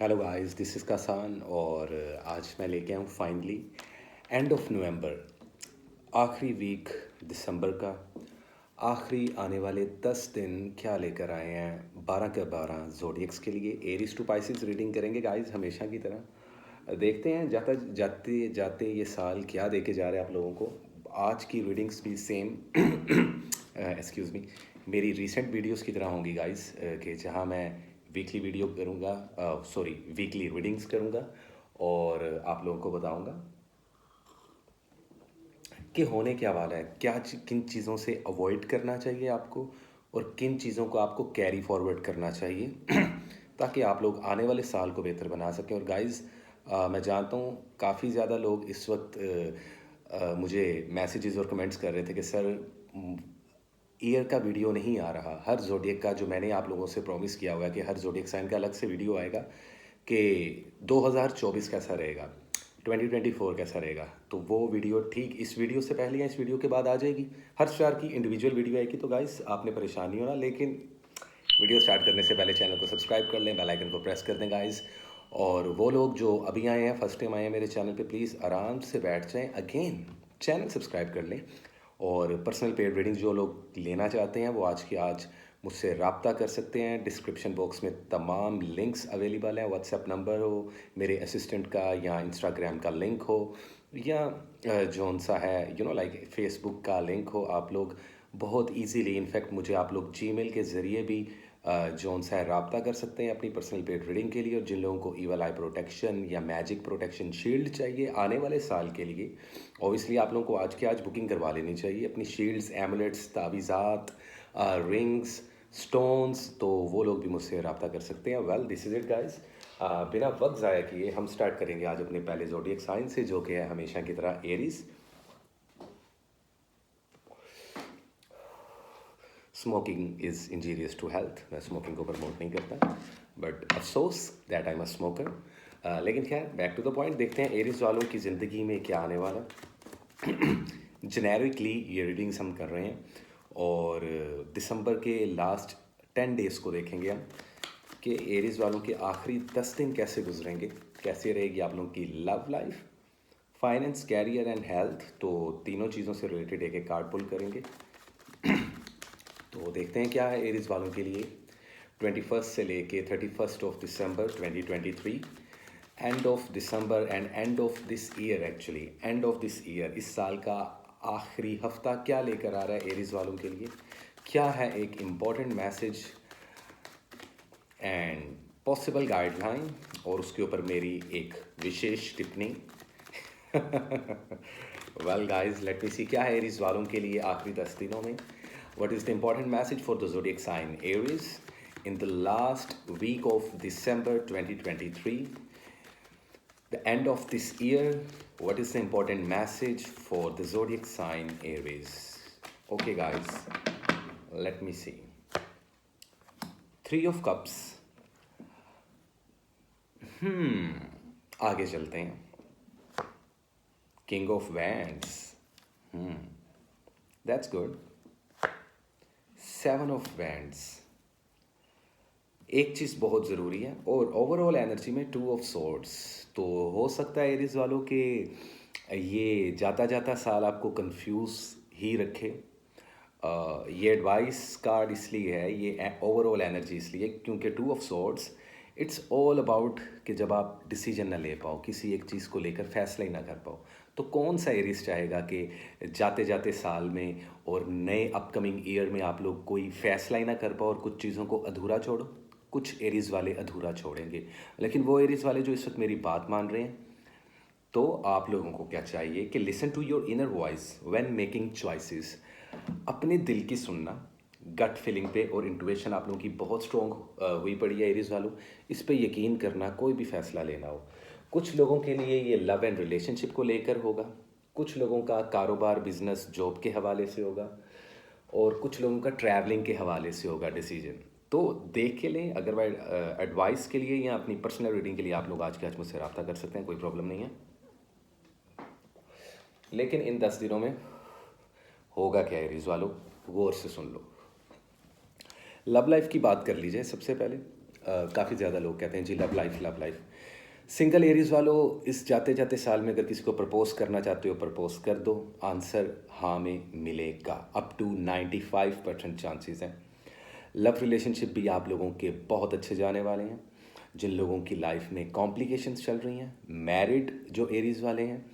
Hello guys, this is कासान और आज मैं लेके आया हूँ फाइनली एंड ऑफ नवंबर, आखिरी वीक दिसंबर का आखिरी आने वाले 10 दिन क्या लेकर आए हैं 12 के 12 जोडियक्स के लिए। एरीज टू पाइसेस रीडिंग करेंगे गाइस, हमेशा की तरह। देखते हैं जाते जाते ये साल क्या देके जा रहे हैं आप लोगों को। आज की रीडिंग्स भी सेम एक्सक्यूज़ मी, मेरी रीसेंट वीडियोस की तरह होंगी गाइस, कि जहां मैं वीकली वीडियो करूंगा, सॉरी वीकली रीडिंग्स करूंगा और आप लोगों को बताऊंगा कि होने क्या वाला है, किन चीज़ों से अवॉइड करना चाहिए आपको और किन चीज़ों को आपको कैरी फॉरवर्ड करना चाहिए ताकि आप लोग आने वाले साल को बेहतर बना सकें। और गाइस, मैं जानता हूँ काफ़ी ज़्यादा लोग इस वक्त मुझे मैसेजेस और कमेंट्स कर रहे थे कि सर, ईयर का वीडियो नहीं आ रहा। हर जोडियक का जो मैंने आप लोगों से प्रॉमिस किया हुआ है कि हर जोडियक साइन का अलग से वीडियो आएगा कि 2024 कैसा रहेगा, 2024 कैसा रहेगा, तो वो वीडियो ठीक इस वीडियो से पहले या इस वीडियो के बाद आ जाएगी। हर स्टार की इंडिविजुअल वीडियो आएगी। तो गाइस, आपने परेशान नहीं होना, लेकिन वीडियो स्टार्ट करने से पहले चैनल को सब्सक्राइब कर लें, बेल आइकन को प्रेस कर दें गाइस। और वो लोग जो अभी आए हैं, फर्स्ट टाइम आए हैं मेरे चैनल पे, प्लीज़ आराम से बैठ जाएं, अगेन चैनल सब्सक्राइब कर लें। और पर्सनल पेड रीडिंग जो लोग लेना चाहते हैं वो आज की आज मुझसे रब्ता कर सकते हैं। डिस्क्रिप्शन बॉक्स में तमाम लिंक्स अवेलेबल हैं, व्हाट्सएप नंबर हो, मेरे असिस्टेंट का या इंस्टाग्राम का लिंक हो, या जौन सा है लाइक फेसबुक का लिंक हो। आप लोग बहुत इजीली, इनफैक्ट मुझे आप लोग जीमेल के ज़रिए भी जौन सा है रब्ता कर सकते हैं अपनी पर्सनल पेड रीडिंग के लिए। और जिन लोगों को ईवल आई प्रोटेक्शन या मैजिक प्रोटेक्शन शील्ड चाहिए आने वाले साल के लिए, ऑब्वियसली आप लोगों को आज के आज बुकिंग करवा लेनी चाहिए अपनी शील्ड्स, एमुलेट्स, तावीज़ात, रिंग्स, स्टोन्स। तो वो लोग भी मुझसे रब्ता कर सकते हैं। Well, this is it guys. बिना वक्त ज़ाया किए हम स्टार्ट करेंगे आज अपने पहले जोडियक साइन से, जो कि है हमेशा की तरह Aries. Smoking is injurious to health, मैं स्मोकिंग को प्रमोट नहीं करता, बट अफसोस that I am a smoker. लेकिन खैर, बैक टू द पॉइंट, देखते हैं एरीज वालों की ज़िंदगी में क्या आने वाला। जेनेरिकली ये रीडिंग्स हम कर रहे हैं और दिसंबर के लास्ट 10 डेज़ को देखेंगे हम कि एरीज वालों के आखिरी 10 दिन कैसे गुजरेंगे, कैसे रहेगी आप लोगों की love life, finance, career and health. तो तीनों चीज़ों से रिलेटेड एक एक कार्ड पुल करेंगे। तो देखते हैं क्या है एरीज वालों के लिए 21 से लेके 31 of December 2023, end of December and and of this year, actually and of this year, इस साल का आखिरी हफ्ता क्या लेकर आ रहा है एरीज वालों के लिए। क्या है एक important message and possible guideline, और उसके ऊपर मेरी एक विशेष टिप्पणी। वेल गाइस, लेट मी सी क्या है एरीज वालों के लिए आखिरी 10 दिनों में। What is the important message for the zodiac sign Aries in the last week of December 2023, the end of this year? What is the important message for the zodiac sign Aries? Okay guys, let me see. Three of Cups. आगे चलते हैं। King of Wands. That's good. Seven of Wands. एक चीज़ बहुत ज़रूरी है, और overall energy में two of swords. तो हो सकता है एरीज वालों के ये जाता जाता साल आपको कंफ्यूज ही रखे। ये एडवाइस कार्ड इसलिए है, ये ओवरऑल एनर्जी इसलिए क्योंकि two of swords it's all about कि जब आप डिसीजन ना ले पाओ, किसी एक चीज़ को लेकर फैसला ही ना कर पाओ, तो कौन सा एरीज चाहेगा कि जाते जाते साल में और नए अपकमिंग ईयर में आप लोग कोई फैसला ही ना कर पाओ और कुछ चीज़ों को अधूरा छोड़ो। कुछ एरीज वाले अधूरा छोड़ेंगे, लेकिन वो एरीज वाले जो इस वक्त मेरी बात मान रहे हैं, तो आप लोगों को क्या चाहिए कि listen to your inner voice when making choices. अपने दिल की सुनना, गट फीलिंग पे और इंट्यूशन आप लोगों की बहुत स्ट्रॉन्ग हुई पड़ी है एरीज वालों। इस पे यकीन करना, कोई भी फैसला लेना हो। कुछ लोगों के लिए ये लव एंड रिलेशनशिप को लेकर होगा, कुछ लोगों का कारोबार, बिजनेस, जॉब के हवाले से होगा, और कुछ लोगों का ट्रैवलिंग के हवाले से होगा डिसीजन। तो देख के लें। अगर मैं एडवाइस के लिए या अपनी पर्सनल रीडिंग के लिए आप लोग आज के आज मुझसे रब्ता कर सकते हैं, कोई प्रॉब्लम नहीं है। लेकिन इन 10 दिनों में होगा क्या एरीज वालों, गौर से सुन लो। लव लाइफ की बात कर लीजिए सबसे पहले। काफ़ी ज़्यादा लोग कहते हैं जी love life love life. Single Aries वालों, इस जाते जाते साल में अगर किसी को प्रपोज करना चाहते हो प्रपोज कर दो, आंसर हाँ में मिलेगा। अप टू 95% चांसेस हैं। लव रिलेशनशिप भी आप लोगों के बहुत अच्छे जाने वाले हैं। जिन लोगों की लाइफ में कॉम्प्लिकेशंस चल रही हैं, मैरिड जो एरीज वाले हैं,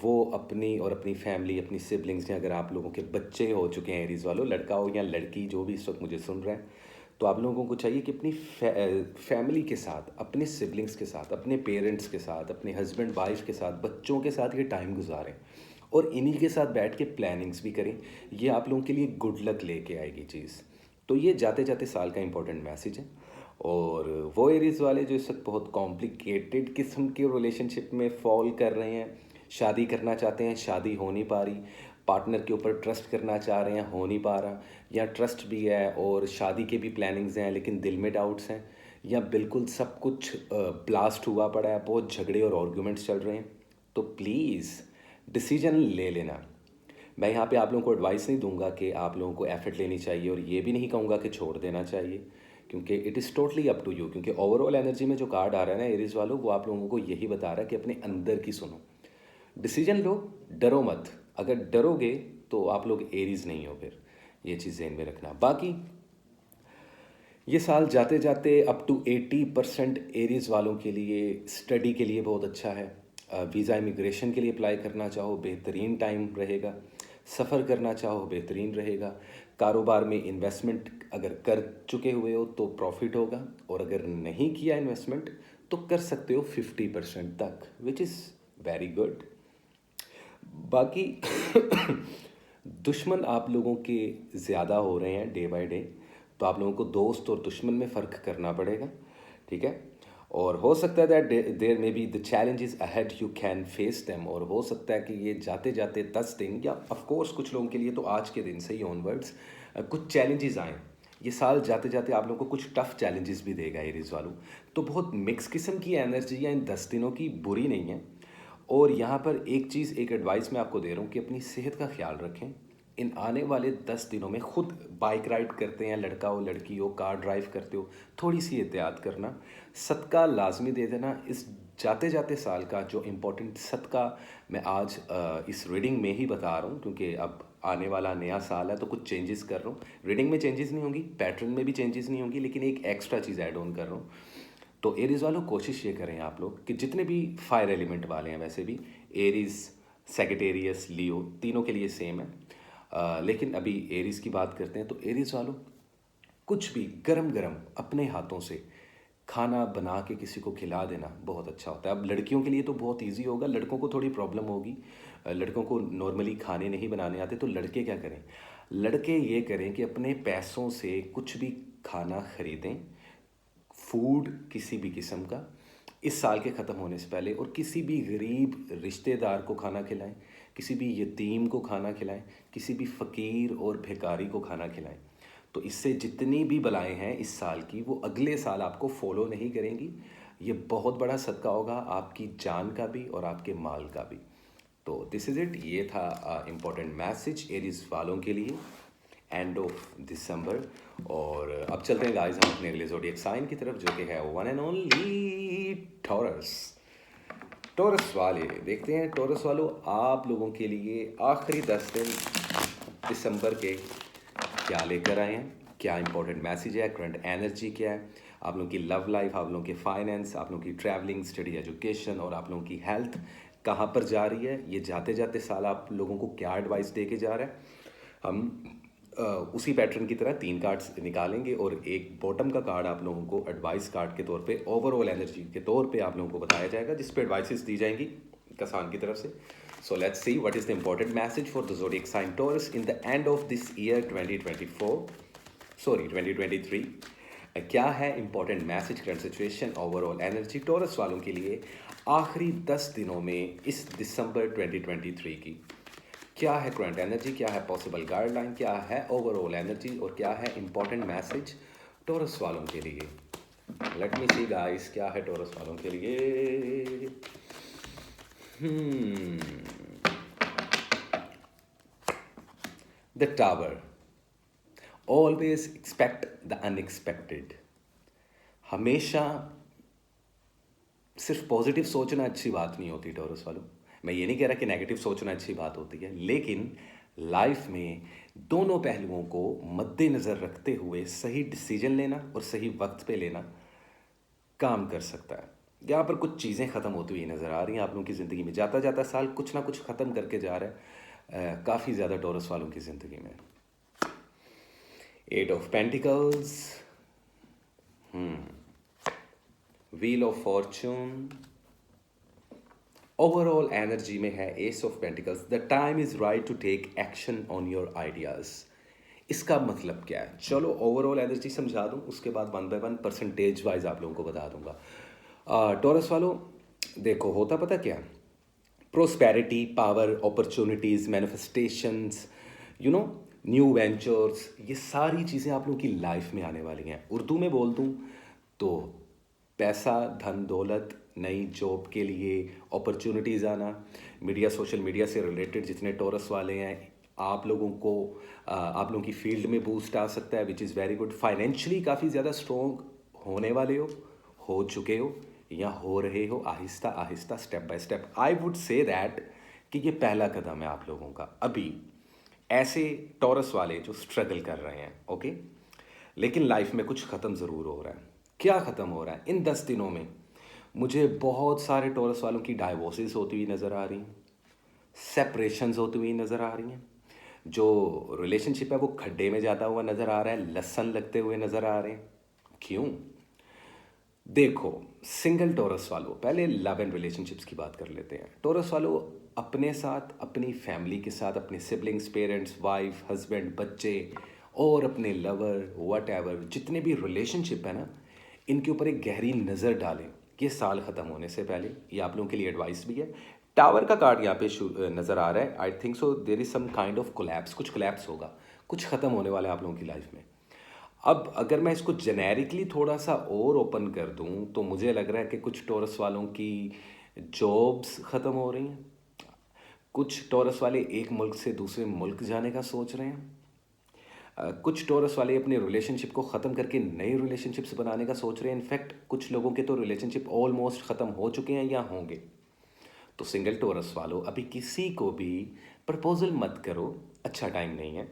वो अपनी और अपनी फैमिली, अपनी सिबलिंग्स हैं, अगर आप लोगों के बच्चे हो चुके हैं एरीज वालों, लड़का हो या लड़की जो भी इस वक्त मुझे सुन रहे हैं, तो आप लोगों को चाहिए कि अपनी फैमिली के साथ, अपने सिबलिंग्स के साथ, अपने पेरेंट्स के साथ, अपने हस्बैंड वाइफ के साथ, बच्चों के साथ ये टाइम गुजारें और इन्हीं के साथ बैठ के प्लानिंग्स भी करें। ये आप लोगों के लिए गुड लक लेके आएगी चीज़। तो ये जाते जाते साल का इंपॉर्टेंट मैसेज है। और वो एरीज वाले जो इस वक्त बहुत कॉम्प्लिकेटेड किस्म के रिलेशनशिप में फॉल कर रहे हैं, शादी करना चाहते हैं, शादी हो नहीं पा रही, पार्टनर के ऊपर ट्रस्ट करना चाह रहे हैं, हो नहीं पा रहा, या ट्रस्ट भी है और शादी के भी प्लानिंग्स हैं लेकिन दिल में डाउट्स हैं, या बिल्कुल सब कुछ ब्लास्ट हुआ पड़ा है, बहुत झगड़े और आर्गूमेंट्स चल रहे हैं, तो प्लीज़ डिसीजन ले लेना। मैं यहाँ पे आप लोगों को एडवाइस नहीं दूंगा कि आप लोगों को एफर्ट लेनी चाहिए, और ये भी नहीं कहूँगा कि छोड़ देना चाहिए, क्योंकि it is totally up to you. क्योंकि ओवरऑल एनर्जी में जो कार्ड आ रहा है ना एरीज वालों, वो आप लोगों को यही बता रहा है कि अपने अंदर की सुनो, डिसीजन लो, डरो मत। अगर डरोगे तो आप लोग एरीज नहीं हो, फिर ये चीज़ ध्यान में रखना। बाकी ये साल जाते जाते अप टू 80% एरीज वालों के लिए स्टडी के लिए बहुत अच्छा है। वीज़ा इमिग्रेशन के लिए अप्लाई करना चाहो बेहतरीन टाइम रहेगा, सफ़र करना चाहो बेहतरीन रहेगा, कारोबार में इन्वेस्टमेंट अगर कर चुके हुए हो तो प्रॉफिट होगा, और अगर नहीं किया इन्वेस्टमेंट तो कर सकते हो 50% तक, विच इज़ वेरी गुड। बाकी दुश्मन आप लोगों के ज़्यादा हो रहे हैं डे बाय डे, तो आप लोगों को दोस्त और दुश्मन में फ़र्क करना पड़ेगा, ठीक है। और हो सकता है that there may be the challenges ahead, you can face them, और हो सकता है कि ये जाते जाते 10 दिन या ऑफ कोर्स कुछ लोगों के लिए तो आज के दिन से ही ऑनवर्ड्स कुछ चैलेंजेस आए। ये साल जाते जाते आप लोगों को कुछ टफ चैलेंजेस भी देगा एरीज वालों। तो बहुत मिक्स किस्म की एनर्जी है इन 10 दिनों की, बुरी नहीं है। और यहाँ पर एक चीज़, एक एडवाइस मैं आपको दे रहा हूँ कि अपनी सेहत का ख्याल रखें। इन आने वाले 10 दिनों में खुद बाइक राइड करते हैं, लड़का हो लड़की हो, कार ड्राइव करते हो, थोड़ी सी एहतियात करना, सदका लाजमी दे देना। इस जाते जाते साल का जो इम्पोर्टेंट सदका मैं आज इस रीडिंग में ही बता रहा हूँ, क्योंकि अब आने वाला नया साल है तो कुछ चेंजेस कर रहा हूँ। रीडिंग में चेंजेस नहीं होंगी, पैटर्न में भी चेंजेस नहीं होंगी, लेकिन एक एक्स्ट्रा चीज़ ऐड ऑन कर रहा हूँ। तो एरीज वालों कोशिश ये करें आप लोग कि जितने भी फायर एलिमेंट वाले हैं, वैसे भी एरीज, सेगिटेरियस, लियो, तीनों के लिए सेम है, लेकिन अभी एरीज की बात करते हैं। तो एरीज वालों कुछ भी गरम गरम अपने हाथों से खाना बना के किसी को खिला देना बहुत अच्छा होता है। अब लड़कियों के लिए तो बहुत इजी होगा, लड़कों को थोड़ी प्रॉब्लम होगी। लड़कों को नॉर्मली खाने नहीं बनाने आते, तो लड़के क्या करें? लड़के ये करें कि अपने पैसों से कुछ भी खाना खरीदें, फूड किसी भी किस्म का, इस साल के ख़त्म होने से पहले, और किसी भी गरीब रिश्तेदार को खाना खिलाएं, किसी भी यतीम को खाना खिलाएं, किसी भी फ़कीर और भिखारी को खाना खिलाएं। तो इससे जितनी भी बलाएं हैं इस साल की, वो अगले साल आपको फॉलो नहीं करेंगी। ये बहुत बड़ा सदका होगा आपकी जान का भी और आपके माल का भी। तो दिस इज़ इट, ये था इम्पोर्टेंट मैसेज एरीज वालों के लिए एंड ऑफ दिसंबर। और अब चलते हैं गाइस हम अपने अगले ज़ोडिएक साइन की तरफ, जो कि है one and only taurus. Taurus वाले देखते हैं, टॉरस वालों आप लोगों के लिए आखिरी 10 दिन दिसंबर के क्या लेकर आए हैं, क्या इंपॉर्टेंट मैसेज है, करंट एनर्जी क्या है, आप लोगों की लव लाइफ, आप लोगों के फाइनेंस, आप लोगों की ट्रैवलिंग, स्टडी, एजुकेशन, और आप लोगों की हेल्थ कहाँ पर जा रही है। ये जाते जाते साल आप लोगों को क्या एडवाइस दे के जा रहा है। हम उसी पैटर्न की तरह 3 कार्ड्स निकालेंगे, और एक बॉटम का कार्ड आप लोगों को एडवाइस कार्ड के तौर पे, ओवरऑल एनर्जी के तौर पे आप लोगों को बताया जाएगा, जिस पे एडवाइसेस दी जाएंगी कसान की तरफ से। So let's see what is the important message for the zodiac sign Taurus in the end of this year 2023। क्या है important message, current situation, overall energy taurus वालों के लिए आखिरी 10 दिनों में इस दिसंबर 2023 की। क्या है करंट एनर्जी, क्या है पॉसिबल गाइडलाइन, क्या है ओवरऑल एनर्जी, और क्या है इंपॉर्टेंट मैसेज टॉरस वालों के लिए। लेट मी सी गाइस, क्या है टॉरस वालों के लिए। The Tower. Always expect the unexpected. हमेशा सिर्फ पॉजिटिव सोचना अच्छी बात नहीं होती टॉरस वालों। मैं ये नहीं कह रहा कि नेगेटिव सोचना अच्छी बात होती है, लेकिन लाइफ में दोनों पहलुओं को मद्देनज़र रखते हुए सही डिसीजन लेना और सही वक्त पे लेना काम कर सकता है। यहाँ पर कुछ चीज़ें ख़त्म होती हुई नज़र आ रही हैं आप लोगों की ज़िंदगी में। जाता जाता साल कुछ ना कुछ ख़त्म करके जा रहा है काफ़ी ज़्यादा टॉरस वालों की ज़िंदगी में। 8 of pentacles, wheel of fortune, overall energy में है ace of pentacles. The time is right to take action on your ideas. इसका मतलब क्या है, चलो ओवरऑल एनर्जी समझा दूं, उसके बाद 1 बाय 1 परसेंटेज वाइज आप लोगों को बता दूंगा। टॉरस वालों देखो, होता पता क्या, prosperity, power, opportunities, manifestations, new ventures, ये सारी चीज़ें आप लोगों की लाइफ में आने वाली हैं। उर्दू में बोल दूं तो पैसा, धन दौलत, नई जॉब के लिए अपॉर्चुनिटीज़ आना, मीडिया, सोशल मीडिया से रिलेटेड जितने टॉरस वाले हैं आप लोगों को आप लोगों की फील्ड में बूस्ट आ सकता है, विच इज़ वेरी गुड। फाइनेंशियली काफ़ी ज़्यादा स्ट्रॉन्ग होने वाले हो चुके हो या हो रहे हो, Aahista Aahista, step by step. I would say that कि ये पहला कदम है आप लोगों का। अभी ऐसे टॉरस वाले जो स्ट्रगल कर रहे हैं, ओके, लेकिन लाइफ में कुछ ख़त्म ज़रूर हो रहा है। क्या ख़त्म हो रहा है? इन 10 दिनों में मुझे बहुत सारे टॉरस वालों की डाइवोर्सेस होती हुई नज़र आ रही हैं, सेपरेशंस होती हुई नज़र आ रही हैं, जो रिलेशनशिप है वो खड्डे में जाता हुआ नज़र आ रहा है, लसन लगते हुए नज़र आ रहे हैं। क्यों? देखो, सिंगल टॉरस वालों, पहले लव एंड रिलेशनशिप्स की बात कर लेते हैं। टॉरस वालों अपने साथ, अपनी फैमिली के साथ, अपने सिबलिंग्स, पेरेंट्स, वाइफ, हस्बैंड, बच्चे और अपने लवर, वट एवर, जितने भी रिलेशनशिप है ना, इनके ऊपर एक गहरी नज़र डालें ये साल ख़त्म होने से पहले। ये आप लोगों के लिए एडवाइस भी है। टावर का कार्ड यहाँ पे नज़र आ रहा है। I think so there is some kind of collapse, कुछ कोलैप्स होगा, कुछ ख़त्म होने वाला है आप लोगों की लाइफ में। अब अगर मैं इसको जेनेरिकली थोड़ा सा और ओपन कर दूं तो मुझे लग रहा है कि कुछ टॉरस वालों की जॉब्स ख़त्म हो रही हैं, कुछ टॉरस वाले एक मुल्क से दूसरे मुल्क जाने का सोच रहे हैं, कुछ टॉरस वाले अपने रिलेशनशिप को ख़त्म करके नए रिलेशनशिप्स बनाने का सोच रहे हैं। इनफैक्ट कुछ लोगों के तो रिलेशनशिप ऑलमोस्ट ख़त्म हो चुके हैं या होंगे। तो सिंगल टॉरस वालों अभी किसी को भी प्रपोजल मत करो, अच्छा टाइम नहीं है।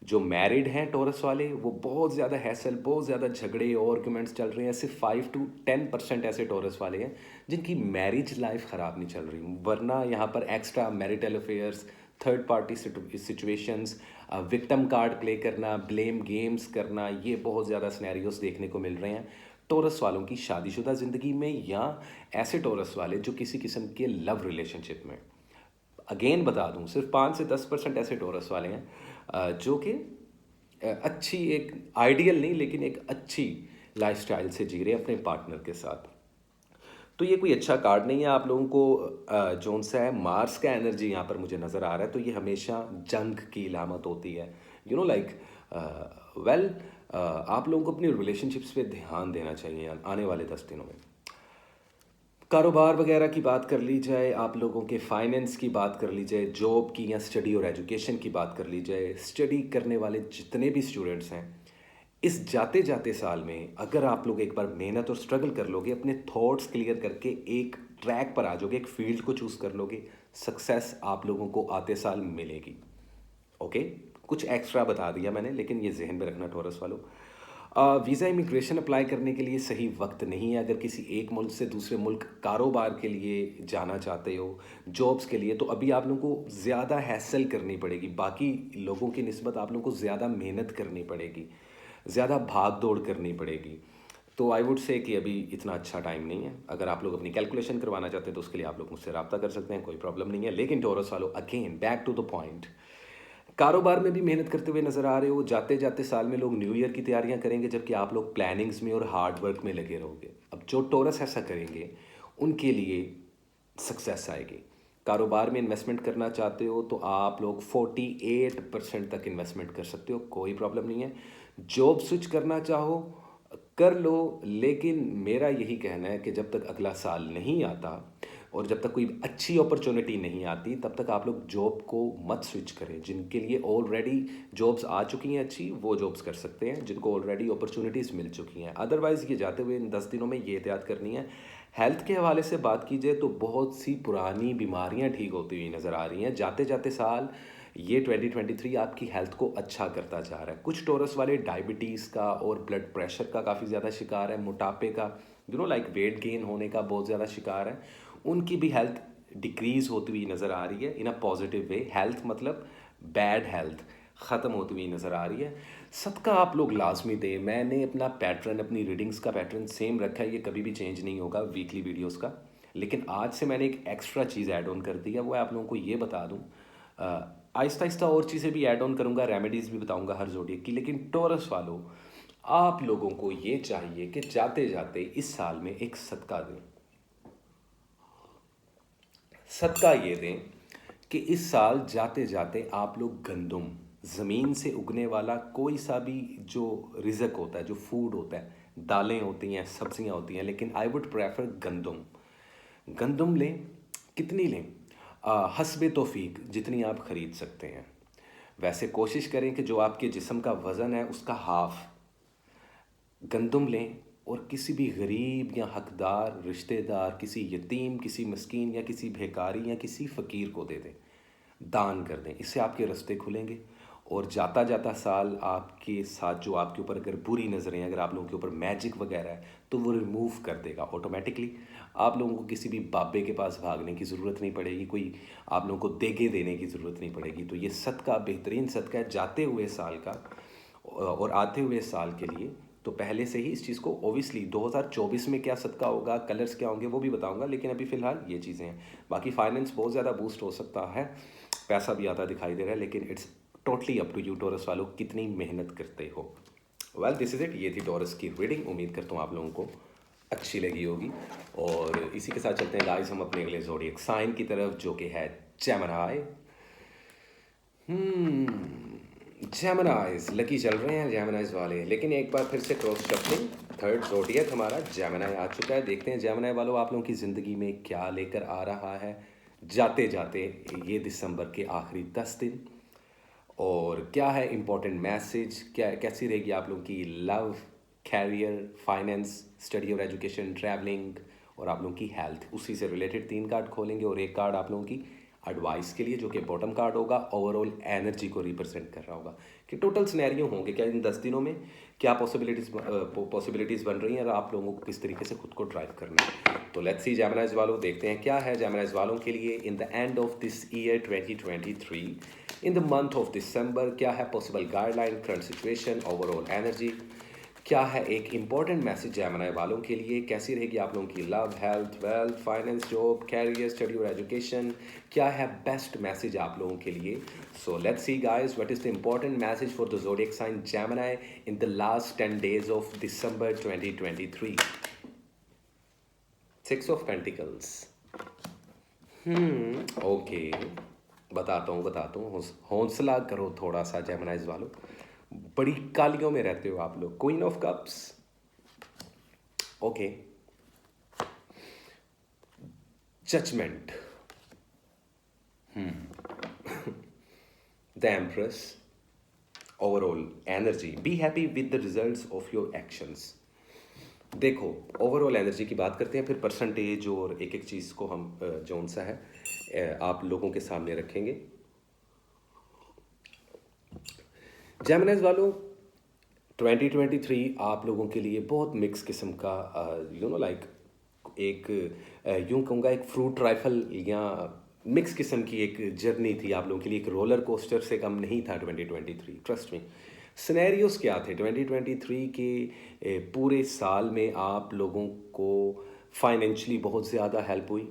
जो मैरिड हैं टॉरस वाले, वो बहुत ज़्यादा हैसल, बहुत ज़्यादा झगड़े और आर्गुमेंट्स चल रहे हैं। सिर्फ 5 to 10% ऐसे टॉरस वाले हैं जिनकी मैरिज लाइफ ख़राब नहीं चल रही, वरना यहाँ पर extra marital affairs, third party situations, victim card play करना, ब्लेम गेम्स करना, ये बहुत ज़्यादा सिनेरियोस देखने को मिल रहे हैं टॉरस वालों की शादीशुदा ज़िंदगी में, या ऐसे टॉरस वाले जो किसी किस्म के लव रिलेशनशिप में। अगेन बता दूं, सिर्फ 5 से 10% ऐसे टॉरस वाले हैं जो कि अच्छी, एक आइडियल नहीं लेकिन एक अच्छी लाइफस्टाइल से जी रहे हैं अपने पार्टनर के साथ। तो ये कोई अच्छा कार्ड नहीं है आप लोगों को। जोन सा है, मार्स का एनर्जी यहाँ पर मुझे नज़र आ रहा है, तो ये हमेशा जंग की इलामत होती है। लाइक वेल, आप लोगों को अपनी रिलेशनशिप्स पे ध्यान देना चाहिए आने वाले 10 दिनों में। कारोबार वगैरह की बात कर ली जाए, आप लोगों के फाइनेंस की बात कर ली जाए, जॉब की या स्टडी और एजुकेशन की बात कर ली जाए, स्टडी करने वाले जितने भी स्टूडेंट्स हैं, इस जाते जाते साल में अगर आप लोग एक बार मेहनत और स्ट्रगल कर लोगे, अपने थॉट्स क्लियर करके एक ट्रैक पर आ जाओगे, एक फील्ड को चूज़ कर लोगे, सक्सेस आप लोगों को आते साल मिलेगी। ओके, कुछ एक्स्ट्रा बता दिया मैंने, लेकिन ये जहन में रखना टॉरस वालों। वीज़ा इमिग्रेशन अप्लाई करने के लिए सही वक्त नहीं है। अगर किसी एक मुल्क से दूसरे मुल्क कारोबार के लिए जाना चाहते हो, जॉब्स के लिए, तो अभी आप लोगों को ज़्यादा हैसल करनी पड़ेगी, बाकी लोगों की निस्बत आप लोगों को ज़्यादा मेहनत करनी पड़ेगी, ज़्यादा भाग दौड़ करनी पड़ेगी। तो आई वुड से कि अभी इतना अच्छा टाइम नहीं है। अगर आप लोग अपनी कैलकुलेशन करवाना चाहते हैं तो उसके लिए आप लोग मुझसे रब्ता कर सकते हैं, कोई प्रॉब्लम नहीं है। लेकिन टॉरस वालों, again back to the point, कारोबार में भी मेहनत करते हुए नज़र आ रहे हो। जाते जाते साल में लोग न्यू ईयर की तैयारियां करेंगे, जबकि आप लोग प्लानिंग्स में और हार्ड वर्क में लगे रहोगे। अब जो टॉरस ऐसा करेंगे उनके लिए सक्सेस आएगी। कारोबार में इन्वेस्टमेंट करना चाहते हो तो आप लोग 48% तक इन्वेस्टमेंट कर सकते हो, कोई प्रॉब्लम नहीं है। जॉब स्विच करना चाहो कर लो, लेकिन मेरा यही कहना है कि जब तक अगला साल नहीं आता और जब तक कोई अच्छी अपॉर्चुनिटी नहीं आती तब तक आप लोग जॉब को मत स्विच करें। जिनके लिए ऑलरेडी जॉब्स आ चुकी हैं अच्छी, वो जॉब्स कर सकते हैं, जिनको ऑलरेडी अपॉर्चुनिटीज़ मिल चुकी हैं। अदरवाइज़ ये जाते हुए इन 10 दिनों में ये एहतियात करनी है। हेल्थ के हवाले से बात की जाए तो बहुत सी पुरानी बीमारियां ठीक होती हुई नज़र आ रही हैं। जाते जाते साल ये 2023 आपकी हेल्थ को अच्छा करता जा रहा है। कुछ टॉरस वाले डायबिटीज़ का और ब्लड प्रेशर का काफ़ी ज़्यादा शिकार है, मोटापे का लाइक वेट गेन होने का बहुत ज़्यादा शिकार है। उनकी भी हेल्थ डिक्रीज़ होती हुई नज़र आ रही है इन अ पॉजिटिव वे। हेल्थ मतलब बैड हेल्थ ख़त्म होती हुई नज़र आ रही है। सदका आप लोग लाजमी दें। मैंने अपना पैटर्न, अपनी रीडिंग्स का पैटर्न सेम रखा है, ये कभी भी चेंज नहीं होगा वीकली वीडियोस का। लेकिन आज से मैंने एक एक्स्ट्रा चीज़ ऐड ऑन कर दी है, वो आप लोगों को ये बता दूँ। आहिस्ता आहिस्ता और चीज़ें भी ऐड ऑन करूँगा, रेमेडीज़ भी बताऊँगा हर ज़ोडिएक की। लेकिन टॉरस वालों, आप लोगों को ये चाहिए कि जाते जाते इस साल में एक सदका दें। सदका ये दें कि इस साल जाते जाते आप लोग गंदम, ज़मीन से उगने वाला कोई सा भी जो रिज़क होता है, जो फूड होता है, दालें होती हैं, सब्जियां होती हैं, लेकिन आई वुड प्रेफर गंदम। गंदम लें। कितनी लें? हस्बे तौफीक जितनी आप ख़रीद सकते हैं। वैसे कोशिश करें कि जो आपके जिस्म का वज़न है उसका हाफ गंदम लें और किसी भी गरीब या हकदार रिश्तेदार, किसी यतीम, किसी मस्कीन या किसी भिखारी या किसी फ़कीर को दे दें, दान कर दें। इससे आपके रास्ते खुलेंगे और जाता जाता साल आपके साथ जो आपके ऊपर अगर बुरी नज़रें, अगर आप लोगों के ऊपर मैजिक वगैरह है तो वो रिमूव कर देगा ऑटोमेटिकली। आप लोगों को किसी भी बाबे के पास भागने की ज़रूरत नहीं पड़ेगी, कोई आप लोगों को देगे देने की ज़रूरत नहीं पड़ेगी। तो ये सदका बेहतरीन सदका है जाते हुए साल का और आते हुए साल के लिए। तो पहले से ही इस चीज़ को, ओबियसली 2024 में क्या सदका होगा, कलर्स क्या होंगे वो भी बताऊंगा, लेकिन अभी फ़िलहाल ये चीज़ें हैं। बाकी फाइनेंस बहुत ज़्यादा बूस्ट हो सकता है, पैसा भी आता दिखाई दे रहा है, लेकिन it's totally up to you Taurus वालों कितनी मेहनत करते हो। Well this is it. ये थी टॉरस की रीडिंग। उम्मीद करता हूँ आप लोगों को अच्छी लगी होगी। और इसी के साथ चलते हैं गाइस हम अपने अगले ज़ोडिएक साइन की तरफ, जो कि है जेमिनी। जेमिनीज लकी चल रहे हैं जेमिनीज वाले, लेकिन एक बार फिर से क्रॉस शफलिंग। थर्ड ज़ोडिएक हमारा जेमिनी आ चुका है। देखते हैं जेमिनी वालों आप लोगों की ज़िंदगी में क्या लेकर आ रहा है जाते जाते ये दिसंबर के आखिरी 10 दिन। और क्या है इम्पोर्टेंट मैसेज, क्या कैसी रहेगी आप लोगों की लव, कैरियर, फाइनेंस, स्टडी और एजुकेशन, ट्रैवलिंग और आप लोगों की हेल्थ। उसी से रिलेटेड 3 कार्ड खोलेंगे और एक कार्ड आप लोगों की एडवाइस के लिए, जो कि बॉटम कार्ड होगा, ओवरऑल एनर्जी को रिप्रेजेंट कर रहा होगा कि टोटल सिनेरियो होंगे क्या इन 10 दिनों में, क्या पॉसिबिलिटीज़ बन रही हैं और आप लोगों को किस तरीके से खुद को ड्राइव करना है। तो लेट्स सी जेमिनीज वालों, देखते हैं क्या है जेमिनीज वालों के लिए in the end of this year 2023, in the month of December. क्या है possible guideline, current situation, overall energy. क्या है एक इम्पॉर्टेंट मैसेज जेमिनी वालों के लिए, कैसी रहेगी आप लोगों की love, health, wealth, finance, job, career, study और एजुकेशन। क्या है बेस्ट मैसेज आप लोगों के लिए। So let's see guys, what is the important message for the zodiac sign Gemini in the last 10 days of December 2023। 6 of pentacles. Okay, बताता हूँ। हौसला करो थोड़ा सा जेमिनीज वालों, बड़ी कालियों में रहते हो आप लोग। Queen of cups. Okay, judgement, the empress, overall energy, be happy with the results of your actions. देखो ओवरऑल एनर्जी की बात करते हैं, फिर परसेंटेज और एक एक चीज़ को हम जौन सा है आप लोगों के सामने रखेंगे। जेमिनीज वालों 2023 आप लोगों के लिए बहुत मिक्स किस्म का लाइक एक यूं कहूँगा एक फ्रूट राइफल या मिक्स किस्म की एक जर्नी थी आप लोगों के लिए। एक रोलर कोस्टर से कम नहीं था 2023, ट्रस्ट मी। सिनेरियोस क्या थे 2023 के पूरे साल में? आप लोगों को फाइनेंशियली बहुत ज़्यादा हेल्प हुई,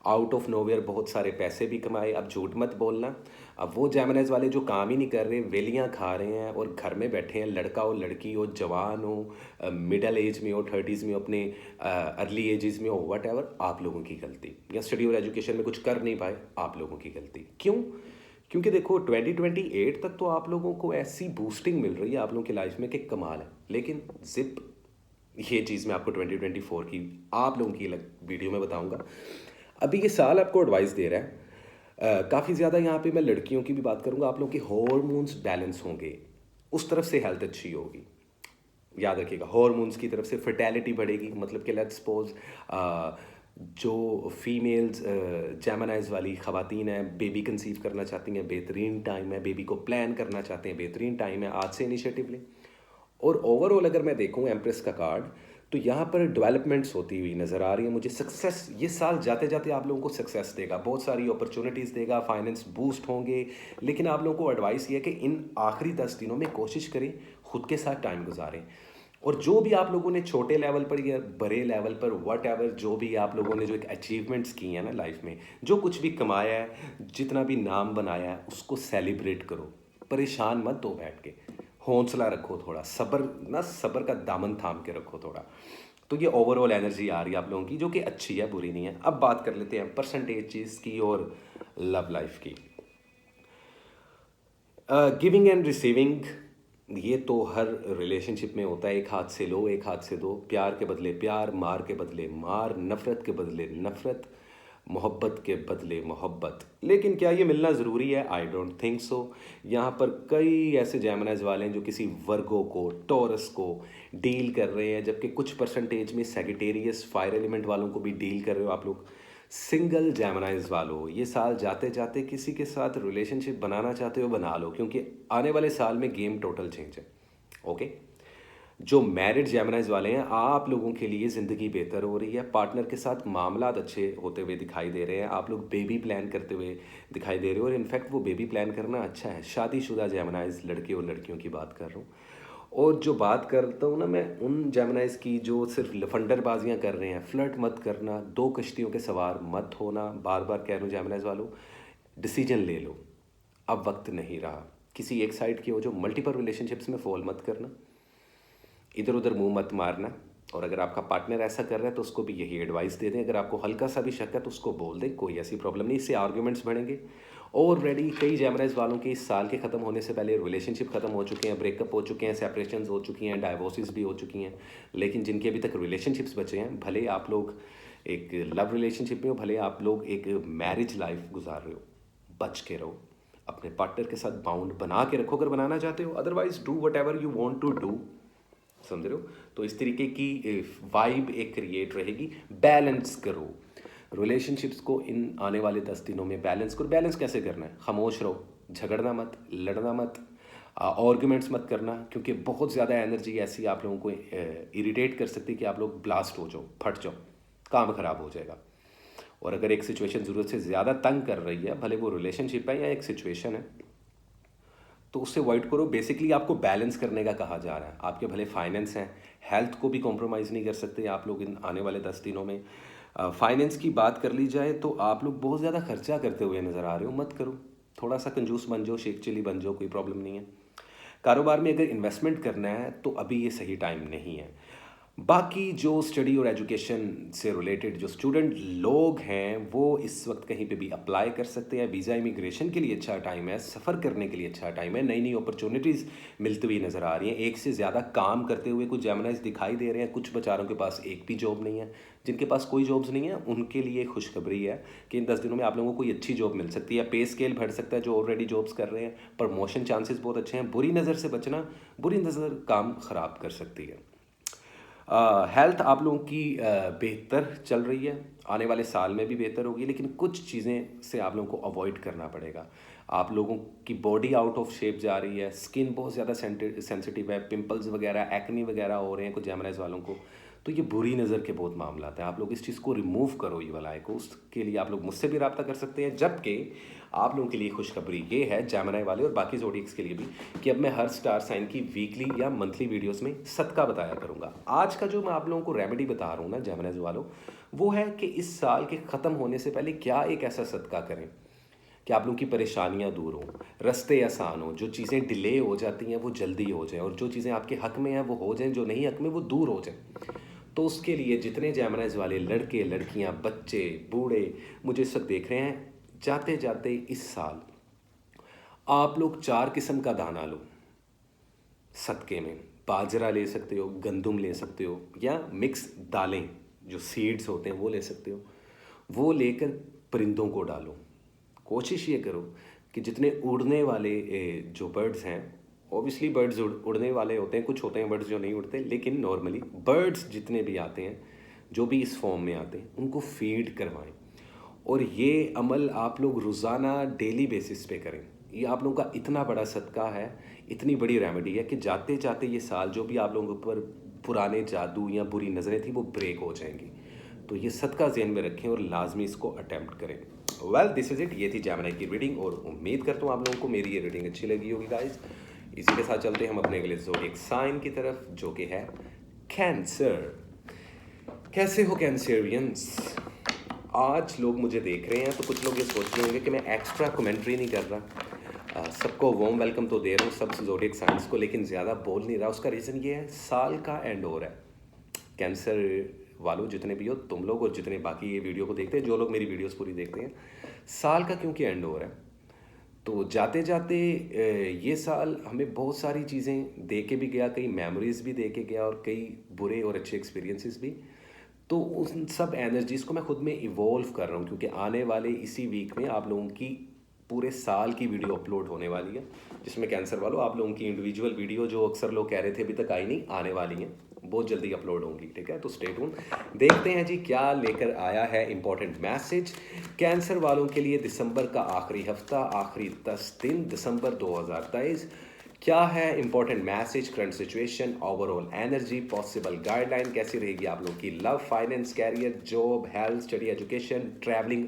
आउट ऑफ नोवेयर बहुत सारे पैसे भी कमाए। अब झूठ मत बोलना, अब वो जेमिनीज वाले जो काम ही नहीं कर रहे, वेलियां खा रहे हैं और घर में बैठे हैं, लड़का हो लड़की हो, जवान हो, मिडल एज में हो, 30s में हो, अपने अर्ली एजेस में हो, वट एवर, आप लोगों की गलती। या स्टडी और एजुकेशन में कुछ कर नहीं पाए, आप लोगों की गलती। क्यों? क्योंकि देखो 2028 तक तो आप लोगों को ऐसी बूस्टिंग मिल रही है आप लोगों की लाइफ में कि कमाल है। लेकिन जिप, ये चीज़ मैं आपको 2024 की आप लोगों की अलग वीडियो में बताऊंगा। अभी ये साल आपको एडवाइस दे रहा है, काफ़ी ज़्यादा यहाँ पे मैं लड़कियों की भी बात करूँगा, आप लोगों के हॉर्मोन्स बैलेंस होंगे, उस तरफ से हेल्थ अच्छी होगी। याद रखिएगा, हॉर्मोन्स की तरफ से फर्टिलिटी बढ़ेगी, मतलब कि लेट्स सपोज जो फीमेल्स जेमिनाइज वाली ख़वातीन हैं, बेबी कंसीव करना चाहती हैं, बेहतरीन टाइम है, बेबी को प्लान करना चाहते हैं, बेहतरीन टाइम है, आज से इनिशिएटिव लें। और ओवरऑल अगर मैं देखूं एम्प्रेस का कार्ड, तो यहाँ पर डेवलपमेंट्स होती हुई नज़र आ रही है मुझे। सक्सेस ये साल जाते जाते आप लोगों को सक्सेस देगा, बहुत सारी अपॉर्चुनिटीज़ देगा, फाइनेंस बूस्ट होंगे। लेकिन आप लोगों को एडवाइस ये है कि इन आखिरी 10 दिनों में कोशिश करें खुद के साथ टाइम गुजारें। और जो भी आप लोगों ने छोटे लेवल पर या बड़े लेवल पर वट एवर जो भी आप लोगों ने जो एक अचीवमेंट्स की हैं ना लाइफ में, जो कुछ भी कमाया है, जितना भी नाम बनाया है, उसको सेलिब्रेट करो। परेशान मत हो बैठ के, हौसला रखो, थोड़ा सब्र ना, सब्र का दामन थाम के रखो थोड़ा। तो ये ओवरऑल एनर्जी आ रही है आप लोगों की, जो कि अच्छी है, बुरी नहीं है। अब बात कर लेते हैं परसेंटेज चीज़ की और लव लाइफ की। गिविंग एंड रिसीविंग, ये तो हर रिलेशनशिप में होता है, एक हाथ से लो एक हाथ से दो, प्यार के बदले प्यार, मार के बदले मार, नफ़रत के बदले नफ़रत, मोहब्बत के बदले मोहब्बत। लेकिन क्या ये मिलना ज़रूरी है? I don't think so. यहाँ पर कई ऐसे जेमिनाइज वाले हैं जो किसी वर्गो को, टॉरस को डील कर रहे हैं, जबकि कुछ परसेंटेज में सेगिटेरियस फायर एलिमेंट वालों को भी डील कर रहे हो आप लोग। सिंगल जेमिनाइज वालों, ये साल जाते जाते किसी के साथ रिलेशनशिप बनाना चाहते हो बना लो, क्योंकि आने वाले साल में गेम टोटल चेंज है। ओके, जो मैरिड जेमिनाइज वाले हैं, आप लोगों के लिए ज़िंदगी बेहतर हो रही है, पार्टनर के साथ मामलात अच्छे होते हुए दिखाई दे रहे हैं, आप लोग बेबी प्लान करते हुए दिखाई दे रहे हो। और इनफैक्ट वो बेबी प्लान करना अच्छा है। शादीशुदा जेमिनाइज लड़के और लड़कियों की बात कर रहा हूँ। और जो बात करता हूँ ना मैं उन जेमिनाइज की जो सिर्फ लफंडरबाजियाँ कर रहे हैं, फ्लर्ट मत करना, दो कश्तियों के सवार मत होना। बार बार कह रहा हूँ जेमिनाइज वालों, डिसीजन ले लो, अब वक्त नहीं रहा। किसी एक साइड की हो, जो मल्टीपल रिलेशनशिप्स में फॉल मत करना, इधर उधर मुंह मत मारना। और अगर आपका पार्टनर ऐसा कर रहा है तो उसको भी यही एडवाइस दे दें। अगर आपको हल्का सा भी शक है तो उसको बोल दें, कोई ऐसी प्रॉब्लम नहीं, इससे आर्ग्यूमेंट्स बढ़ेंगे। ऑलरेडी कई जेमिनाइज वालों के इस साल के ख़त्म होने से पहले रिलेशनशिप ख़त्म हो चुके हैं, ब्रेकअप हो चुके हैं, सेपरेशंस हो चुकी हैं, डाइवोर्सेस भी हो चुकी हैं। लेकिन जिनके अभी तक रिलेशनशिप्स बचे हैं, भले आप लोग एक लव रिलेशनशिप में हो, भले आप लोग एक मैरिज लाइफ गुजार रहे हो, बच के रहो, अपने पार्टनर के साथ बाउंड बना के रखो अगर बनाना चाहते हो। Otherwise do whatever you want to do, समझ रहे हो? तो इस तरीके की वाइब एक क्रिएट रहेगी। बैलेंस करो रिलेशनशिप्स को, इन आने वाले 10 दिनों में बैलेंस करो। बैलेंस कैसे करना है? खामोश रहो, झगड़ना मत, लड़ना मत, आर्ग्यूमेंट्स मत करना, क्योंकि बहुत ज़्यादा एनर्जी ऐसी आप लोगों को इरिटेट कर सकती है कि आप लोग ब्लास्ट हो जाओ, फट जाओ, काम ख़राब हो जाएगा। और अगर एक सिचुएशन ज़रूरत से ज़्यादा तंग कर रही है, भले वो रिलेशनशिप है या एक सिचुएशन है, तो उससे अवॉइड करो। बेसिकली आपको बैलेंस करने का कहा जा रहा है। आपके भले फाइनेंस हैं, हेल्थ को भी कॉम्प्रोमाइज़ नहीं कर सकते आप लोग इन आने वाले 10 दिनों में। फाइनेंस की बात कर ली जाए तो आप लोग बहुत ज़्यादा खर्चा करते हुए नज़र आ रहे हो, मत करो। थोड़ा सा कंजूस बन जाओ, शेख चिली बन जाओ, कोई प्रॉब्लम नहीं है। कारोबार में अगर इन्वेस्टमेंट करना है तो अभी ये सही टाइम नहीं है। बाकी जो स्टडी और एजुकेशन से रिलेटेड जो स्टूडेंट लोग हैं, वो इस वक्त कहीं पे भी अप्लाई कर सकते हैं। वीज़ा इमिग्रेशन के लिए अच्छा टाइम है, सफ़र करने के लिए अच्छा टाइम है, नई नई अपॉर्चुनिटीज़ मिलती हुई नज़र आ रही हैं। एक से ज़्यादा काम करते हुए कुछ जेमिनाइज दिखाई दे रहे हैं। कुछ बेचारों के पास एक भी जॉब नहीं है। जिनके पास कोई जॉब्स नहीं है उनके लिए खुशखबरी है कि इन 10 दिनों में आप लोगों को कोई अच्छी जॉब मिल सकती है। पे स्केल बढ़ सकता है जो ऑलरेडी जॉब्स कर रहे हैं, प्रमोशन चांसेस बहुत अच्छे हैं। बुरी नज़र से बचना, बुरी नज़र काम ख़राब कर सकती है। हेल्थ आप लोगों की बेहतर चल रही है, आने वाले साल में भी बेहतर होगी, लेकिन कुछ चीज़ें से आप लोगों को अवॉइड करना पड़ेगा। आप लोगों की बॉडी आउट ऑफ शेप जा रही है, स्किन बहुत ज़्यादा सेंसिटिव है, पिंपल्स वगैरह, एक्नी वगैरह हो रहे हैं कुछ जेमिनाइज वालों को। तो ये बुरी नज़र के बहुत मामला हैं। आप लोग इस चीज़ को रिमूव करो, ये वाला को। उसके लिए आप लोग मुझसे भी रब्ता कर सकते हैं। जबकि आप लोगों के लिए खुशखबरी ये है, जेमिनी वाले और बाकी ज़ोडिएक्स के लिए भी, कि अब मैं हर स्टार साइन की वीकली या मंथली वीडियोस में सदका बताया करूँगा। आज का जो मैं आप लोगों को रेमेडी बता रहा हूँ ना जेमिनी वालों, वो है कि इस साल के ख़त्म होने से पहले क्या एक ऐसा सदका करें कि आप लोगों की परेशानियां दूर हों, रास्ते आसान हो, जो चीज़ें डिले हो जाती हैं वो जल्दी हो जाएं, और जो चीज़ें आपके हक़ में हैं वो हो जाएं, जो नहीं हक़ में वो दूर हो जाएं। तो उसके लिए जितने जेमिनीज वाले लड़के लड़कियां, बच्चे, बूढ़े मुझे इस वक्त देख रहे हैं, जाते जाते इस साल आप लोग 4 किस्म का दाना लो सदक़े में। बाजरा ले सकते हो, गंदम ले सकते हो, या मिक्स दालें जो सीड्स होते हैं वो ले सकते हो। वो लेकर परिंदों को डालो। कोशिश ये करो कि जितने उड़ने वाले जो बर्ड्स हैं, ऑब्वियसली बर्ड्स उड़ने वाले होते हैं, कुछ होते हैं बर्ड्स जो नहीं उड़ते, लेकिन नॉर्मली बर्ड्स जितने भी आते हैं, जो भी इस फॉर्म में आते हैं, उनको फीड करवाएं। और ये अमल आप लोग रोज़ाना डेली बेसिस पे करें। ये आप लोगों का इतना बड़ा सदका है, इतनी बड़ी रेमेडी है कि जाते जाते ये साल जो भी आप लोगों के ऊपर पुराने जादू या बुरी नज़रें थी वो ब्रेक हो जाएंगी। तो ये सदका ज़हन में रखें और लाजमी इसको अटैम्प्ट करें। Well this is it. ये थी जेमिनी की रीडिंग और उम्मीद करता हूँ आप लोगों को मेरी ये रीडिंग अच्छी लगी होगी गाइज। इसी के साथ चलते हैं हम अपने अगले ज़ोडिएक साइन की तरफ, जो कि है कैंसर। कैसे हो कैंसरियंस? आज लोग मुझे देख रहे हैं तो कुछ लोग ये सोच रहे होंगे कि मैं एक्स्ट्रा कमेंट्री नहीं कर रहा, सबको वार्म वेलकम तो दे रहा हूँ सब ज़ोडिएक साइंस को, लेकिन ज़्यादा बोल नहीं रहा। उसका रीज़न ये है, साल का एंड हो रहा है। कैंसर वालों जितने भी हो तुम लोग और जितने बाकी ये वीडियो को देखते हैं, जो लोग मेरी वीडियोस पूरी देखते हैं, साल का क्योंकि एंड हो रहा है, तो जाते जाते ये साल हमें बहुत सारी चीज़ें दे के भी गया, कई मेमोरीज भी दे के गया और कई बुरे और अच्छे एक्सपीरियंसेस भी। तो उन सब एनर्जीज़ को मैं खुद में इवॉल्व कर रहा हूँ, क्योंकि आने वाले इसी वीक में आप लोगों की पूरे साल की वीडियो अपलोड होने वाली है, जिसमें कैंसर वालों आप लोगों की इंडिविजुअल वीडियो, जो अक्सर लोग कह रहे थे अभी तक आई नहीं, आने वाली हैं, बहुत जल्दी अपलोड होंगी। ठीक है, तो स्टे ट्यून। देखते हैं जी क्या लेकर आया है इंपॉर्टेंट मैसेज कैंसर वालों के लिए। दिसंबर का आखिरी हफ्ता, आखिरी 10 दिन, दिसंबर 2023। क्या है important message, current situation, overall energy, possible guideline कैसी रहेगी आप लोगों की, love, finance, career, job, health, study, education, travelling,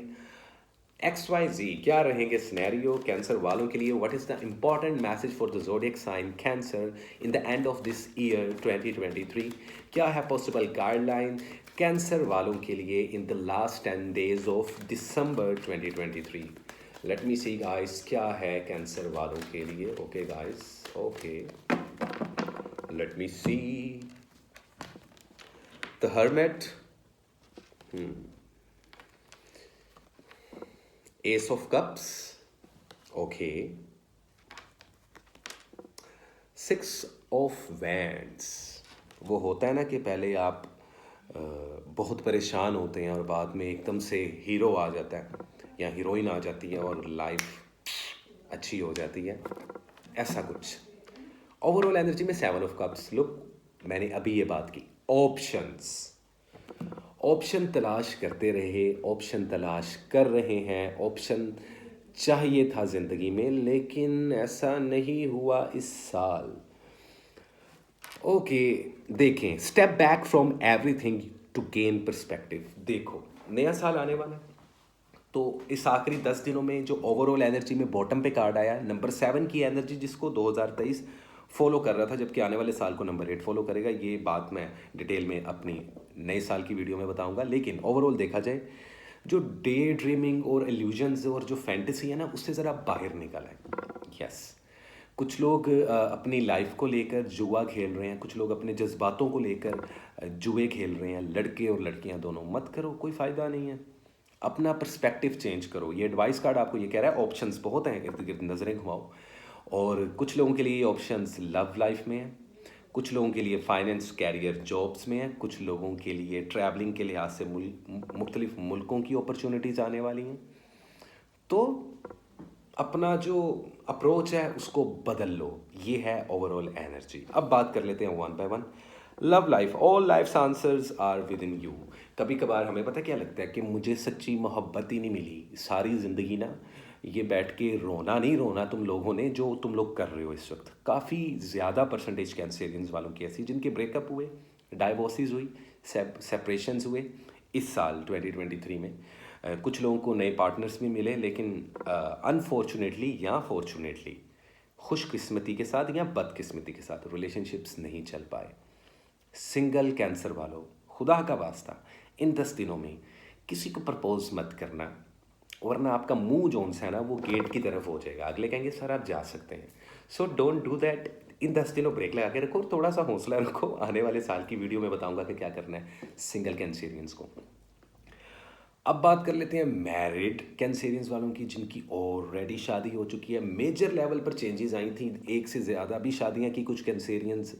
XYZ क्या रहेंगे सिनेरियो कैंसर वालों के लिए। What is the important message for the zodiac sign Cancer in the end of this year 2023। क्या है पॉसिबल गाइडलाइन कैंसर वालों के लिए in the last 10 days of December 2023। Let me see guys, क्या है कैंसर वालों के लिए। Okay guys, okay, let me see the hermit, S of cups, okay, 6 of wands. वो होता है ना कि पहले आप बहुत परेशान होते हैं और बाद में एकदम से हीरो आ जाता है या हीरोइन आ जाती है और लाइफ अच्छी हो जाती है, ऐसा कुछ। ओवरऑल एनर्जी में 7 ऑफ कप्स। लुक, मैंने अभी ये बात की, ऑप्शंस, ऑप्शन तलाश करते रहे, ऑप्शन तलाश कर रहे हैं, ऑप्शन चाहिए था ज़िंदगी में, लेकिन ऐसा नहीं हुआ इस साल। ओके, देखें, step back from everything to gain perspective. देखो, नया साल आने वाला है, तो इस आखिरी 10 दिनों में जो ओवरऑल एनर्जी में बॉटम पे कार्ड आया, नंबर 7 की एनर्जी, जिसको 2023 फॉलो कर रहा था, जबकि आने वाले साल को नंबर 8 फॉलो करेगा। ये बात मैं डिटेल में अपनी नए साल की वीडियो में बताऊंगा, लेकिन ओवरऑल देखा जाए, जो डे ड्रीमिंग और इल्यूजन्स और जो फैंटेसी है ना, उससे ज़रा बाहर निकल है। यस, कुछ लोग अपनी लाइफ को लेकर जुआ खेल रहे हैं, कुछ लोग अपने जज्बातों को लेकर जुए खेल रहे हैं। लड़के और लड़कियां दोनों मत करो, कोई फ़ायदा नहीं है। अपना पर्सपेक्टिव चेंज करो। ये एडवाइस कार्ड आपको ये कह रहा है, ऑप्शंस बहुत हैं, इर्द गिर्द नज़रें घुमाओ। और कुछ लोगों के लिए ये ऑप्शंस लव लाइफ में है, कुछ लोगों के लिए फाइनेंस, कैरियर, जॉब्स में है, कुछ लोगों के लिए ट्रैवलिंग के लिहाज से मुख्तलिफ मुल्कों की अपॉर्चुनिटीज़ आने वाली हैं। तो अपना जो अप्रोच है उसको बदल लो। ये है ओवरऑल एनर्जी। अब बात कर लेते हैं one by one. Love life, all life's answers are within you. कभी कभार हमें पता क्या लगता है कि मुझे सच्ची मोहब्बत ही नहीं मिली सारी ज़िंदगी ना, ये बैठ के रोना नहीं रोना तुम लोगों ने, जो तुम लोग कर रहे हो इस वक्त। काफ़ी ज़्यादा परसेंटेज कैंसरियंस वालों की ऐसी जिनके ब्रेकअप हुए, डाइवोर्सेस हुई, सेपरेशंस हुए इस साल 2023 में। कुछ लोगों को नए पार्टनर्स भी मिले, लेकिन अनफॉर्चुनेटली या फॉर्चुनेटली, खुशकिस्मती के साथ या बदकिस्मती के साथ रिलेशनशिप्स नहीं चल पाए। सिंगल कैंसर वालों, खुदा का वास्ता इन 10 दिनों में किसी को प्रपोज मत करना, वरना आपका मुंह जोन सा है ना वो गेट की तरफ हो जाएगा, अगले कहेंगे सर आप जा सकते हैं। So don't do that. इन 10 दिनों ब्रेक लगा के रखो, थोड़ा सा हौसला रखो। आने वाले साल की वीडियो में बताऊंगा कि क्या करना है सिंगल कैंसेरियंस को। अब बात कर लेते हैं मैरिड कैंसेरियंस वालों की, जिनकी ऑलरेडी शादी हो चुकी है। मेजर लेवल पर चेंजेस आई थी, एक से ज़्यादा भी शादियां की कुछ कैंसेरियंस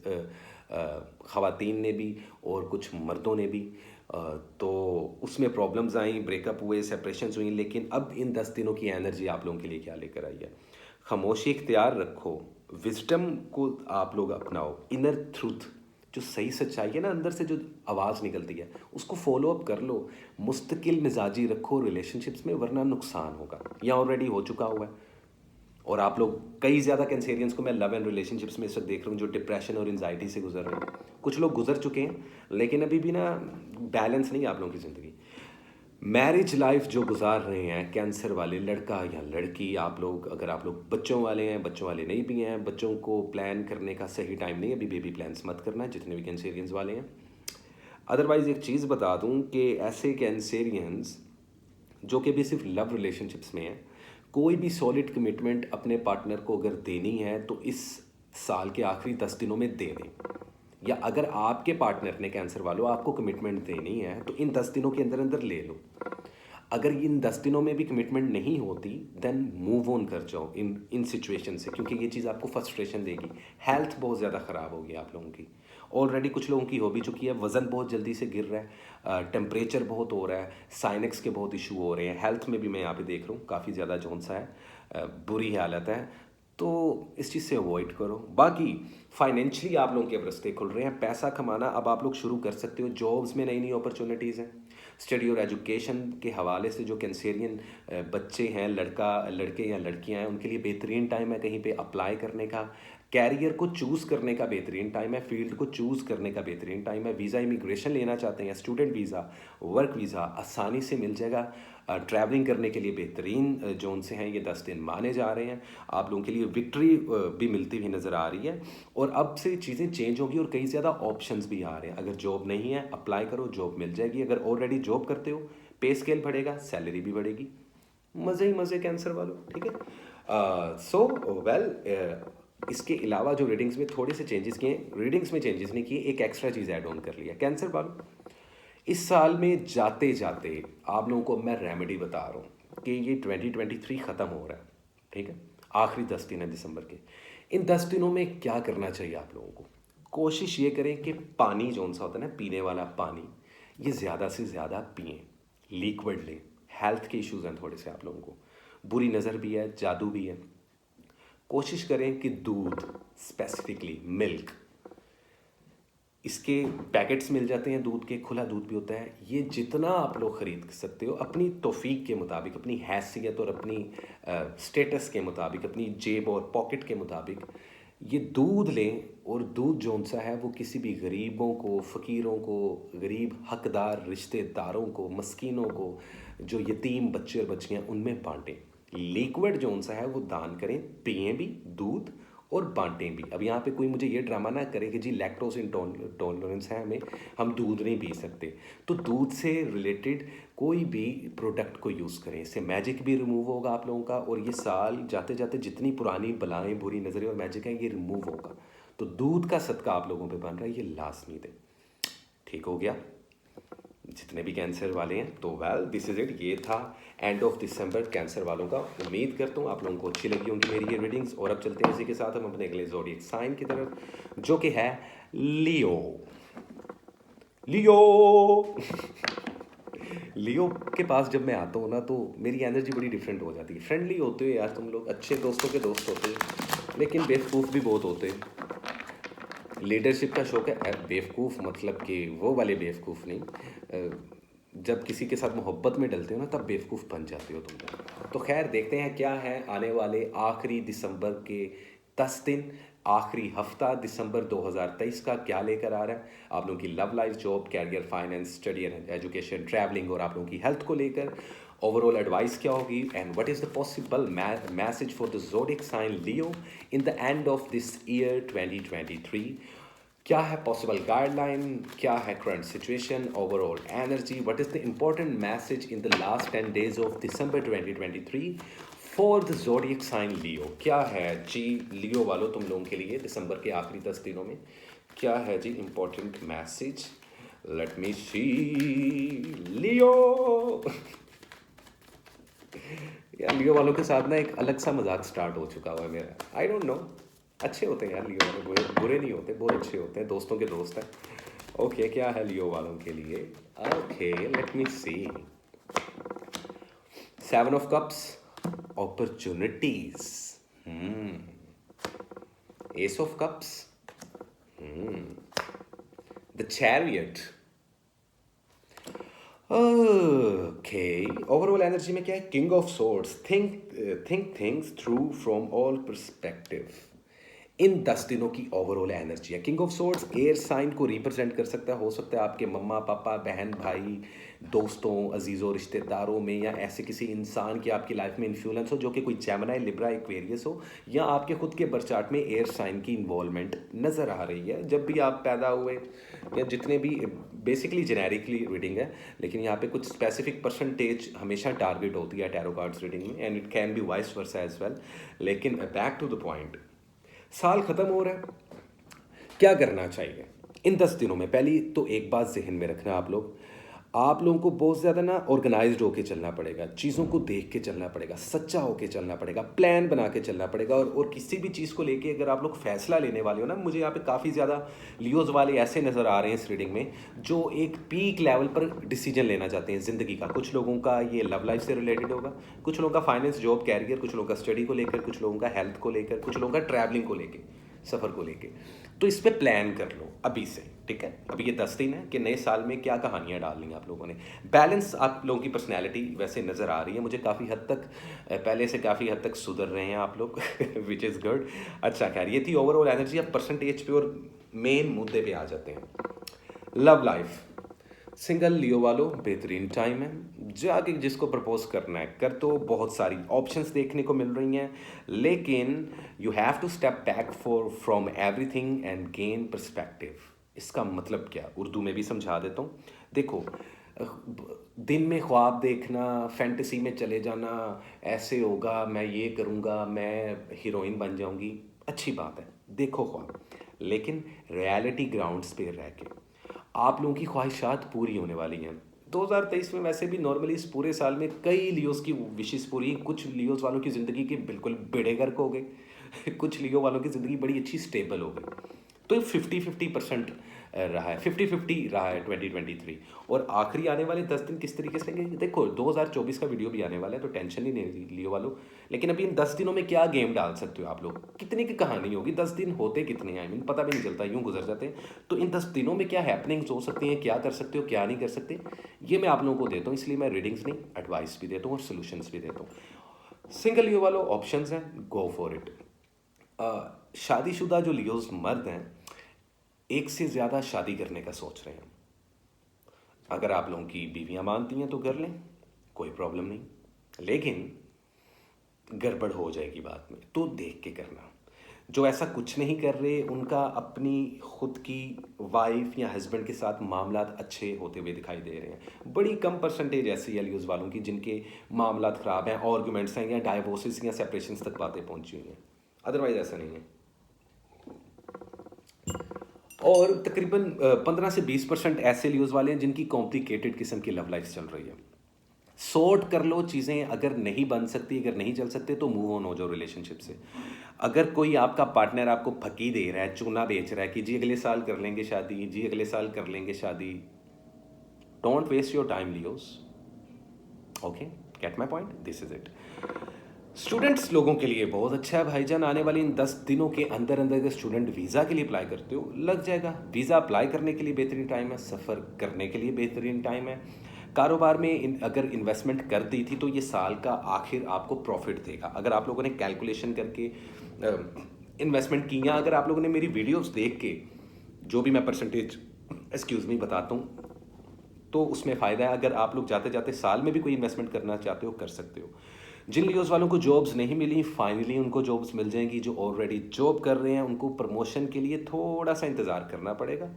ख़वातीन ने भी और कुछ मर्दों ने भी। तो उसमें प्रॉब्लम्स आई, ब्रेकअप हुए, सेपरेशंस हुई, लेकिन अब इन 10 दिनों की एनर्जी आप लोगों के लिए क्या लेकर आई है? खामोशी इख्तियार रखो, विजडम को आप लोग अपनाओ, इनर ट्रूथ जो सही सच्चाई है ना, अंदर से जो आवाज़ निकलती है उसको फॉलो अप कर लो। मुस्तकिल मिजाजी रखो रिलेशनशिप्स में, वरना नुकसान होगा, या ऑलरेडी हो चुका हुआ है। और आप लोग कई ज़्यादा कैंसेरियंस को मैं लव एंड रिलेशनशिप्स में इस वक्त देख रहा हूँ जो डिप्रेशन और एंजाइटी से गुजर रहे हैं। कुछ लोग गुजर चुके हैं लेकिन अभी भी ना बैलेंस नहीं है आप लोगों की ज़िंदगी। मैरिज लाइफ जो गुजार रहे हैं कैंसर वाले, लड़का या लड़की, आप लोग अगर आप लोग बच्चों वाले हैं, बच्चों वाले नहीं भी हैं, बच्चों को प्लान करने का सही टाइम नहीं है अभी, बेबी प्लान्स मत करना जितने भी कैंसेरियंस वाले हैं। अदरवाइज़ एक चीज़ बता दूं कि ऐसे कैंसेरियंस जो कि भी सिर्फ लव रिलेशनशिप्स में हैं, कोई भी सॉलिड कमिटमेंट अपने पार्टनर को अगर देनी है तो इस साल के आखिरी 10 दिनों में दे दें। या अगर आपके पार्टनर ने, कैंसर वालों, आपको कमिटमेंट देनी है तो इन 10 दिनों के अंदर अंदर ले लो। अगर इन 10 दिनों में भी कमिटमेंट नहीं होती देन मूव ऑन कर जाओ इन इन सिचुएशन से, क्योंकि ये चीज़ आपको फ्रस्ट्रेशन देगी। हेल्थ बहुत ज़्यादा ख़राब होगी आप लोगों की, ऑलरेडी कुछ लोगों की हो भी चुकी है। वज़न बहुत जल्दी से गिर रहा है, टेम्परेचर बहुत हो रहा है, साइनक्स के बहुत इशू हो रहे हैं, हेल्थ में भी मैं यहाँ पे देख रहा हूँ काफ़ी ज़्यादा जोन सा है, बुरी हालत है। तो इस चीज़ से अवॉइड करो। बाकी फाइनेंशियली आप लोगों के रास्ते खुल रहे हैं, पैसा कमाना अब आप लोग शुरू कर सकते हो, जॉब्स में नई नई अपॉर्चुनिटीज़ हैं। स्टडी और एजुकेशन के हवाले से जो कैंसेरियन बच्चे हैं, लड़के या लड़कियां हैं, उनके लिए बेहतरीन टाइम है कहीं पे अप्लाई करने का, कैरियर को चूज़ करने का बेहतरीन टाइम है, फील्ड को चूज़ करने का बेहतरीन टाइम है। वीज़ा इमिग्रेशन लेना चाहते हैं, स्टूडेंट वीज़ा, वर्क वीज़ा आसानी से मिल जाएगा। ट्रैवलिंग करने के लिए बेहतरीन जोन से हैं ये 10 दिन माने जा रहे हैं। आप लोगों के लिए विक्ट्री भी मिलती हुई नज़र आ रही है। और अब से चीज़ें चेंज होगी और कई ज़्यादा ऑप्शंस भी आ रहे हैं। अगर जॉब नहीं है अप्लाई करो, जॉब मिल जाएगी। अगर ऑलरेडी जॉब करते हो पे स्केल बढ़ेगा, सैलरी भी बढ़ेगी। मज़े ही मज़े कैंसर वालों, ठीक है। सो वेल, इसके अलावा जो रीडिंग्स में थोड़े से चेंजेस किए, रीडिंग्स में चेंजेस नहीं किए, एक एक्स्ट्रा चीज़ ऐड ऑन कर लिया कैंसर वालों। इस साल में जाते जाते आप लोगों को मैं रेमेडी बता रहा हूँ कि ये 2023 ख़त्म हो रहा है, ठीक है, आखिरी 10 दिन है दिसंबर के। इन 10 दिनों में क्या करना चाहिए आप लोगों को? कोशिश ये करें कि पानी जो सा होता है ना, पीने वाला पानी, ये ज़्यादा से ज़्यादा पिएं, लिक्विड लें। हेल्थ के इश्यूज़ हैं थोड़े से आप लोगों को, बुरी नज़र भी है, जादू भी है। कोशिश करें कि दूध, स्पेसिफिकली मिल्क, इसके पैकेट्स मिल जाते हैं दूध के, खुला दूध भी होता है, ये जितना आप लोग ख़रीद सकते हो अपनी तौफीक के मुताबिक, अपनी हैसियत और अपनी स्टेटस के मुताबिक, अपनी जेब और पॉकेट के मुताबिक ये दूध लें। और दूध जौन सा है वो किसी भी गरीबों को, फ़कीरों को, गरीब हकदार रिश्तेदारों को, मस्कीनों को, जो यतीम बच्चे और बच्चियाँ, उनमें बांटें। लिक्विड जौन सा है वो दान करें, पिएँ भी दूध और बांटें भी। अब यहाँ पे कोई मुझे ये ड्रामा ना करे कि जी लैक्टोज इंटॉलरेंस है हमें, हम दूध नहीं पी सकते। तो दूध से रिलेटेड कोई भी प्रोडक्ट को यूज़ करें, इससे मैजिक भी रिमूव होगा आप लोगों का, और ये साल जाते जाते जितनी पुरानी बलाएं, बुरी नज़रें और मैजिक है, ये रिमूव होगा। तो दूध का सदका आप लोगों पे बन रहा है, ये लाजमी दें। ठीक हो गया जितने भी कैंसर वाले हैं? तो वेल दिस इज़ इट, ये था एंड ऑफ दिसंबर कैंसर वालों का। उम्मीद करता हूँ आप लोगों को अच्छी लगी होंगी मेरी ये रीडिंग्स। और अब चलते हैं इसी के साथ हम अपने अगले ज़ोडिएक साइन की तरफ, जो कि है लियो। लियो लियो के पास जब मैं आता हूँ ना तो मेरी एनर्जी बड़ी डिफरेंट हो जाती है। फ्रेंडली होते हो यार तुम लोग, अच्छे दोस्तों के दोस्त होते हैं, लेकिन बेवकूफ़ भी बहुत होते हैं। लीडरशिप का शौक है, बेवकूफ़ मतलब कि वो वाले बेवकूफ़ नहीं, जब किसी के साथ मोहब्बत में डलते हो ना तब बेवकूफ़ बन जाते हो तुम लोग। तो खैर देखते हैं क्या है आने वाले आखिरी दिसंबर के 10 दिन, आखिरी हफ्ता दिसंबर 2023 का क्या लेकर आ रहा है आप लोगों की love life, job, career, finance, study and education, travelling और आप लोगों की हेल्थ को लेकर ओवरऑल एडवाइस क्या होगी, and what is the possible message for the zodiac sign Leo in the end of this year 2023। क्या है पॉसिबल गाइडलाइन, क्या है current situation, overall energy, what is the important message in the last 10 days of December 2023 for the zodiac sign Leo. क्या है जी लियो वालों तुम लोगों के लिए दिसंबर के आखिरी 10 दिनों में, क्या है जी इम्पोर्टेंट मैसेज? लेट मी सी लियो। यार लियो वालों के साथ ना एक अलग सा मजाक स्टार्ट हो चुका हुआ है मेरा, आई डोंट नो, अच्छे होते हैं यार लियो वाले, बुरे बुरे नहीं होते, बहुत अच्छे होते हैं, दोस्तों के दोस्त हैं। ओके, क्या है लियो वालों के लिए? Okay, let me see. 7 of Cups, opportunities. Ace of Cups, the chariot. Okay, overall energy में क्या है? King of swords, think things through from all perspective. इन 10 दिनों की ओवरऑल एनर्जी है। King of swords air sign को represent कर सकता है, हो सकता है आपके मम्मा पापा, बहन भाई, दोस्तों, अजीज़ों, रिश्तेदारों में, या ऐसे किसी इंसान की आपकी लाइफ में इन्फ्लुएंस हो जो कि कोई जेमिनी, लिब्रा, एक्वेरियस हो, या आपके खुद के बर्थ चार्ट में एयर साइन की इन्वॉल्वमेंट नज़र आ रही है जब भी आप पैदा हुए, या जितने भी, बेसिकली जेनेरिकली रीडिंग है, लेकिन यहाँ पे कुछ स्पेसिफिक परसेंटेज हमेशा टारगेट होती है टैरो कार्ड्स रीडिंग में, and it can be vice versa as well. लेकिन बैक टू द पॉइंट, साल खत्म हो रहा है, क्या करना चाहिए इन 10 दिनों में? पहली तो एक बात जहन में रखना, आप लोगों को बहुत ज़्यादा ना ऑर्गेनाइज्ड होके चलना पड़ेगा, चीज़ों को देख के चलना पड़ेगा, सच्चा होके चलना पड़ेगा, प्लान बना के चलना पड़ेगा। और किसी भी चीज़ को लेके अगर आप लोग फैसला लेने वाले हो ना, मुझे यहाँ पे काफ़ी ज़्यादा लियोज वाले ऐसे नज़र आ रहे हैं इस रीडिंग में जो एक पीक लेवल पर डिसीजन लेना चाहते हैं ज़िंदगी का। कुछ लोगों का ये लव लाइफ से रिलेटेड होगा, कुछ लोगों का फाइनेंस, जॉब, कैरियर, कुछ लोगों का स्टडी को लेकर, कुछ लोगों का हेल्थ को लेकर, कुछ लोगों का ट्रैवलिंग को लेकर, सफ़र को लेके। तो इस पे प्लान कर लो अभी से, ठीक है? अभी ये 10 दिन है कि नए साल में क्या कहानियाँ डालनी है आप लोगों ने। बैलेंस आप लोगों की पर्सनैलिटी वैसे नज़र आ रही है मुझे काफ़ी हद तक, पहले से काफ़ी हद तक सुधर रहे हैं आप लोग विच इज़ गुड। अच्छा, खैर ये थी ओवरऑल एनर्जी। अब परसेंटेज पे और मेन मुद्दे पे आ जाते हैं। लव लाइफ, सिंगल लियो वालों बेहतरीन टाइम है, जाके जिसको प्रपोज करना है कर दो। बहुत सारी ऑप्शंस देखने को मिल रही हैं, लेकिन you have to step back for from everything and gain perspective. इसका मतलब क्या, उर्दू में भी समझा देता हूँ। देखो, दिन में ख्वाब देखना, फैंटेसी में चले जाना, ऐसे होगा, मैं ये करूँगा, मैं हीरोइन बन जाऊँगी, अच्छी बात है, देखो ख्वाब, लेकिन रियलिटी ग्राउंड्स पे रह के आप लोगों की ख्वाहिशात पूरी होने वाली हैं। 2023 में वैसे भी नॉर्मली इस पूरे साल में कई लियोज़ की विशेष पूरी, कुछ लियोज़ वालों की ज़िंदगी के बिल्कुल बेड़े गर्क हो गए कुछ लियो वालों की ज़िंदगी बड़ी अच्छी स्टेबल हो गई। तो 50-50% रहा है, 50-50 रहा है 2023। और आखिरी आने वाले 10 दिन किस तरीके से लेंगे? देखो, 2024 का वीडियो भी आने वाला है, तो टेंशन ही नहीं लियो वालों। लेकिन अभी इन 10 दिनों में क्या गेम डाल सकते हो आप लोग? कितनी की कहानी होगी? 10 दिन होते कितने हैं, आई मीन पता भी नहीं चलता, यूं गुजर जाते हैं। तो इन 10 दिनों में क्या हैपनिंग्स हो सकती हैं, क्या कर सकते हो, क्या नहीं कर सकते, ये मैं आप लोगों को देता हूँ। इसलिए मैं रीडिंग्स नहीं, एडवाइस भी देता हूँ और सोल्यूशंस भी देता हूँ। सिंगल लियो वालों ऑप्शंस हैं, गो फॉर इट। शादीशुदा जो लियोज मर्द हैं, एक से ज़्यादा शादी करने का सोच रहे हैं। अगर आप लोगों की बीवियां मानती हैं तो कर लें, कोई प्रॉब्लम नहीं, लेकिन गड़बड़ हो जाएगी बात में, तो देख के करना। जो ऐसा कुछ नहीं कर रहे, उनका अपनी खुद की वाइफ या हस्बैंड के साथ मामलात अच्छे होते हुए दिखाई दे रहे हैं। बड़ी कम परसेंटेज ऐसी है लियोज वालों की जिनके मामलात ख़राब हैं, आर्गूमेंट्स हैं, या डाइवोर्सेस या सेपरेशंस तक बातें पहुंची हुई हैं। अदरवाइज ऐसा नहीं है। और तकरीबन 15 से 20% ऐसे लियोज वाले हैं जिनकी कॉम्प्लिकेटेड किस्म की लव लाइफ चल रही है। सॉर्ट कर लो चीज़ें, अगर नहीं बन सकती, अगर नहीं चल सकते, तो मूव ऑन हो जाओ रिलेशनशिप से। अगर कोई आपका पार्टनर आपको फकी दे रहा है, चूना बेच रहा है कि जी अगले साल कर लेंगे शादी, जी अगले साल कर लेंगे शादी, don't waste your time Leos. Okay, get my point, this is it. Students लोगों के लिए बहुत अच्छा है भाईजान, आने वाले इन 10 दिनों के अंदर अंदर अगर स्टूडेंट वीज़ा के लिए अप्लाई करते हो, लग जाएगा। वीज़ा अप्लाई करने के लिए बेहतरीन टाइम है, सफ़र करने के लिए बेहतरीन टाइम है। कारोबार में अगर इन्वेस्टमेंट कर दी थी तो ये साल का आखिर आपको प्रॉफिट देगा, अगर आप लोगों ने कैलकुलेशन करके इन्वेस्टमेंट की, या अगर आप लोगों ने मेरी वीडियोस देख के जो भी मैं परसेंटेज एक्सक्यूज़ मी बताता हूँ, तो उसमें फ़ायदा है। अगर आप लोग जाते जाते साल में भी कोई इन्वेस्टमेंट करना चाहते हो, कर सकते हो। जिन लियोज़ वालों को जॉब्स नहीं मिली, फाइनली उनको जॉब्स मिल जाएंगी। जो ऑलरेडी जॉब कर रहे हैं उनको प्रमोशन के लिए थोड़ा सा इंतज़ार करना पड़ेगा।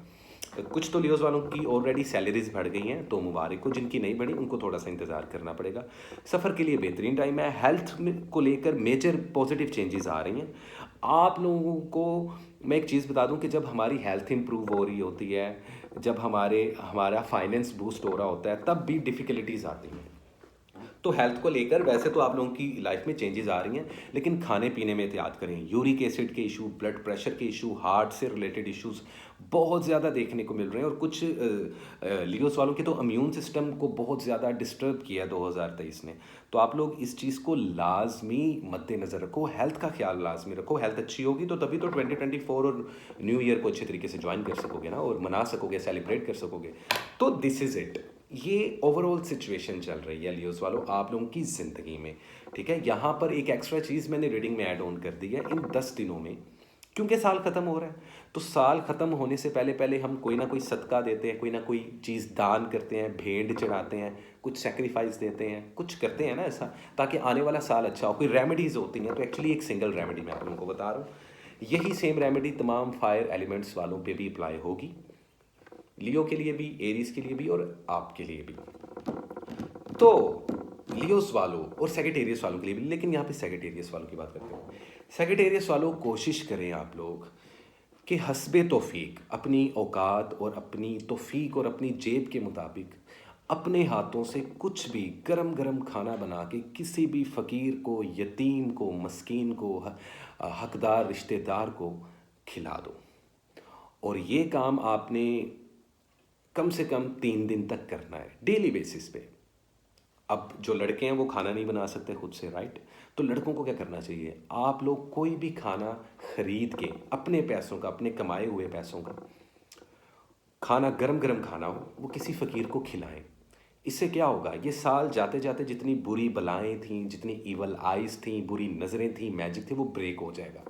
कुछ तो लियोज़ वालों की ऑलरेडी सैलरीज बढ़ गई हैं, तो मुबारक को। जिनकी नहीं बढ़ी उनको थोड़ा सा इंतज़ार करना पड़ेगा। सफ़र के लिए बेहतरीन टाइम है। हेल्थ को लेकर मेजर पॉजिटिव चेंजेस आ रही हैं। आप लोगों को मैं एक चीज़ बता दूं कि जब हमारी हेल्थ इंप्रूव हो रही होती है, जब हमारा फाइनेंस बूस्ट हो रहा होता है, तब भी डिफ़िकल्टीज़ आती हैं। तो हेल्थ को लेकर वैसे तो आप लोगों की लाइफ में चेंजेस आ रही हैं, लेकिन खाने पीने में एहतियात करें। यूरिक एसिड के इशू, ब्लड प्रेशर के इशू, हार्ट से रिलेटेड इश्यूज बहुत ज़्यादा देखने को मिल रहे हैं, और कुछ लियोस वालों के तो इम्यून सिस्टम को बहुत ज़्यादा डिस्टर्ब किया 2023 ने। तो आप लोग इस चीज़ को लाजमी मद्देनज़र रखो, हेल्थ का ख्याल लाजमी रखो। हेल्थ अच्छी होगी तो तभी तो 2024 और न्यू ईयर को अच्छे तरीके से ज्वाइन कर सकोगे ना, और मना सकोगे, सेलिब्रेट कर सकोगे। तो दिस इज़ इट, ये ओवरऑल सिचुएशन चल रही है लियोस वालों आप लोगों की ज़िंदगी में, ठीक है। यहाँ पर एक एक्स्ट्रा चीज़ मैंने रीडिंग में ऐड ऑन कर दी है। इन 10 दिनों में, क्योंकि साल ख़त्म हो रहा है, तो साल ख़त्म होने से पहले पहले हम कोई ना कोई सदका देते हैं, कोई ना कोई चीज़ दान करते हैं, भेंट चढ़ाते हैं, कुछ सेक्रीफाइस देते हैं, कुछ करते हैं ना ऐसा, ताकि आने वाला साल अच्छा हो। कोई रेमेडीज़ होती हैं, तो एक्चुअली एक सिंगल रेमेडी मैं आप लोगों को बता रहा हूँ। यही सेम रेमेडी तमाम फायर एलिमेंट्स वालों पे भी अप्लाई होगी, लियो के लिए भी, एरीज के लिए भी, और आपके लिए भी। तो लियोस वालों और सेजिटेरियस वालों के लिए भी, लेकिन यहाँ पे सेजिटेरियस वालों की बात करते हैं। सेजिटेरियस वालों, कोशिश करें आप लोग कि हस्बे तौफीक, अपनी औकात और अपनी तौफीक और अपनी जेब के मुताबिक अपने हाथों से कुछ भी गरम गरम खाना बना के किसी भी फ़कीर को, यतीम को, मस्कीन को, हकदार रिश्तेदार को खिला दो। और ये काम आपने कम से कम 3 दिन तक करना है, डेली बेसिस पे। अब जो लड़के हैं वो खाना नहीं बना सकते खुद से, राइट? तो लड़कों को क्या करना चाहिए, आप लोग कोई भी खाना खरीद के अपने पैसों का, अपने कमाए हुए पैसों का खाना, गरम गरम खाना हो, वो किसी फ़कीर को खिलाएं। इससे क्या होगा, ये साल जाते जाते जितनी बुरी बलाएं थीं, जितनी ईवल आइज़ थीं, बुरी नज़रें थीं, मैजिक थे, वो ब्रेक हो जाएगा।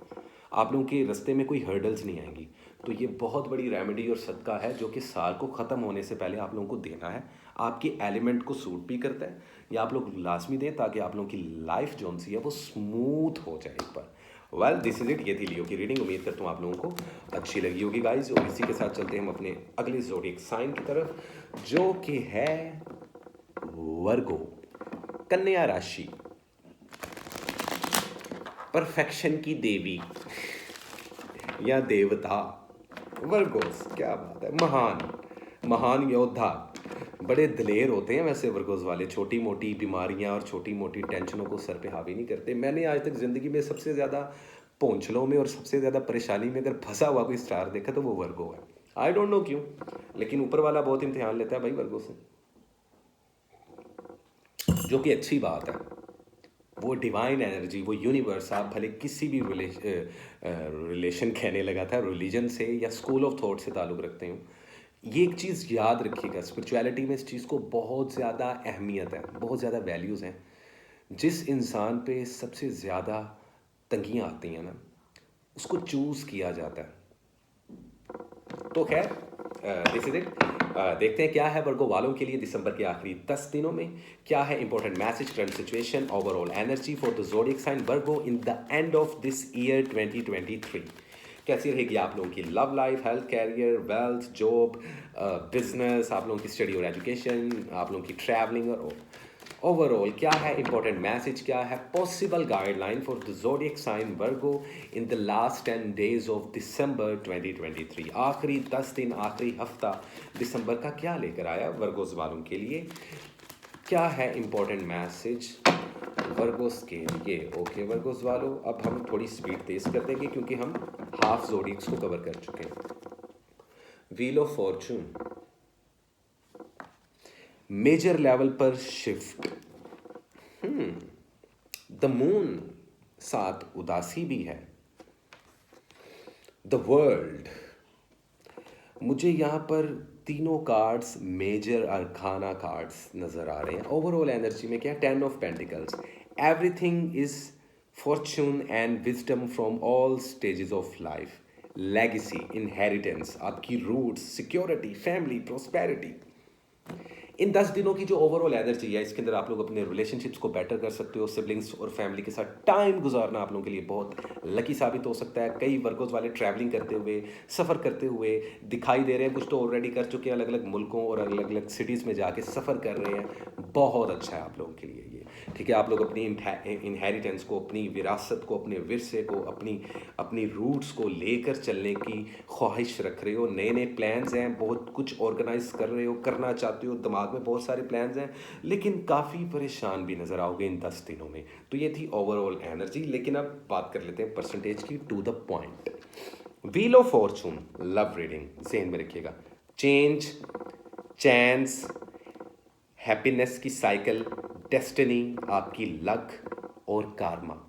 आप लोगों के रास्ते में कोई हर्डल्स नहीं आएंगी। तो ये बहुत बड़ी रेमेडी और सदका है जो कि साल को ख़त्म होने से पहले आप लोगों को देना है। आपकी एलिमेंट को सूट भी करता है, या आप लोग लाजमी दें, ताकि आप लोगों की लाइफ जो सी है वो स्मूथ हो जाए एक बार। वेल, दिस इज़ इट, ये थी लियो की रीडिंग। उम्मीद करता हूँ आप लोगों को अच्छी लगी होगी गाइज। और इसी के साथ चलते हैं हम अपने अगले ज़ोडिएक साइन की तरफ, जो कि है वर्गो, कन्या राशि, परफेक्शन की देवी या देवता वर्गोस। क्या बात है, महान महान योद्धा, बड़े दिलेर होते हैं वैसे वर्गोस वाले। छोटी मोटी बीमारियां और छोटी मोटी टेंशनों को सर पे हावी नहीं करते। मैंने आज तक ज़िंदगी में सबसे ज़्यादा पहुँचलों में और सबसे ज़्यादा परेशानी में अगर फंसा हुआ कोई स्टार देखा तो वो वर्गो है। आई डोंट नो क्यों, लेकिन ऊपर वाला बहुत इम्तिहान लेता है भाई वर्गो से, जो कि अच्छी बात है। वो डिवाइन एनर्जी, वो यूनिवर्स, आप भले किसी भी रिलेशन कहने लगा था, रिलीजन से या स्कूल ऑफ थॉट से ताल्लुक़ रखते हो, ये एक चीज़ याद रखिएगा, स्पिरिचुअलिटी में इस चीज़ को बहुत ज़्यादा अहमियत है, बहुत ज़्यादा वैल्यूज़ हैं। जिस इंसान पे सबसे ज़्यादा तंगियाँ आती हैं ना, उसको चूज़ किया जाता है। तो खैर, दिस इज इट। देखते हैं क्या है वर्गो वालों के लिए दिसंबर के आखिरी 10 दिनों में, क्या है important message, current situation, overall energy for the zodiac sign Virgo in the end of this year 2023। कैसी रहेगी आप लोगों की love life, health, career, wealth, job, business, आप लोगों की स्टडी और एजुकेशन, आप लोगों की ट्रैवलिंग, और ओवरऑल क्या है इंपॉर्टेंट मैसेज, क्या है possible guideline for the zodiac sign Virgo in the last 10 days of December 2023। आखिरी 10 दिन, आखिरी हफ्ता दिसंबर का क्या लेकर आया वर्गोस वालों के लिए, क्या है इंपॉर्टेंट मैसेज वर्गोस के लिए। ओके वर्गोस वालों, अब हम थोड़ी स्पीड तेज कर देंगे क्योंकि हम हाफ ज़ोडिएक्स को कवर कर चुके हैं। Wheel of fortune, major level पर शिफ्ट, द मून, साथ उदासी भी है, द वर्ल्ड। मुझे यहाँ पर तीनों कार्ड्स मेजर अरकाना कार्ड्स नज़र आ रहे हैं। ओवरऑल एनर्जी में क्या है, 10 of pentacles, everything is Fortune and wisdom from all stages of life, legacy, inheritance, आपकी रूट्स, सिक्योरिटी, फैमिली, प्रोस्पेरिटी। इन 10 दिनों की जो ओवरऑल एनर्जी है, इसके अंदर आप लोग अपने रिलेशनशिप्स को बेटर कर सकते हो। सिबलिंग्स और फैमिली के साथ टाइम गुजारना आप लोगों के लिए बहुत लकी साबित हो सकता है। कई वर्गोस वाले ट्रैवलिंग करते हुए, सफ़र करते हुए दिखाई दे रहे हैं, कुछ तो ऑलरेडी कर चुके हैं, अलग अलग मुल्कों और अलग अलग सिटीज़ में जाके सफ़र कर रहे हैं। बहुत अच्छा है आप लोगों के लिए ये, ठीक है। आप लोग अपनी इनहेरिटेंस को, अपनी विरासत को, अपने विरसे को, अपनी रूट्स को लेकर चलने की ख्वाहिश रख रहे हो। नए नए प्लान्स हैं, बहुत कुछ ऑर्गेनाइज कर रहे हो, करना चाहते हो, दिमाग दिमाग में बहुत सारे प्लान्स हैं, लेकिन काफ़ी परेशान भी नज़र आओगे इन 10 दिनों में। तो ये थी ओवरऑल एनर्जी। लेकिन अब बात कर लेते हैं परसेंटेज की, to the point. Wheel of fortune, love reading, ज़हन में रखिएगा। चेंज, चांस, हैप्पीनेस की साइकिल, डेस्टिनी, आपकी लक और कार्मा।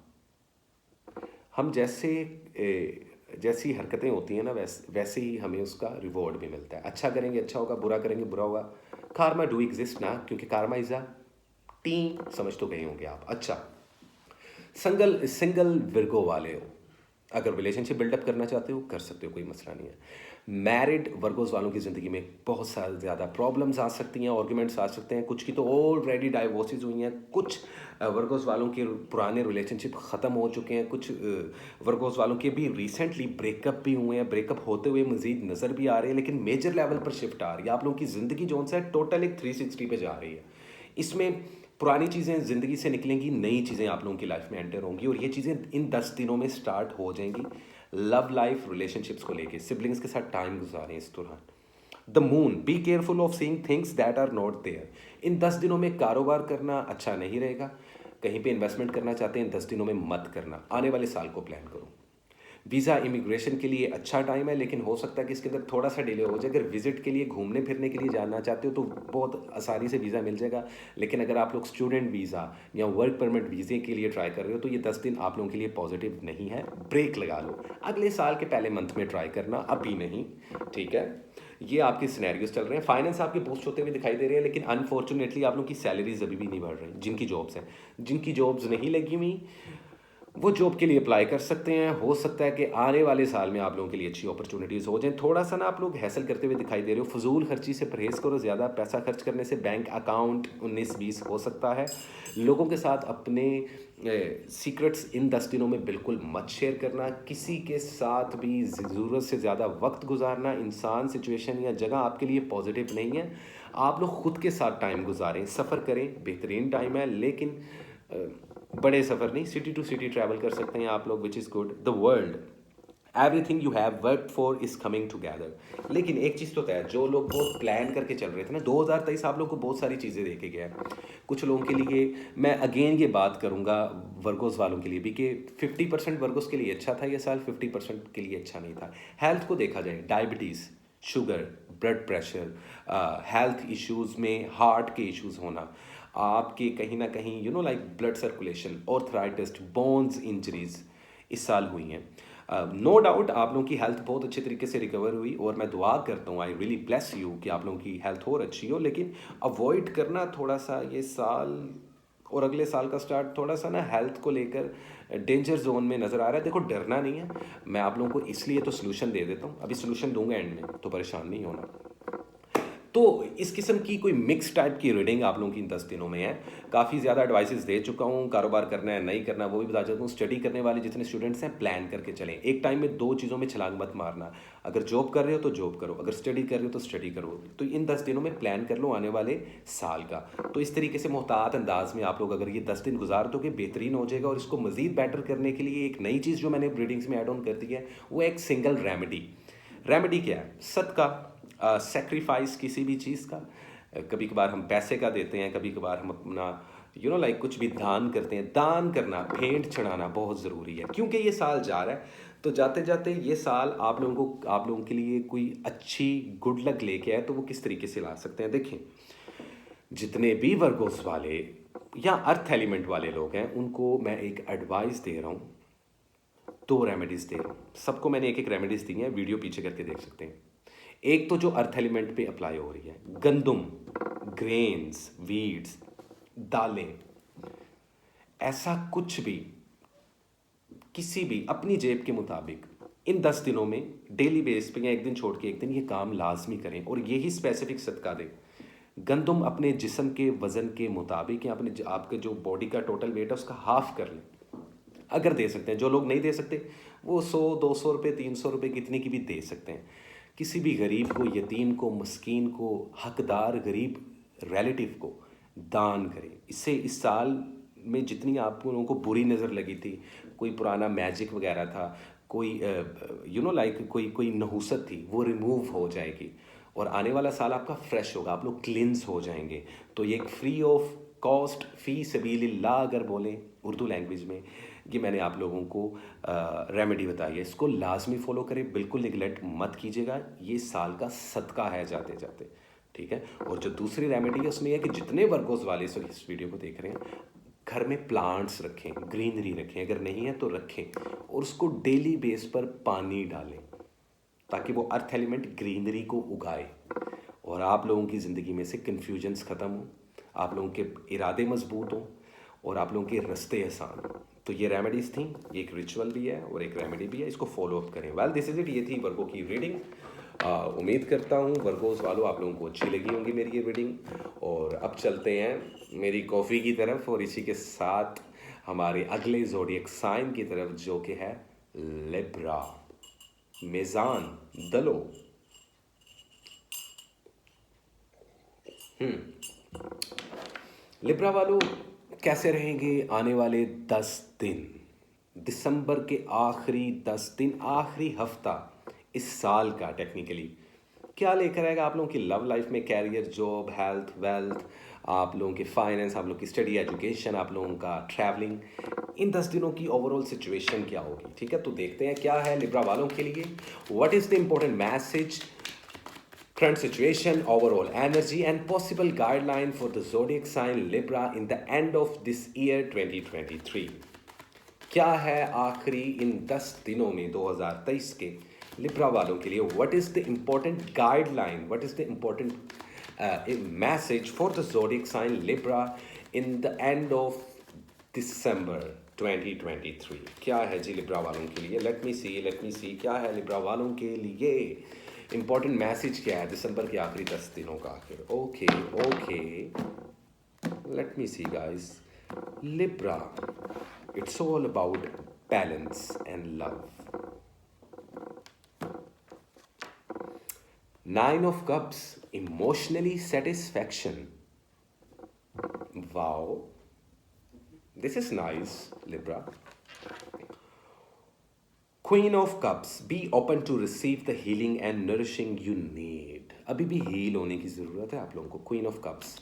हम जैसी हरकतें होती हैं ना, वैसे ही हमें उसका रिवॉर्ड भी मिलता है। अच्छा करेंगे अच्छा होगा, बुरा करेंगे बुरा होगा। कार्मा डू एग्जिस्ट ना, क्योंकि कार्मा इज अ टीम, समझ तो गए होंगे आप। अच्छा, सिंगल सिंगल विर्गो वाले हो, अगर रिलेशनशिप बिल्डअप करना चाहते हो कर सकते हो, कोई मसला नहीं है। मैरिड वर्गोस वालों की ज़िंदगी में बहुत सारी ज़्यादा प्रॉब्लम्स आ सकती हैं, आर्ग्यूमेंट्स आ सकते हैं, कुछ की तो ऑलरेडी डाइवोर्सेज हुई हैं, कुछ वर्गोस वालों के पुराने रिलेशनशिप ख़त्म हो चुके हैं, कुछ वर्गोस वालों के भी रिसेंटली ब्रेकअप भी हुए हैं, ब्रेकअप होते हुए मज़ीद नज़र भी आ रहे हैं, लेकिन मेजर लेवल पर शिफ्ट आ रही है। आप लोगों की ज़िंदगी जो है टोटल एक 360 पे जा रही है। इसमें पुरानी चीज़ें ज़िंदगी से निकलेंगी, नई चीज़ें आप लोगों की लाइफ में एंटर होंगी, और ये चीज़ें इन 10 दिनों में स्टार्ट हो जाएंगी। लव लाइफ, रिलेशनशिप्स को लेके, सिबलिंग्स के साथ टाइम गुजारें इस दौरान। The moon, be careful of seeing things that are not there. इन 10 दिनों में कारोबार करना अच्छा नहीं रहेगा। कहीं पे इन्वेस्टमेंट करना चाहते हैं, 10 दिनों में मत करना, आने वाले साल को प्लान करो। वीज़ा इमिग्रेशन के लिए अच्छा टाइम है, लेकिन हो सकता है कि इसके अंदर थोड़ा सा डिले हो जाए। अगर विजिट के लिए, घूमने फिरने के लिए जाना चाहते हो तो बहुत आसानी से वीज़ा मिल जाएगा, लेकिन अगर आप लोग स्टूडेंट वीज़ा या वर्क परमिट वीज़े के लिए ट्राई कर रहे हो तो ये 10 दिन आप लोगों के लिए पॉजिटिव नहीं है। ब्रेक लगा लो, अगले साल के पहले मंथ में ट्राई करना, अभी नहीं, ठीक है। ये आपके सिनेरियोज चल रहे हैं। फाइनेंस आपके बूस्ट होते हुए दिखाई दे रहे हैं, लेकिन अनफॉर्चुनेटली आप लोगों की सैलरीज अभी भी नहीं बढ़ रही। जिनकी जॉब्स हैं, जिनकी जॉब्स नहीं लगी हुई, वो जॉब के लिए अप्लाई कर सकते हैं। हो सकता है कि आने वाले साल में आप लोगों के लिए अच्छी अपॉर्चुनिटीज़ हो जाएं। थोड़ा सा ना आप लोग हैसल करते हुए दिखाई दे रहे हो। फजूल खर्ची से परहेज़ करो, ज़्यादा पैसा खर्च करने से बैंक अकाउंट 19-20 हो सकता है। लोगों के साथ अपने सीक्रेट्स इन 10 दिनों में बिल्कुल मत शेयर करना। किसी के साथ भी ज़रूरत से ज़्यादा वक्त गुजारना, इंसान, सिचुएशन या जगह आपके लिए पॉजिटिव नहीं है। आप लोग खुद के साथ टाइम गुजारें, सफ़र करें, बेहतरीन टाइम है, लेकिन बड़े सफ़र नहीं, सिटी टू सिटी ट्रैवल कर सकते हैं आप लोग, which is good. The world, everything you have work for is coming together. लेकिन एक चीज़ तो तय है, जो लोग बहुत प्लान करके चल रहे थे ना, 2023 आप लोग को बहुत सारी चीज़ें देके गया है। कुछ लोगों के लिए मैं अगेन ये बात करूँगा वर्गोस वालों के लिए भी, कि 50% वर्गोस के लिए अच्छा था ये साल, 50% के लिए अच्छा नहीं था। हेल्थ को देखा जाए, diabetes, sugar, blood pressure, health issues में हार्ट के इश्यूज़ होना, आपके कहीं ना कहीं like blood circulation, arthritis, bones injuries इस साल हुई हैं। नो डाउट आप लोगों की हेल्थ बहुत अच्छे तरीके से रिकवर हुई, और मैं दुआ करता हूँ, आई रियली ब्लेस यू, कि आप लोगों की हेल्थ और अच्छी हो। लेकिन अवॉइड करना थोड़ा सा ये साल और अगले साल का स्टार्ट थोड़ा सा ना हेल्थ को लेकर डेंजर जोन में नज़र आ रहा है। देखो, डरना नहीं है, मैं आप लोगों को इसलिए तो सोल्यूशन दे देता हूँ, अभी सोल्यूशन दूंगा एंड में, तो परेशान नहीं होना। तो इस किस्म की कोई मिक्स टाइप की रीडिंग आप लोगों की इन 10 दिनों में है। काफ़ी ज़्यादा एडवाइसेस दे चुका हूँ, कारोबार करना है नहीं करना वो भी बता चुका हूँ। स्टडी करने वाले जितने स्टूडेंट्स हैं, प्लान करके चलें। एक टाइम में 2 चीज़ों में छलांग मत मारना। अगर जॉब कर रहे हो तो जॉब करो, अगर स्टडी कर रहे हो तो स्टडी करो। तो इन 10 दिनों में प्लान कर लो आने वाले साल का। तो इस तरीके से मोहतात अंदाज में आप लोग अगर ये 10 दिन गुजार दोगे, बेहतरीन हो जाएगा। और इसको मज़ीद बेटर करने के लिए एक नई चीज़ जो मैंने रीडिंग्स में ऐड ऑन कर दी है, वो एक सिंगल रेमेडी। रेमेडी क्या है? सदका, सेक्रीफाइस किसी भी चीज़ का। कभी कभार हम पैसे का देते हैं, कभी कभार हम अपना लाइक कुछ भी दान करते हैं। दान करना, भेंट चढ़ाना बहुत ज़रूरी है, क्योंकि ये साल जा रहा है। तो जाते जाते ये साल आप लोगों के लिए कोई अच्छी गुड लक लेके आए, तो वो किस तरीके से ला सकते हैं, देखें। जितने भी वर्गोस वाले या अर्थ एलिमेंट वाले लोग हैं, उनको मैं एक एडवाइस दे रहा हूँ, 2 रेमेडीज़ दे रहा हूँ। सबको मैंने एक एक रेमेडीज़ दी हैं, वीडियो पीछे करके देख सकते हैं। एक तो जो अर्थ एलिमेंट पे अप्लाई हो रही है, गंदुम, ग्रेन्स, वीड्स, दालें, ऐसा कुछ भी, किसी भी अपनी जेब के मुताबिक इन 10 दिनों में डेली बेस पे या एक दिन छोड़ के एक दिन ये काम लाजमी करें, और यही स्पेसिफिक सदका दें। गंदुम अपने जिस्म के वज़न के मुताबिक या अपने आपके जो बॉडी का टोटल वेट है उसका हाफ कर लें, अगर दे सकते हैं। जो लोग नहीं दे सकते वो 100-200 रुपये, 300 रुपये, कितने की भी दे सकते हैं। किसी भी गरीब को, यतीम को, मस्कीन को, हकदार गरीब रिलेटिव को दान करें। इससे इस साल में जितनी आप लोगों को बुरी नज़र लगी थी, कोई पुराना मैजिक वगैरह था, कोई लाइक कोई नहूसत थी, वो रिमूव हो जाएगी। और आने वाला साल आपका फ्रेश होगा, आप लोग क्लिन्स हो जाएंगे। तो ये एक फ्री ऑफ कॉस्ट फी सबीलिल्लाह अगर बोलें उर्दू लैंग्वेज में, ये मैंने आप लोगों को रेमेडी बताई है, इसको लाजमी फॉलो करें, बिल्कुल निगलेक्ट मत कीजिएगा, ये साल का सदका है जाते जाते, ठीक है। और जो दूसरी रेमेडी है उसमें यह है कि जितने वर्गोस वाले इस वीडियो को देख रहे हैं, घर में प्लांट्स रखें, ग्रीनरी रखें, अगर नहीं है तो रखें, और उसको डेली बेस पर पानी डालें ताकि वो अर्थ एलिमेंट ग्रीनरी को उगाए और आप लोगों की ज़िंदगी में से कन्फ्यूजन्स ख़त्म हो, आप लोगों के इरादे मजबूत हों और आप लोगों के रास्ते आसान हों। तो ये रेमेडीज़ थी, ये एक रिचुअल भी है और एक रेमेडी भी है, इसको फॉलो अप करें। वेल दिस इज़ इट, ये थी वर्गो की रीडिंग। उम्मीद करता हूँ वर्गोस वालों आप लोगों को अच्छी लगी होंगी मेरी ये रीडिंग। और अब चलते हैं मेरी कॉफ़ी की तरफ और इसी के साथ हमारे अगले ज़ोडिएक साइन की तरफ जो कि है लिब्रा। मेज़ान दलो। लिब्रा वालों कैसे रहेंगे आने वाले 10 दिन, दिसंबर के आखिरी 10 दिन, आखिरी हफ्ता इस साल का टेक्निकली क्या लेकर आएगा आप लोगों की लव लाइफ में, कैरियर, जॉब, हेल्थ, वेल्थ, आप लोगों के फाइनेंस, आप लोगों की स्टडी, एजुकेशन, आप लोगों का ट्रैवलिंग, इन 10 दिनों की ओवरऑल सिचुएशन क्या होगी, ठीक है। तो देखते हैं क्या है लिब्रा वालों के लिए, what is the important message, current situation, overall energy and possible guideline for the zodiac sign Libra in the end of this year 2023। क्या है आखिरी इन 10 दिनों में 2023 के लिब्रा वालों के लिए, what is the important guideline, what is the important message for the zodiac sign Libra in the end of December 2023। क्या है जी लिब्रा वालों के लिए, लेट मी सी क्या है लिब्रा वालों के लिए इंपॉर्टेंट मैसेज, क्या है दिसंबर के आखिरी 10 दिनों का आखिर। Okay let me see guys, Libra it's all about balance and love. 9 of Cups, emotionally satisfaction। Wow, this is nice, Libra। Queen of Cups, be open to receive the healing and nourishing you need। अभी भी heal होने की ज़रूरत है आप लोगों को। Queen of Cups,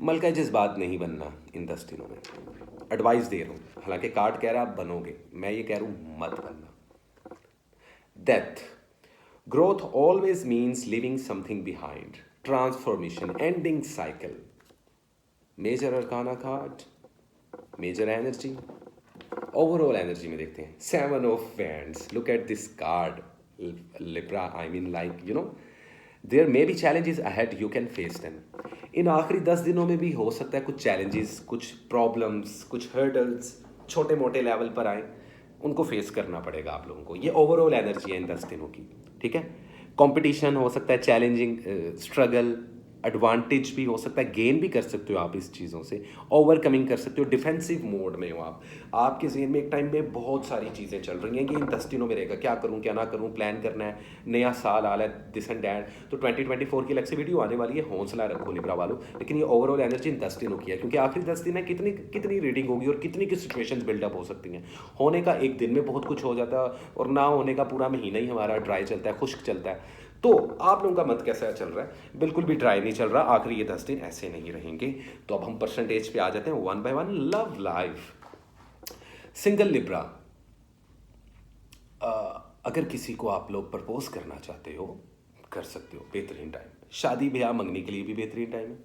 मलका जज्बात नहीं बनना इन 10 दिनों में, एडवाइस दे रहा हूँ, हालांकि कार्ड कह रहा है आप बनोगे, मैं ये कह रहा हूँ मत बनना। Death, growth always means leaving something behind, transformation, ending cycle। Major Arcana card, major energy, overall energy में देखते हैं 7 of Wands। Look at this card, Libra, I mean like you know there may be challenges ahead, you can face them। इन आखिरी 10 दिनों में भी हो सकता है कुछ challenges, कुछ problems, कुछ hurdles छोटे मोटे लेवल पर आए, उनको फेस करना पड़ेगा आप लोगों को। ये ओवरऑल एनर्जी है इन 10 दिनों की, ठीक है। कंपटीशन हो सकता है, चैलेंजिंग, स्ट्रगल, एडवांटेज भी हो सकता है, गेन भी कर सकते हो आप इस चीज़ों से, ओवरकमिंग कर सकते हो, डिफेंसिव मोड में हो आप, आपके ज़हन में एक टाइम में बहुत सारी चीज़ें चल रही हैं कि इन 10 दिनों में रहेगा, क्या करूं क्या ना करूं, प्लान करना है, नया साल आ रहा है, दिस एंड डैट। तो 2024 की अलग से वीडियो आने वाली है, हौसला रखो लिब्रा वालों। लेकिन ये ओवरऑल एनर्जी इन 10 दिनों की है, क्योंकि आखिरी 10 दिन है, कितनी कितनी रीडिंग होगी और कितनी की सिचुएशन बिल्डअप हो सकती हैं। होने का एक दिन में बहुत कुछ हो जाता है और ना होने का पूरा महीना ही हमारा ड्राई चलता है, खुश्क चलता है। तो आप लोगों का मत कैसा चल रहा है, बिल्कुल भी ड्राई नहीं चल रहा, आखिरी ये 10 दिन ऐसे नहीं रहेंगे। तो अब हम परसेंटेज पे आ जाते हैं 1 by 1। Love life, single Libra, अगर किसी को आप लोग प्रपोज करना चाहते हो कर सकते हो, बेहतरीन टाइम, शादी ब्याह मंगने के लिए भी बेहतरीन टाइम है,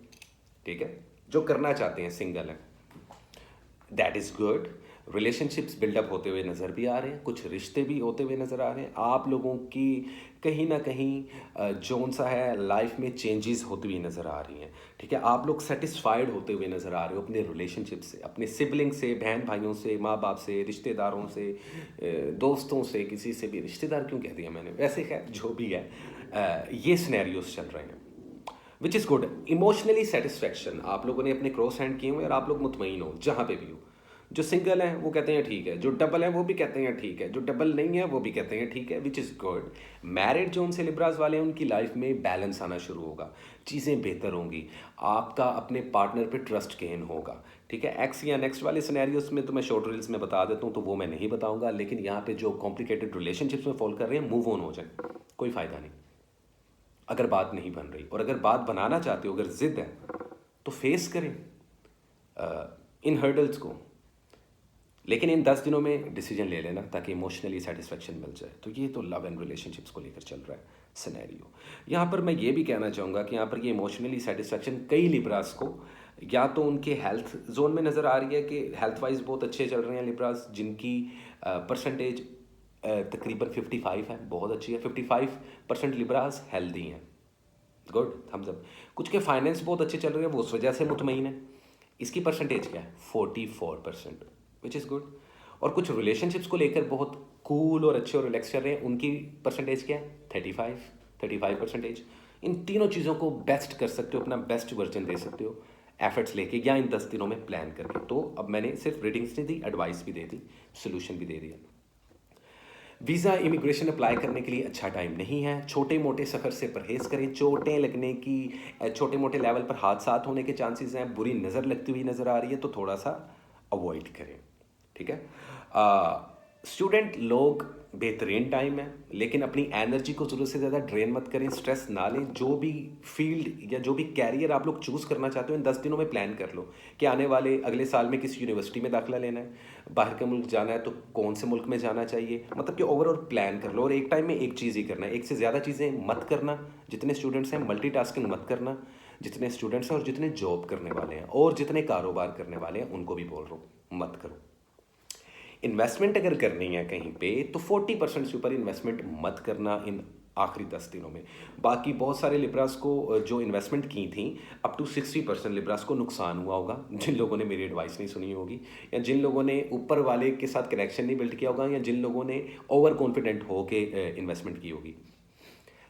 ठीक है। जो करना चाहते हैं सिंगल है, that is good. Relationships build up होते हुए नज़र भी आ रहे हैं, कुछ रिश्ते भी होते हुए नज़र आ रहे हैं, आप लोगों की कहीं ना कहीं जोन सा है लाइफ में चेंजेस होती हुई नज़र आ रही हैं, ठीक है। आप लोग सेटिस्फाइड होते हुए नज़र आ रहे हो अपने रिलेशनशिप से, अपने सिबलिंग से, बहन भाइयों से, माँ बाप से, रिश्तेदारों से, दोस्तों से, किसी से भी, रिश्तेदार क्यों कह दिया मैंने, वैसे खैर जो भी है, ये सिनेरियोस चल रहे हैं, which is good. Emotionally satisfaction, आप लोगों ने अपने क्रॉस हैंड किए हुए और आप लोग मुतमईन हो जहाँ पे भी हो। जो सिंगल हैं वो कहते हैं ठीक है, जो डबल है वो भी कहते हैं ठीक है, जो डबल नहीं है वो भी कहते हैं ठीक है, which is good. Married zone से लिब्रास वाले हैं, उनकी लाइफ में बैलेंस आना शुरू होगा, चीज़ें बेहतर होंगी, आपका अपने पार्टनर पे ट्रस्ट गेन होगा, ठीक है। एक्स या नेक्स्ट वाले सिनेरियोस में तो मैं शॉर्ट रील्स में बता देता हूँ, तो वो मैं नहीं बताऊँगा, लेकिन यहाँ पे जो कॉम्प्लिकेटेड रिलेशनशिप्स में फॉल कर रहे हैं, मूव ऑन हो जाए, कोई फ़ायदा नहीं। अगर बात नहीं बन रही, और अगर बात बनाना चाहते हो, अगर ज़िद है तो फेस करें इन हर्डल्स को, लेकिन इन 10 दिनों में डिसीजन ले लेना ताकि इमोशनली सेटिस्फेक्शन मिल जाए। तो ये तो लव एंड रिलेशनशिप्स को लेकर चल रहा है सिनेरियो। यहाँ पर मैं ये भी कहना चाहूँगा कि यहाँ पर ये इमोशनली सेटिस्फेक्शन कई लिब्रास को या तो उनके हेल्थ जोन में नज़र आ रही है कि हेल्थ वाइज बहुत अच्छे चल रहे हैं लिब्रास, जिनकी परसेंटेज तकरीबन 55 है, बहुत अच्छी है। 55% लिब्रास हेल्दी हैं, गुड, थम्स अप। कुछ के फाइनेंस बहुत अच्छे चल रहे हैं, वो उस वजह से मुतमईन है। इसकी परसेंटेज क्या है? 44%, विच इज़ गुड। और कुछ रिलेशनशिप्स को लेकर बहुत कूल और अच्छे और रिलैक्स चल रहे हैं, उनकी परसेंटेज क्या है? 35 परसेंटेज। इन तीनों चीज़ों को बेस्ट कर सकते हो, अपना बेस्ट वर्जन दे सकते हो एफर्ट्स लेके, या इन 10 दिनों में प्लान करके। तो अब मैंने सिर्फ रीडिंग्स नहीं दी, एडवाइस भी दे दी, सोल्यूशन भी दे दिया। वीज़ा इमिग्रेशन अप्लाई करने के लिए अच्छा टाइम नहीं है। छोटे मोटे सफ़र से परहेज़ करें। चोटें लगने की, छोटे मोटे लेवल पर हादसात होने के चांसेस हैं। बुरी नज़र लगती हुई नज़र आ रही है तो थोड़ा सा अवॉइड करें, ठीक है। स्टूडेंट लोग बेहतरीन टाइम है, लेकिन अपनी एनर्जी को ज़रूरत से ज़्यादा ड्रेन मत करें, स्ट्रेस ना लें। जो भी फील्ड या जो भी कैरियर आप लोग चूज़ करना चाहते हो, इन 10 दिनों में प्लान कर लो कि आने वाले अगले साल में किस यूनिवर्सिटी में दाखिला लेना है, बाहर के मुल्क जाना है तो कौन से मुल्क में जाना चाहिए। मतलब कि ओवरऑल प्लान कर लो, और एक टाइम में एक चीज़ ही करना है, एक से ज़्यादा चीज़ें मत करना। जितने स्टूडेंट्स हैं मल्टीटास्किंग मत करना, जितने स्टूडेंट्स हैं और जितने जॉब करने वाले हैं और जितने कारोबार करने वाले हैं उनको भी बोल रहा हूँ, मत करो। इन्वेस्टमेंट अगर करनी है कहीं पे तो 40% से ऊपर इन्वेस्टमेंट मत करना इन आखिरी 10 दिनों में। बाकी बहुत सारे लिब्रास को जो इन्वेस्टमेंट की थी, अप टू 60% लिब्रास को नुकसान हुआ होगा, जिन लोगों ने मेरी एडवाइस नहीं सुनी होगी, या जिन लोगों ने ऊपर वाले के साथ कनेक्शन नहीं बिल्ड किया होगा, या जिन लोगों ने ओवर कॉन्फिडेंट होके इन्वेस्टमेंट की होगी।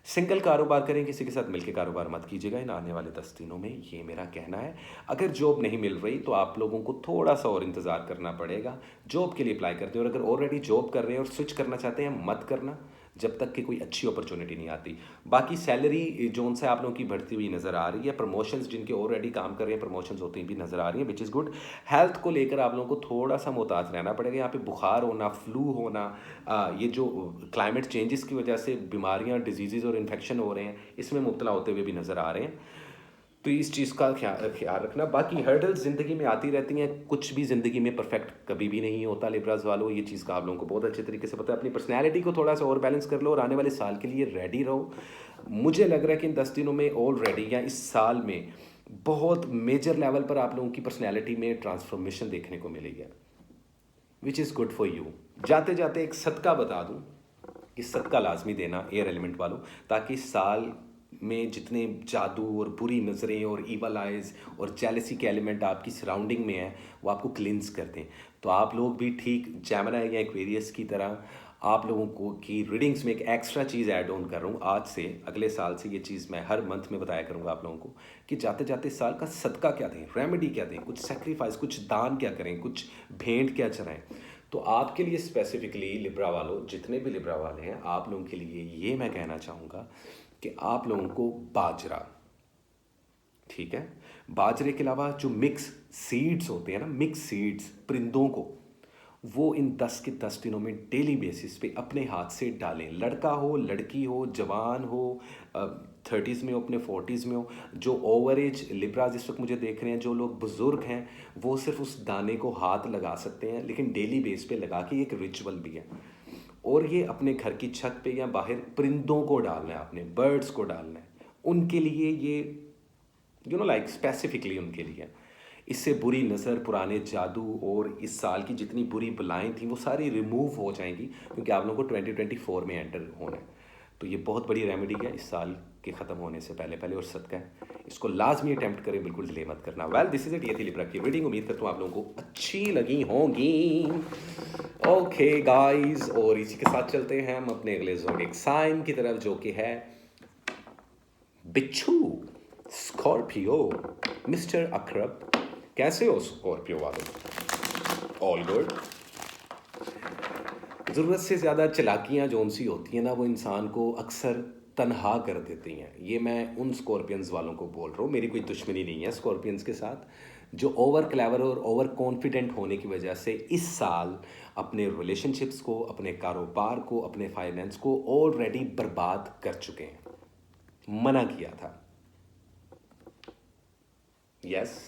सिंगल कारोबार करें, किसी के साथ मिलकर कारोबार मत कीजिएगा इन आने वाले 10 दिनों में, ये मेरा कहना है। अगर जॉब नहीं मिल रही तो आप लोगों को थोड़ा सा और इंतज़ार करना पड़ेगा। जॉब के लिए अप्लाई करते हैं, और अगर ऑलरेडी जॉब कर रहे हैं और स्विच करना चाहते हैं, मत करना जब तक कि कोई अच्छी अपॉर्चुनिटी नहीं आती। बाकी सैलरी जोन से आप लोगों की बढ़ती हुई नज़र आ रही है। प्रमोशंस जिनके ऑलरेडी काम कर रहे हैं, प्रमोशंस होती भी नज़र आ रही हैं, विच इज़ गुड। हेल्थ को लेकर आप लोगों को थोड़ा सा मोहतात रहना पड़ेगा। यहाँ पे बुखार होना, फ्लू होना, ये जो क्लाइमेट चेंजेस की वजह से बीमारियाँ, डिजीज़ और इन्फेक्शन हो रहे हैं, इसमें मुब्तला होते हुए भी नज़र आ रहे हैं। तो इस चीज़ का ख्याल रखना। बाकी हर्डल्स ज़िंदगी में आती रहती हैं, कुछ भी ज़िंदगी में परफेक्ट कभी भी नहीं होता लिब्रास वालों, ये चीज़ का आप लोगों को बहुत अच्छे तरीके से पता है। अपनी पर्सनैलिटी को थोड़ा सा और बैलेंस कर लो और आने वाले साल के लिए रेडी रहो। मुझे लग रहा है कि इन 10 दिनों में ऑलरेडी या इस साल में बहुत मेजर लेवल पर आप लोगों की पर्सनैलिटी में ट्रांसफॉर्मेशन देखने को मिलेगी, which is good for you. जाते जाते एक सदका बता दूँ कि सदका लाजमी देना एयर एलिमेंट वालों, ताकि साल में जितने जादू और बुरी नज़रें और ईवल आइज़ और जेलसी के एलिमेंट आपकी सराउंडिंग में हैं, वो आपको क्लिंस कर दें। तो आप लोग भी ठीक जेमिनी या एक्वेरियस की तरह, आप लोगों को की रीडिंग्स में एक एक्स्ट्रा चीज़ ऐड ऑन कर रहा हूँ। आज से अगले साल से ये चीज़ मैं हर मंथ में बताया करूँगा आप लोगों को कि जाते जाते इस साल का सदका क्या दें, रेमेडी क्या दें, कुछ सेक्रीफाइस, कुछ दान क्या करें, कुछ भेंट क्या चढ़ाएं। तो आपके लिए स्पेसिफिकली लिब्रा वालों, जितने भी लिब्रा वाले हैं, आप लोगों के लिए ये मैं कहना चाहूँगा कि आप लोगों को बाजरा, ठीक है, बाजरे के अलावा जो मिक्स सीड्स होते हैं ना, मिक्स सीड्स परिंदों को, वो इन 10 के 10 दिनों में डेली बेसिस पे अपने हाथ से डालें। लड़का हो, लड़की हो, जवान हो, 30s में हो, अपने 40s में हो, जो ओवर एज लिब्राज इस वक्त मुझे देख रहे हैं, जो लोग बुज़ुर्ग हैं, वो सिर्फ उस दाने को हाथ लगा सकते हैं, लेकिन डेली बेस पे लगा के एक रिचुअल भी है। और ये अपने घर की छत पे या बाहर परिंदों को डालना है, आपने बर्ड्स को डालना है, उनके लिए ये लाइक स्पेसिफिकली उनके लिए। इससे बुरी नज़र, पुराने जादू और इस साल की जितनी बुरी बलाएँ थी वो सारी रिमूव हो जाएंगी, क्योंकि आप लोगों को 2024 में एंटर होना है। तो ये बहुत बड़ी रेमेडी है इस साल के ख़त्म होने से पहले पहले, और सदका है, इसको लाजमी अटैम्प्ट करें, बिल्कुल डिले मत करना। वेल दिस इज इट, ये थी लिब्रा की रीडिंग। उम्मीद करता हूँ आप लोगों को अच्छी लगी होंगी। ओके गाइस, और इसी के साथ चलते हैं हम अपने अगले ज़ोडिएक साइन की तरफ, जो कि है बिच्छू, स्कॉर्पियो। मिस्टर अकरब, कैसे हो स्कॉर्पियो वालों? All good. ज़रूरत से ज़्यादा चालाकियाँ जोन सी होती हैं ना, वो इंसान को अक्सर तनहा कर देती हैं। ये मैं उन स्कॉर्पियंस वालों को बोल रहा हूँ, मेरी कोई दुश्मनी नहीं है स्कॉर्पियंस के साथ, जो ओवर क्लेवर और ओवर कॉन्फिडेंट होने की वजह से इस साल अपने रिलेशनशिप्स को, अपने कारोबार को, अपने फाइनेंस को ऑलरेडी बर्बाद कर चुके हैं। मना किया था। यस,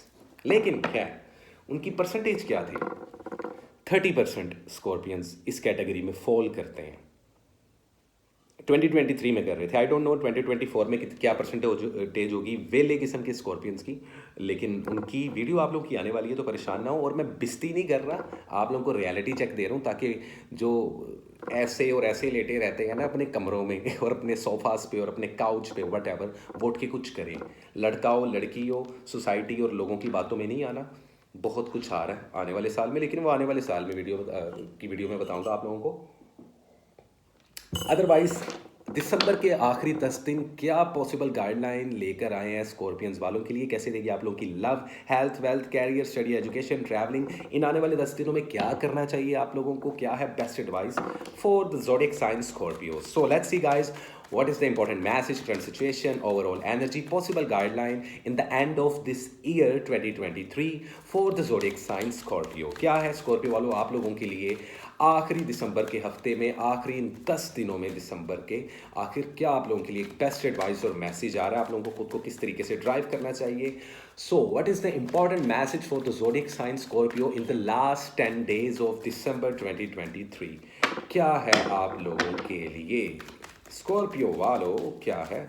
लेकिन क्या है, उनकी परसेंटेज क्या थी? 30% स्कॉर्पियंस इस कैटेगरी में फॉल करते हैं। 2023 में कर रहे थे। आई डोंट नो 2024 में क्या परसेंटेज होगी वेले किस्म के स्कॉर्पियंस की, लेकिन उनकी वीडियो आप लोग की आने वाली है, तो परेशान ना हो। और मैं बिस्ती नहीं कर रहा, आप लोगों को रियलिटी चेक दे रहा हूँ, ताकि जो ऐसे और ऐसे लेटे रहते हैं ना अपने कमरों में और अपने सोफास पे और अपने काउच पे वट एवर, वोट के कुछ करें। लड़का हो लड़की हो, सोसाइटी और लोगों की बातों में नहीं आना। बहुत कुछ आ रहा है आने वाले साल में, लेकिन वो आने वाले साल में वीडियो में बताऊंगा आप लोगों को। अदरवाइज दिसंबर के आखिरी 10 दिन क्या पॉसिबल गाइडलाइन लेकर आए हैं स्कॉर्पियंस वालों के लिए, कैसे देगी आप लोगों की love, health, wealth, career, study, education, travelling, इन आने वाले 10 दिनों में क्या करना चाहिए आप लोगों को, क्या है best advice for the zodiac sign Scorpio. So let's see guys, what is the important message, current situation, overall energy, possible guideline in the end of this year 2023 for the zodiac sign Scorpio। क्या है Scorpio वालों आप लोगों के लिए आखिरी दिसंबर के हफ्ते में, आखिरी इन 10 दिनों में दिसंबर के आखिर क्या आप लोगों के लिए बेस्ट एडवाइस और मैसेज आ रहा है, आप लोगों को खुद को किस तरीके से ड्राइव करना चाहिए। So what is the important message for the zodiac sign Scorpio in the last 10 days of December 2023? क्या है आप लोगों के लिए स्कॉर्पियो वालों, क्या है?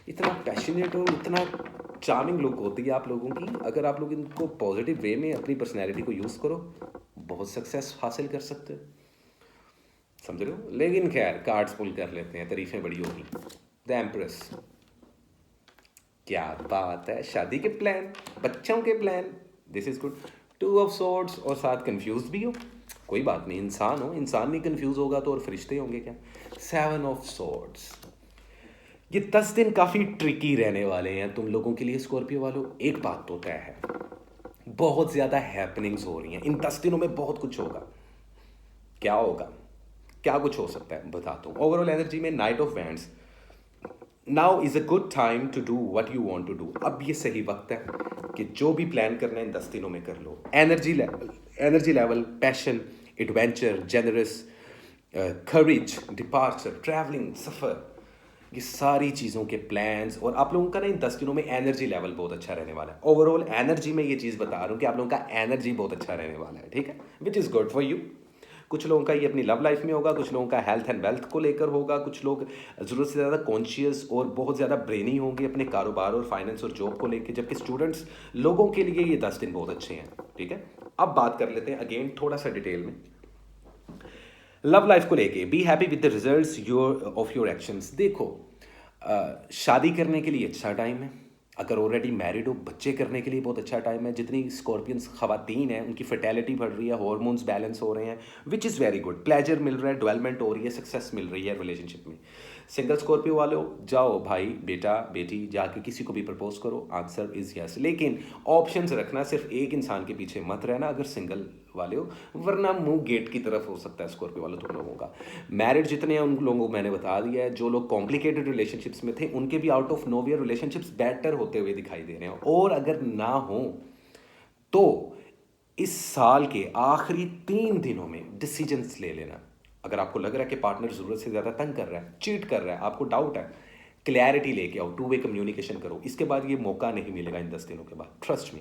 इतना पैशनेट और इतना चार्मिंग लुक होती है आप लोगों की, अगर आप लोग इनको पॉजिटिव वे में अपनी पर्सनैलिटी को यूज़ करो, बहुत सक्सेस हासिल कर सकते हो, समझ रहे हो। लेकिन खैर कार्ड्स पुल कर लेते हैं, तारीफें बड़ी होगी। द एम्प्रेस, क्या बात है, शादी के प्लान, बच्चों के plan, this is good. 2 of swords और साथ कंफ्यूज भी हो, कोई बात नहीं, इंसान हो, इंसान नहीं कंफ्यूज होगा तो और फरिश्ते होंगे क्या। 7 ऑफ सॉर्ड्स, ये 10 दिन काफ़ी ट्रिकी रहने वाले हैं तुम लोगों के लिए स्कॉर्पियो वालों। एक बात तो तय है, बहुत ज़्यादा हैपनिंग्स हो रही हैं इन 10 दिनों में, बहुत कुछ होगा। क्या होगा, क्या कुछ हो सकता है बताता हूँ। ओवरऑल एनर्जी में knight of wands, now is a good time to do what you want to do. अब ये सही वक्त है कि जो भी प्लान करना है इन 10 दिनों में कर लो। Energy level, passion, adventure, generous, courage, departure, travelling, सफ़र, ये सारी चीज़ों के प्लान्स, और आप लोगों का ना इन 10 दिनों में एनर्जी लेवल बहुत अच्छा रहने वाला है। ओवरऑल एनर्जी में ये चीज़ बता रहा हूँ कि आप लोगों का एनर्जी बहुत अच्छा रहने वाला है, ठीक है, which is good for you. कुछ लोगों का ये अपनी लव लाइफ में होगा, कुछ लोगों का हेल्थ एंड वेल्थ को लेकर होगा, कुछ लोग ज़रूरत से ज़्यादा कॉन्शियस और बहुत ज़्यादा ब्रेनी होंगे अपने कारोबार और फाइनेंस और जॉब को लेकर, जबकि स्टूडेंट्स लोगों के लिए ये 10 दिन बहुत अच्छे हैं, ठीक है। अब बात कर लेते हैं अगेन थोड़ा सा डिटेल में लव लाइफ को लेके। B happy with the results of your actions. देखो, शादी करने के लिए अच्छा टाइम है, अगर ऑलरेडी मैरिड हो बच्चे करने के लिए बहुत अच्छा टाइम है। जितनी स्कॉर्पियंस खवातीन हैं उनकी फर्टेलिटी बढ़ रही है, हार्मोन्स बैलेंस हो रहे हैं, which is very good. Pleasure मिल रहा है, डेवलपमेंट हो रही है, सक्सेस मिल रही है रिलेशनशिप में। सिंगल स्कॉर्पियो वाले हो, जाओ भाई बेटा बेटी जाके किसी को भी प्रपोज करो, आंसर इज़ यस। लेकिन ऑप्शंस रखना, सिर्फ एक इंसान के पीछे मत रहना अगर सिंगल वाले हो, वरना मुंह गेट की तरफ हो सकता है स्कॉर्पियो वालों तुम लोगों का। मैरिड जितने हैं उन लोगों को मैंने बता दिया है, जो लोग कॉम्प्लिकेटेड रिलेशनशिप्स में थे उनके भी out of nowhere relationships better होते हुए दिखाई दे रहे हैं। और अगर ना हो तो इस साल के आखिरी 3 दिनों में डिसीजंस ले लेना। अगर आपको लग रहा है कि पार्टनर ज़रूरत से ज़्यादा तंग कर रहा है, चीट कर रहा है, आपको डाउट है, क्लैरिटी लेके आओ, 2 वे कम्युनिकेशन करो। इसके बाद ये मौका नहीं मिलेगा इन 10 दिनों के बाद, ट्रस्ट मी।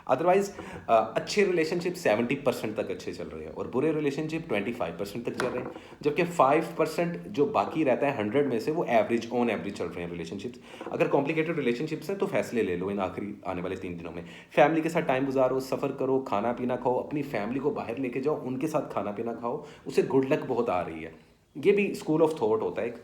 अदरवाइज अच्छे रिलेशनशिप 70% तक अच्छे चल रहे हैं और बुरे रिलेशनशिप 25% तक चल रहे हैं, जबकि 5% जो बाकी रहता है 100 में से वो एवरेज ऑन एवरेज चल रहे हैं रिलेशनशिप्स। अगर कॉम्प्लिकेटेड रिलेशनशिप्स हैं तो फैसले ले लो इन आखिरी आने वाले 3 दिनों में। फैमिली के साथ टाइम गुजारो, सफ़र करो, खाना पीना खाओ, अपनी फैमिली को बाहर लेके जाओ, उनके साथ खाना पीना खाओ, उससे गुड लक बहुत आ रही है। ये भी स्कूल ऑफ थॉट होता है एक,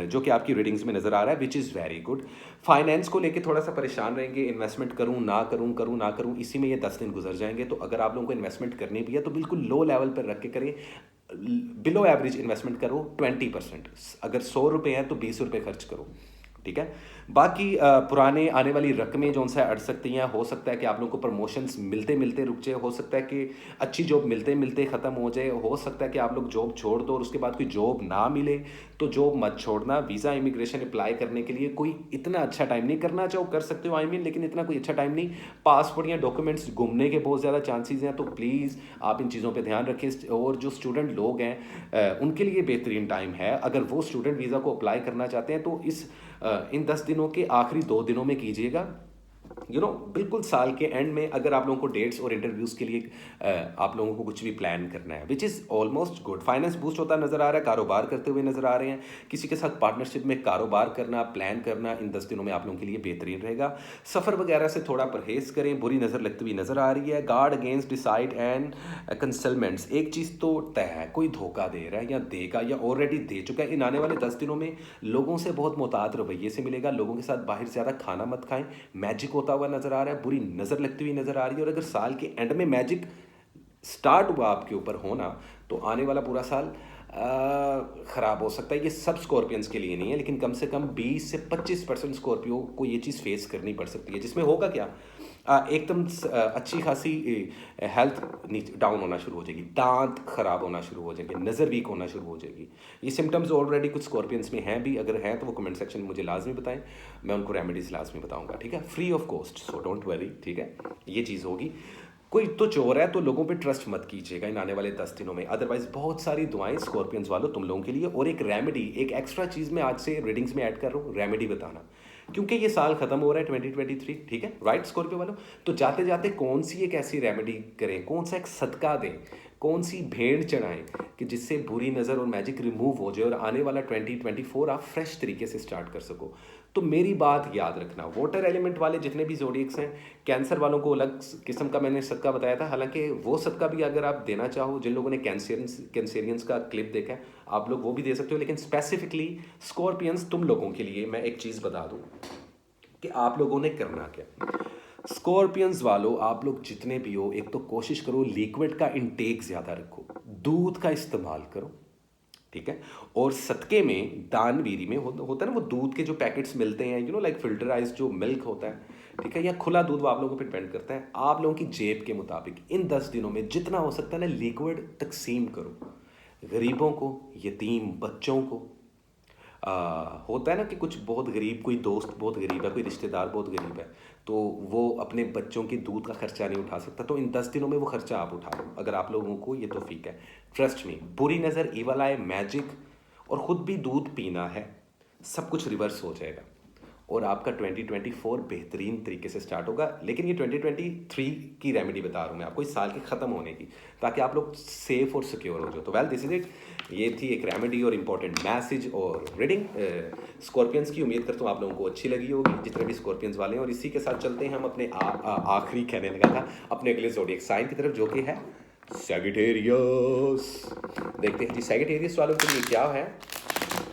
जो कि आपकी रीडिंग्स में नज़र आ रहा है, विच इज़ वेरी गुड। फाइनेंस को लेके थोड़ा सा परेशान रहेंगे, इन्वेस्टमेंट करूँ ना करूँ, करूँ ना करूँ, इसी में ये 10 दिन गुजर जाएंगे। तो अगर आप लोगों को इन्वेस्टमेंट करनी भी है तो बिल्कुल लो लेवल पर रख के करें, बिलो एवरेज इन्वेस्टमेंट करो 20%। अगर 100 रुपये हैं तो 20 रुपये खर्च करो, ठीक है। बाकी पुराने आने वाली रकमें जो उनसे अड़ सकती हैं, हो सकता है कि आप लोगों को प्रमोशंस मिलते मिलते रुक जाए, हो सकता है कि अच्छी जॉब मिलते मिलते ख़त्म हो जाए, हो सकता है कि आप लोग जॉब छोड़ दो और उसके बाद कोई जॉब ना मिले। तो जॉब मत छोड़ना। वीज़ा इमिग्रेशन अप्लाई करने के लिए कोई इतना अच्छा टाइम नहीं, करना चाहो कर सकते हो लेकिन इतना कोई अच्छा टाइम नहीं। पासपोर्ट या डॉक्यूमेंट्स गुमने के बहुत ज़्यादा चांसेस हैं, तो प्लीज़ आप इन चीज़ों पर ध्यान रखें। और जो स्टूडेंट लोग हैं उनके लिए बेहतरीन टाइम है, अगर वो स्टूडेंट वीज़ा को अप्लाई करना चाहते हैं तो इस इन 10 दिनों के आखिरी 2 दिनों में कीजिएगा। बिल्कुल साल के एंड में अगर आप लोगों को डेट्स और इंटरव्यूज़ के लिए आप लोगों को कुछ भी प्लान करना है, which is almost good. Finance boost होता नज़र आ रहा है, कारोबार करते हुए नज़र आ रहे हैं, किसी के साथ पार्टनरशिप में कारोबार करना, प्लान करना इन 10 दिनों में आप लोगों के लिए बेहतरीन रहेगा। सफ़र वगैरह से थोड़ा परहेज़ करें, बुरी नज़र लगती हुई नज़र आ रही है। गार्ड अगेंस्ट डिसाइड एंड कंसलमेंट्स, एक चीज़ तो तय है, कोई धोखा दे रहा है या देगा या ऑलरेडी दे चुका है। इन आने वाले 10 दिनों में लोगों से बहुत मोहतात रवैये से मिलेगा, लोगों के साथ बाहर ज़्यादा खाना मत खाएं। मैजिक होता हुआ नज़र आ रहा है, बुरी नज़र लगती हुई नज़र आ रही है। और अगर साल के एंड में मैजिक स्टार्ट हुआ आपके ऊपर होना, तो आने वाला पूरा साल ख़राब हो सकता है। ये सब स्कॉर्पियंस के लिए नहीं है, लेकिन कम से कम 20 से 25% स्कॉर्पियो को ये चीज़ फेस करनी पड़ सकती है, जिसमें होगा क्या, एकदम अच्छी खासी हेल्थ डाउन होना शुरू हो जाएगी, दांत खराब होना शुरू हो जाएंगे, नज़र वीक होना शुरू हो जाएगी। ये सिम्टम्स ऑलरेडी कुछ स्कॉर्पियंस में हैं भी, अगर हैं तो वो कमेंट सेक्शन में मुझे लाजमी बताएं, मैं उनको रेमेडीज़ लाजमी बताऊंगा, ठीक है, free of cost, so don't worry, ठीक है। ये चीज़ होगी। कोई तो चोर है तो लोगों पे ट्रस्ट मत कीजिएगा इन आने वाले 10 दिनों में। अदरवाइज बहुत सारी दुआएं स्कॉर्पियंस वालों तुम लोगों के लिए। और एक रेमेडी, एक एक्स्ट्रा चीज़ मैं आज से रीडिंग्स में ऐड कर रहा हूँ, रेमेडी बताना, क्योंकि ये साल खत्म हो रहा है 2023, ठीक है, राइट स्कॉर्पियो वालों। तो जाते जाते कौन सी एक ऐसी रेमेडी करें, कौन सा एक सदका दें, कौन सी भेंट चढ़ाएं कि जिससे बुरी नज़र और मैजिक रिमूव हो जाए और आने वाला 2024 आप फ्रेश तरीके से स्टार्ट कर सको। तो मेरी बात याद रखना, वाटर एलिमेंट वाले जितने भी ज़ोडिएक्स हैं, कैंसर वालों को अलग किस्म का मैंने सदका बताया था। हालांकि वो सदका भी अगर आप देना चाहो, जिन लोगों ने कैंसेरियंस का क्लिप देखा है, आप लोग वो भी दे सकते हो। लेकिन स्पेसिफिकली स्कॉर्पियंस तुम लोगों के लिए मैं एक चीज़ बता दूँ कि आप लोगों ने करना क्या। स्कॉर्पियंस वालों, आप लोग जितने भी हो, एक तो कोशिश करो लिक्विड का इंटेक ज़्यादा रखो, दूध का इस्तेमाल करो, ठीक है। और सदके में, दानवीरी में होता है ना वो दूध के जो पैकेट्स मिलते हैं, लाइक फिल्टराइज जो मिल्क होता है, ठीक है, या खुला दूध, वो आप लोगों पे डिपेंड करता है, आप लोगों की जेब के मुताबिक इन 10 दिनों में जितना हो सकता है ना लिक्विड तकसीम करो, गरीबों को, यतीम बच्चों को। होता है ना कि कुछ बहुत गरीब, कोई दोस्त बहुत गरीब है, कोई रिश्तेदार बहुत गरीब है, तो वो अपने बच्चों के दूध का खर्चा नहीं उठा सकता, तो इन 10 दिनों में वो खर्चा आप उठा लो, अगर आप लोगों को ये तौफीक है। ट्रस्ट मी, बुरी नज़र, ईवल आई, मैजिक और ख़ुद भी दूध पीना है, सब कुछ रिवर्स हो जाएगा और आपका 2024 बेहतरीन तरीके से स्टार्ट होगा। लेकिन ये 2023 की रेमेडी बता रहा हूँ मैं आपको, इस साल के ख़त्म होने की, ताकि आप लोग सेफ और सिक्योर हो जाओ। तो वेल, दिस इज़ इट। ये थी एक रेमेडी और इम्पॉर्टेंट मैसेज और रीडिंग स्कॉर्पियंस की। उम्मीद करता हूँ आप लोगों को अच्छी लगी होगी, जितने भी स्कॉर्पियंस वाले हैं। और इसी के साथ चलते हैं हम अपने आखिरी, कहने लगा था, अपने अगले ज़ोडिएक साइन की तरफ, जो कि है सैजिटेरियस। देखते हैं जी सैजिटेरियस वालों के लिए क्या है।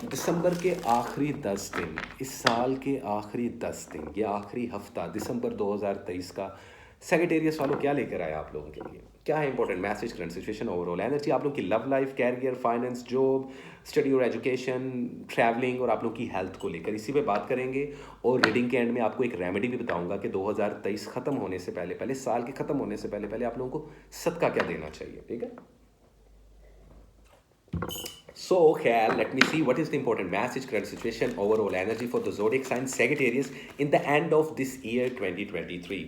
दिसंबर के आखिरी 10 दिन, इस साल के आखिरी 10 दिन, ये आखिरी हफ्ता दिसंबर 2023 का सैजिटेरियस वालों क्या लेकर आया आप लोगों के लिए, क्या है important message, current situation, overall energy, आप लोगों की love life, career, finance, job, study और एजुकेशन, ट्रैवलिंग और आप लोगों की हेल्थ को लेकर इसी पे बात करेंगे। और रीडिंग के एंड में आपको एक रेमेडी भी बताऊंगा कि 2023 ख़त्म होने से पहले पहले, साल के ख़त्म होने से पहले पहले आप लोगों को सदका क्या देना चाहिए, ठीक है। So, okay, let me see what is the important message, current situation, overall energy for the zodiac sign Sagittarius in the end of this year 2023.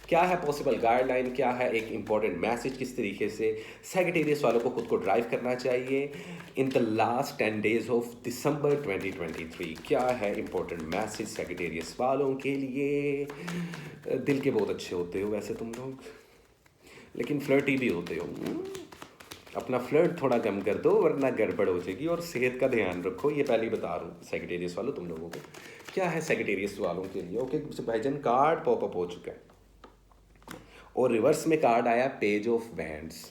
क्या है पॉसिबल गाइडलाइन, क्या है एक इंपॉर्टेंट मैसेज, किस तरीके से सैजिटेरियस वालों को खुद को ड्राइव करना चाहिए इन the last 10 days of December 2023। क्या है इंपॉर्टेंट मैसेज सैजिटेरियस वालों के लिए। दिल के बहुत अच्छे होते हो वैसे तुम लोग, लेकिन फ्लर्टी भी होते हो। अपना फ्लर्ट थोड़ा कम कर दो वरना गड़बड़ हो जाएगी, और सेहत का ध्यान रखो, ये पहले बता रहा हूँ सैजिटेरियस वालों तुम लोगों को। क्या है सैजिटेरियस वालों के लिए। ओके भाईजान, कार्ड पॉपअप हो चुका है और रिवर्स में कार्ड आया page of wands.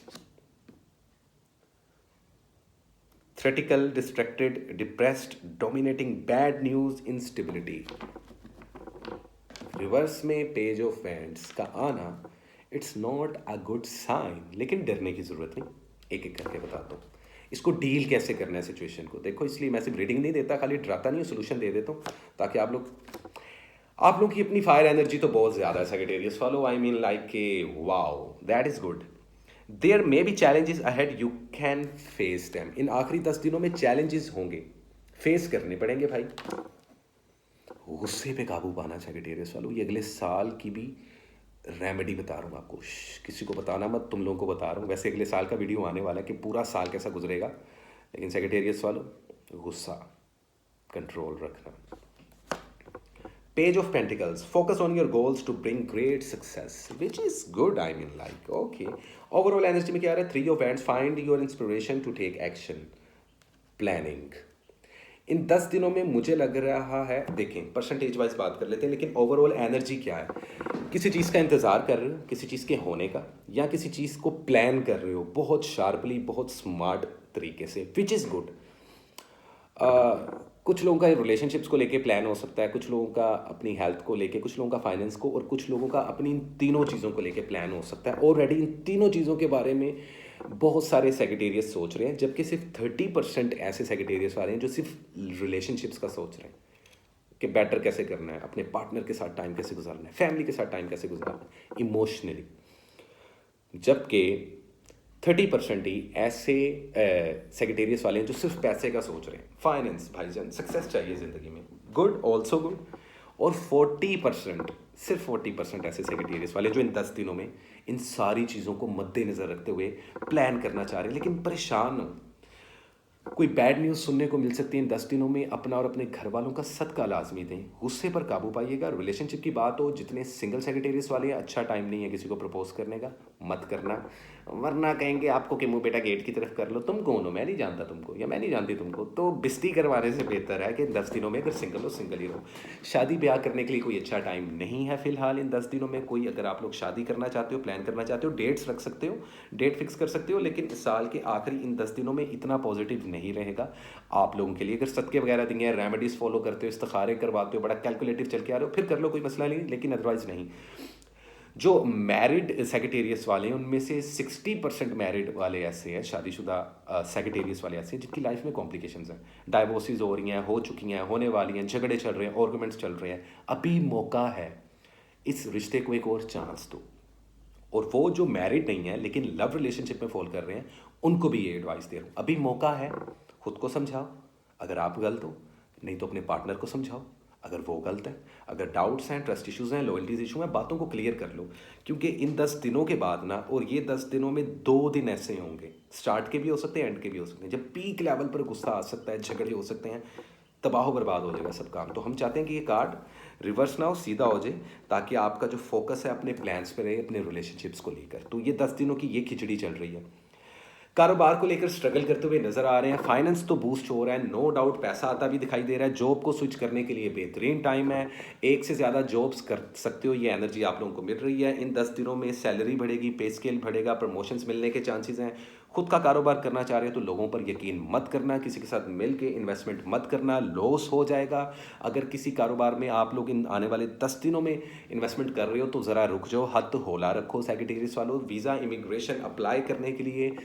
Theatrical, distracted, depressed, dominating, bad news, instability. Reverse में पेज ऑफ वैंड्स का आना it's not a good sign, लेकिन डरने की जरूरत नहीं, एक एक करके बताता हूँ इसको डील कैसे करना है सिचुएशन को। देखो, इसलिए मैं सिर्फ रीडिंग नहीं देता, खाली डराता नहीं हूँ, सोल्यूशन दे देता हूँ, ताकि आप लोग की अपनी फायर एनर्जी तो बहुत ज़्यादा है सैजिटेरियस वालों। आई मीन लाइक के wow, that is good. There may be challenges ahead, you can face them. इन आखिरी 10 दिनों में चैलेंजेस होंगे, फेस करने पड़ेंगे भाई। गुस्से पे काबू पाना सैजिटेरियस वालों, ये अगले साल की भी रेमेडी बता रहा हूँ आपको, किसी को बताना मत, तुम लोगों को बता रहा हूँ। वैसे अगले साल का वीडियो आने वाला है कि पूरा साल कैसा गुजरेगा, लेकिन सैजिटेरियस वालों गुस्सा कंट्रोल रखना। Page of Pentacles, focus on your goals to bring great success, which is good. I mean, like, okay. Overall energy में क्या आ रहा है? Three of Wands, find your inspiration to take action, planning. इन 10 दिनों में मुझे लग रहा है, देखें परसेंटेज वाइज बात कर लेते हैं, लेकिन ओवरऑल एनर्जी क्या है? किसी चीज़ का इंतज़ार कर रहे हो, किसी चीज़ के होने का, या किसी चीज़ को प्लान कर रहे हो बहुत शार्पली, बहुत स्मार्ट तरीके से, विच इज़ गुड। कुछ लोगों का रिलेशनशिप्स को लेके प्लान हो सकता है, कुछ लोगों का अपनी हेल्थ को लेके, कुछ लोगों का फाइनेंस को, और कुछ लोगों का अपनी इन तीनों चीज़ों को लेके प्लान हो सकता है। ऑलरेडी इन तीनों चीज़ों के बारे में बहुत सारे सेक्रेटेरियस सोच रहे हैं, जबकि सिर्फ 30% ऐसे सेक्रेटेरियस वाले हैं जो सिर्फ रिलेशनशिप्स का सोच रहे हैं कि बेटर कैसे करना है, अपने पार्टनर के साथ टाइम कैसे गुजारना है, फैमिली के साथ टाइम कैसे गुजारना है इमोशनली। जबकि 30% ही ऐसे सेक्रेटेरियस वाले हैं जो सिर्फ पैसे का सोच रहे हैं, फाइनेंस भाईजान, सक्सेस चाहिए ज़िंदगी में, गुड ऑल्सो गुड। और 40%, सिर्फ 40% ऐसे सेक्रेटेरियस वाले जो इन 10 दिनों में इन सारी चीज़ों को मद्देनज़र रखते हुए प्लान करना चाह रहे हैं, लेकिन परेशान हो। कोई बैड न्यूज़ सुनने को मिल सकती है इन 10 दिनों में। अपना और अपने घर वालों का सदका लाजमी दें, गुस्से पर काबू पाइएगा। रिलेशनशिप की बात हो, जितने सिंगल सेक्रेटेरियस वाले हैं, अच्छा टाइम नहीं है किसी को प्रपोज करने का, मत करना, वरना कहेंगे आपको कि मुँह बेटा गेट की तरफ कर लो, तुम कौन हो, मैं नहीं जानता तुमको या मैं नहीं जानती तुमको। तो बिस्ती करवाने से बेहतर है कि इन 10 दिनों में अगर सिंगल हो सिंगल ही रहो। शादी ब्याह करने के लिए कोई अच्छा टाइम नहीं है फिलहाल इन 10 दिनों में। कोई अगर आप लोग शादी करना चाहते हो, प्लान करना चाहते हो, डेट्स रख सकते हो, डेट फिक्स कर सकते हो, लेकिन इस साल के आखिरी इन 10 दिनों में इतना पॉजिटिव नहीं रहेगा आप लोगों के लिए। अगर सदके वगैरह देंगे हैं, रेमेडीज़ फॉलो करते हो, इस्तिखारे करवाते हो, बड़ा कैलकुलेटिव चल के आ रहे हो, फिर कर लो, कोई मसला नहीं, लेकिन अदरवाइज़ नहीं। जो मैरिड सेक्रेटेरियस वाले हैं उनमें से 60% मैरिड वाले ऐसे हैं, शादीशुदा सेक्रेटेरियस वाले ऐसे हैं जिनकी लाइफ में कॉम्प्लिकेशंस हैं, डाइवोर्सेस हो रही हैं, हो चुकी हैं, होने वाली हैं, झगड़े चल रहे हैं, आर्गुमेंट्स चल रहे हैं। अभी मौका है, इस रिश्ते को एक और चांस दो। और वो जो मैरिड नहीं है लेकिन लव रिलेशनशिप में फॉल कर रहे हैं, उनको भी ये एडवाइस दे रहा हूँ, अभी मौका है, खुद को समझाओ अगर आप गलत हो, नहीं तो अपने पार्टनर को समझाओ अगर वो गलत है। अगर डाउट्स हैं, ट्रस्ट इश्यूज़ हैं, लॉयल्टीज इशू हैं, बातों को क्लियर कर लो, क्योंकि इन 10 दिनों के बाद ना, और ये 10 दिनों में 2 दिन ऐसे होंगे, स्टार्ट के भी हो सकते हैं, एंड के भी हो सकते हैं, जब पीक लेवल पर गुस्सा आ सकता है, झगड़े हो सकते हैं, तबाह बर्बाद हो जाएगा सब काम। तो हम चाहते हैं कि ये कार्ड रिवर्स ना हो, सीधा हो जाए, ताकि आपका जो फोकस है अपने प्लान्स पे रहे, अपने रिलेशनशिप्स को लेकर। तो ये 10 दिनों की ये खिचड़ी चल रही है। कारोबार को लेकर स्ट्रगल करते हुए नजर आ रहे हैं, फाइनेंस तो बूस्ट हो रहा है, नो डाउट पैसा आता भी दिखाई दे रहा है। जॉब को स्विच करने के लिए बेहतरीन टाइम है, एक से ज़्यादा जॉब्स कर सकते हो, ये एनर्जी आप लोगों को मिल रही है। इन 10 दिनों में सैलरी बढ़ेगी, पे स्केल बढ़ेगा, प्रमोशंस मिलने के चांसेस हैं। खुद का कारोबार करना चाह रहे हो तो लोगों पर यकीन मत करना, किसी के साथ मिल के इन्वेस्टमेंट मत करना, लॉस हो जाएगा। अगर किसी कारोबार में आप लोग इन आने वाले 10 दिनों में इन्वेस्टमेंट कर रहे हो तो ज़रा रुक जाओ, हाथ होला रखो। सेक्रेटेरिएट वालों, वीज़ा इमिग्रेशन अप्लाई करने के लिए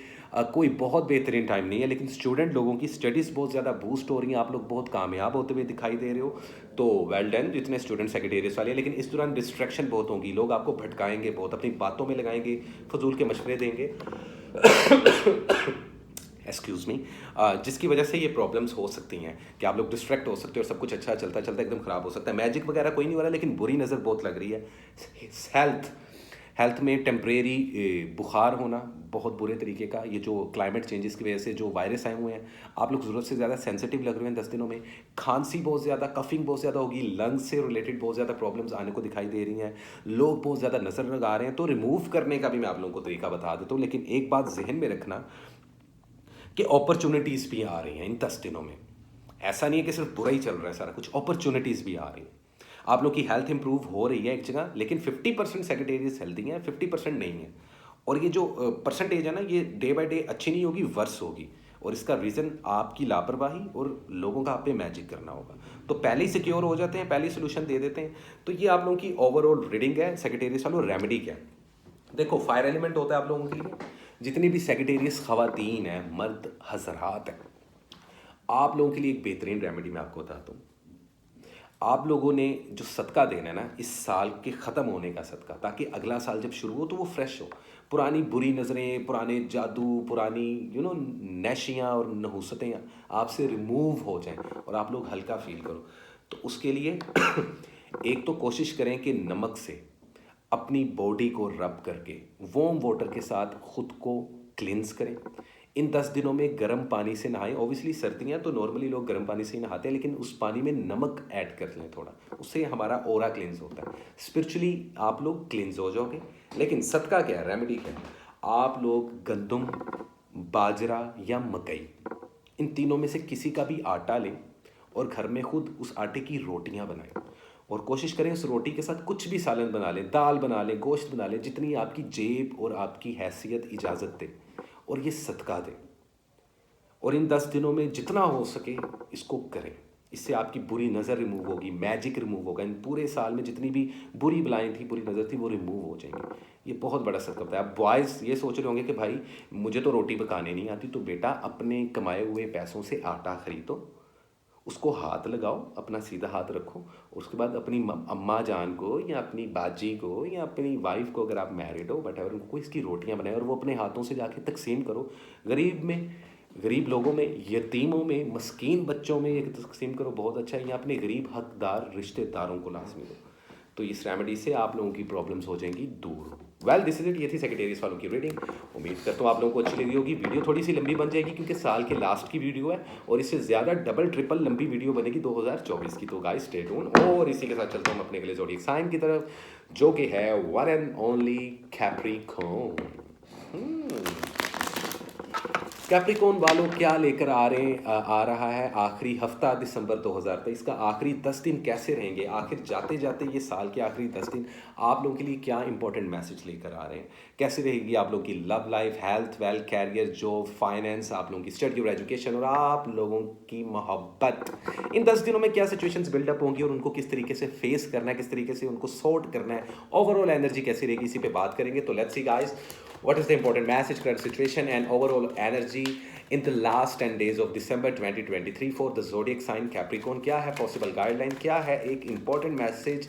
कोई बहुत बेहतरीन टाइम नहीं है, लेकिन स्टूडेंट लोगों की स्टडीज़ बहुत ज़्यादा बूस्ट हो रही हैं, आप लोग बहुत कामयाब होते हुए दिखाई दे रहे हो, तो वेल डन जितने स्टूडेंट सेक्रेटेरिएट वाले। लेकिन इस दौरान डिस्ट्रैक्शन बहुत होगी, लोग आपको भटकाएंगे बहुत, अपनी बातों में लगाएंगे, फजूल के मशवरे देंगे एक्सक्यूज़ मी, जिसकी वजह से ये प्रॉब्लम्स हो सकती हैं कि आप लोग डिस्ट्रैक्ट हो सकते हो और सब कुछ अच्छा चलता चलता एकदम ख़राब हो सकता है। मैजिक वगैरह कोई नहीं हो रहा, लेकिन बुरी नज़र बहुत लग रही है। हेल्थ में टेम्परेरी बुखार होना बहुत बुरे तरीके का, ये जो क्लाइमेट चेंजेस की वजह से जो वायरस आए हुए हैं, आप लोग ज़रूरत से ज़्यादा सेंसिटिव लग रहे हैं 10 दिनों में। खांसी बहुत ज़्यादा, कफिंग बहुत ज़्यादा होगी, लंग्स से रिलेटेड बहुत ज़्यादा प्रॉब्लम्स आने को दिखाई दे रही हैं, लोग बहुत ज़्यादा नज़र लगा रहे हैं। तो रिमूव करने का भी मैं आप लोगों को तरीका बता देता हूँ, लेकिन एक बात जहन में रखना कि अपॉर्चुनिटीज़ भी आ रही हैं इन 10 दिनों में। ऐसा नहीं है कि सिर्फ बुरा ही चल रहा है सारा कुछ, अपॉर्चुनिटीज़ भी आ रही हैं। आप लोग की हेल्थ इंप्रूव हो रही है एक जगह, लेकिन 50% सेक्रेटेरिएट हेल्दी हैं, 50% नहीं है। और ये जो परसेंटेज है ना, ये डे बाय डे अच्छी नहीं होगी, वर्स होगी। और इसका रीज़न आपकी लापरवाही और लोगों का आप पे मैजिक करना होगा। तो पहले ही सिक्योर हो जाते हैं, पहले ही सोल्यूशन दे देते हैं। तो ये आप लोगों की ओवरऑल रीडिंग है सेक्रेटेरिएट वालों। रेमेडी क्या है? देखो, फायर एलिमेंट होता है आप लोगों के लिए, जितनी भी सेक्रेटेरिएट खवातीन हैं, मर्द हजरात हैं, आप लोगों के लिए एक बेहतरीन रेमेडी मैं आपको बताता हूँ। आप लोगों ने जो सदका देना है ना, इस साल के ख़त्म होने का सदका, ताकि अगला साल जब शुरू हो तो वो फ्रेश हो, पुरानी बुरी नज़रें, पुराने जादू, पुरानी नैशियाँ और नहुसतें आपसे रिमूव हो जाएं और आप लोग हल्का फील करो। तो उसके लिए एक तो कोशिश करें कि नमक से अपनी बॉडी को रब करके वार्म वाटर के साथ ख़ुद को क्लिनस करें। इन 10 दिनों में गर्म पानी से नहाएं। ऑब्वियसली सर्दियाँ तो नॉर्मली लोग गर्म पानी से ही नहाते हैं, लेकिन उस पानी में नमक ऐड कर लें थोड़ा, उससे हमारा ऑरा क्लिनज होता है, स्पिरिचुअली आप लोग क्लिनज हो जाओगे। लेकिन सदका क्या है, रेमेडी क्या है, आप लोग गंदम, बाजरा या मकई, इन तीनों में से किसी का भी आटा लें और घर में खुद उस आटे की रोटियां बनाएं और कोशिश करें उस रोटी के साथ कुछ भी सालन बना लें, दाल बना लें, गोश्त बना लें, जितनी आपकी जेब और आपकी हैसियत इजाज़त दे, और ये सदका दें। और इन 10 दिनों में जितना हो सके इसको करें। इससे आपकी बुरी नज़र रिमूव होगी, मैजिक रिमूव होगा। इन पूरे साल में जितनी भी बुरी बलाएँ थी, बुरी नज़र थी, वो रिमूव हो जाएंगी। ये बहुत बड़ा सदका होता है। अब बॉयज़ ये सोच रहे होंगे कि भाई मुझे तो रोटी पकाने नहीं आती, तो बेटा अपने कमाए हुए पैसों से आटा खरीदो, उसको हाथ लगाओ, अपना सीधा हाथ रखो, उसके बाद अपनी अम्मा जान को या अपनी बाजी को या अपनी वाइफ को, अगर आप मैरिड हो वट एवर, उनको इसकी रोटियां बनाए और वो अपने हाथों से जाके तकसीम करो। गरीब में, गरीब लोगों में, यतीमों में, मस्कीन बच्चों में ये तकसीम करो, बहुत अच्छा है। या अपने गरीब हकदार रिश्तेदारों को लाजमी दो। तो इस रेमेडी से आप लोगों की प्रॉब्लम्स हो जाएंगी दूर। वेल दिस इज इट, ये थी सेक्रेटेरिएट वालों की रीडिंग। उम्मीद करता हूँ आप लोगों को अच्छी लगी होगी। वीडियो थोड़ी सी लंबी बन जाएगी क्योंकि साल के लास्ट की वीडियो है और इससे ज़्यादा डबल ट्रिपल लंबी वीडियो बनेगी 2024 की। तो गाइस स्टे ट्यून। और इसी के साथ चलता हूँ अपने अगले ज़ोडिएक साइन की तरफ, जो कि है one and only Capricorn. Capricorn वालों क्या लेकर आ रहा है आखिरी हफ्ता दिसंबर 2023 का। आखिरी 10 दिन कैसे रहेंगे, आखिर जाते जाते ये साल के आखिरी 10 दिन आप लोगों के लिए क्या इंपॉर्टेंट मैसेज लेकर आ रहे हैं, कैसे रहेगी आप लोगों की love life, health, wealth, career, job, finance, आप लोगों की स्टडी और एजुकेशन और आप लोगों की मोहब्बत। इन 10 दिनों में क्या सिचुएशंस बिल्डअप होंगी और उनको किस तरीके से फेस करना है, किस तरीके से उनको सॉर्ट करना है, ओवरऑल एनर्जी कैसी रहेगी, इसी पे बात करेंगे। तो let's see guys, what is the important message, current situation and overall energy in the last 10 days of December 2023 for the zodiac sign Capricorn। क्या है पॉसिबल गाइडलाइन, क्या है एक इंपॉर्टेंट मैसेज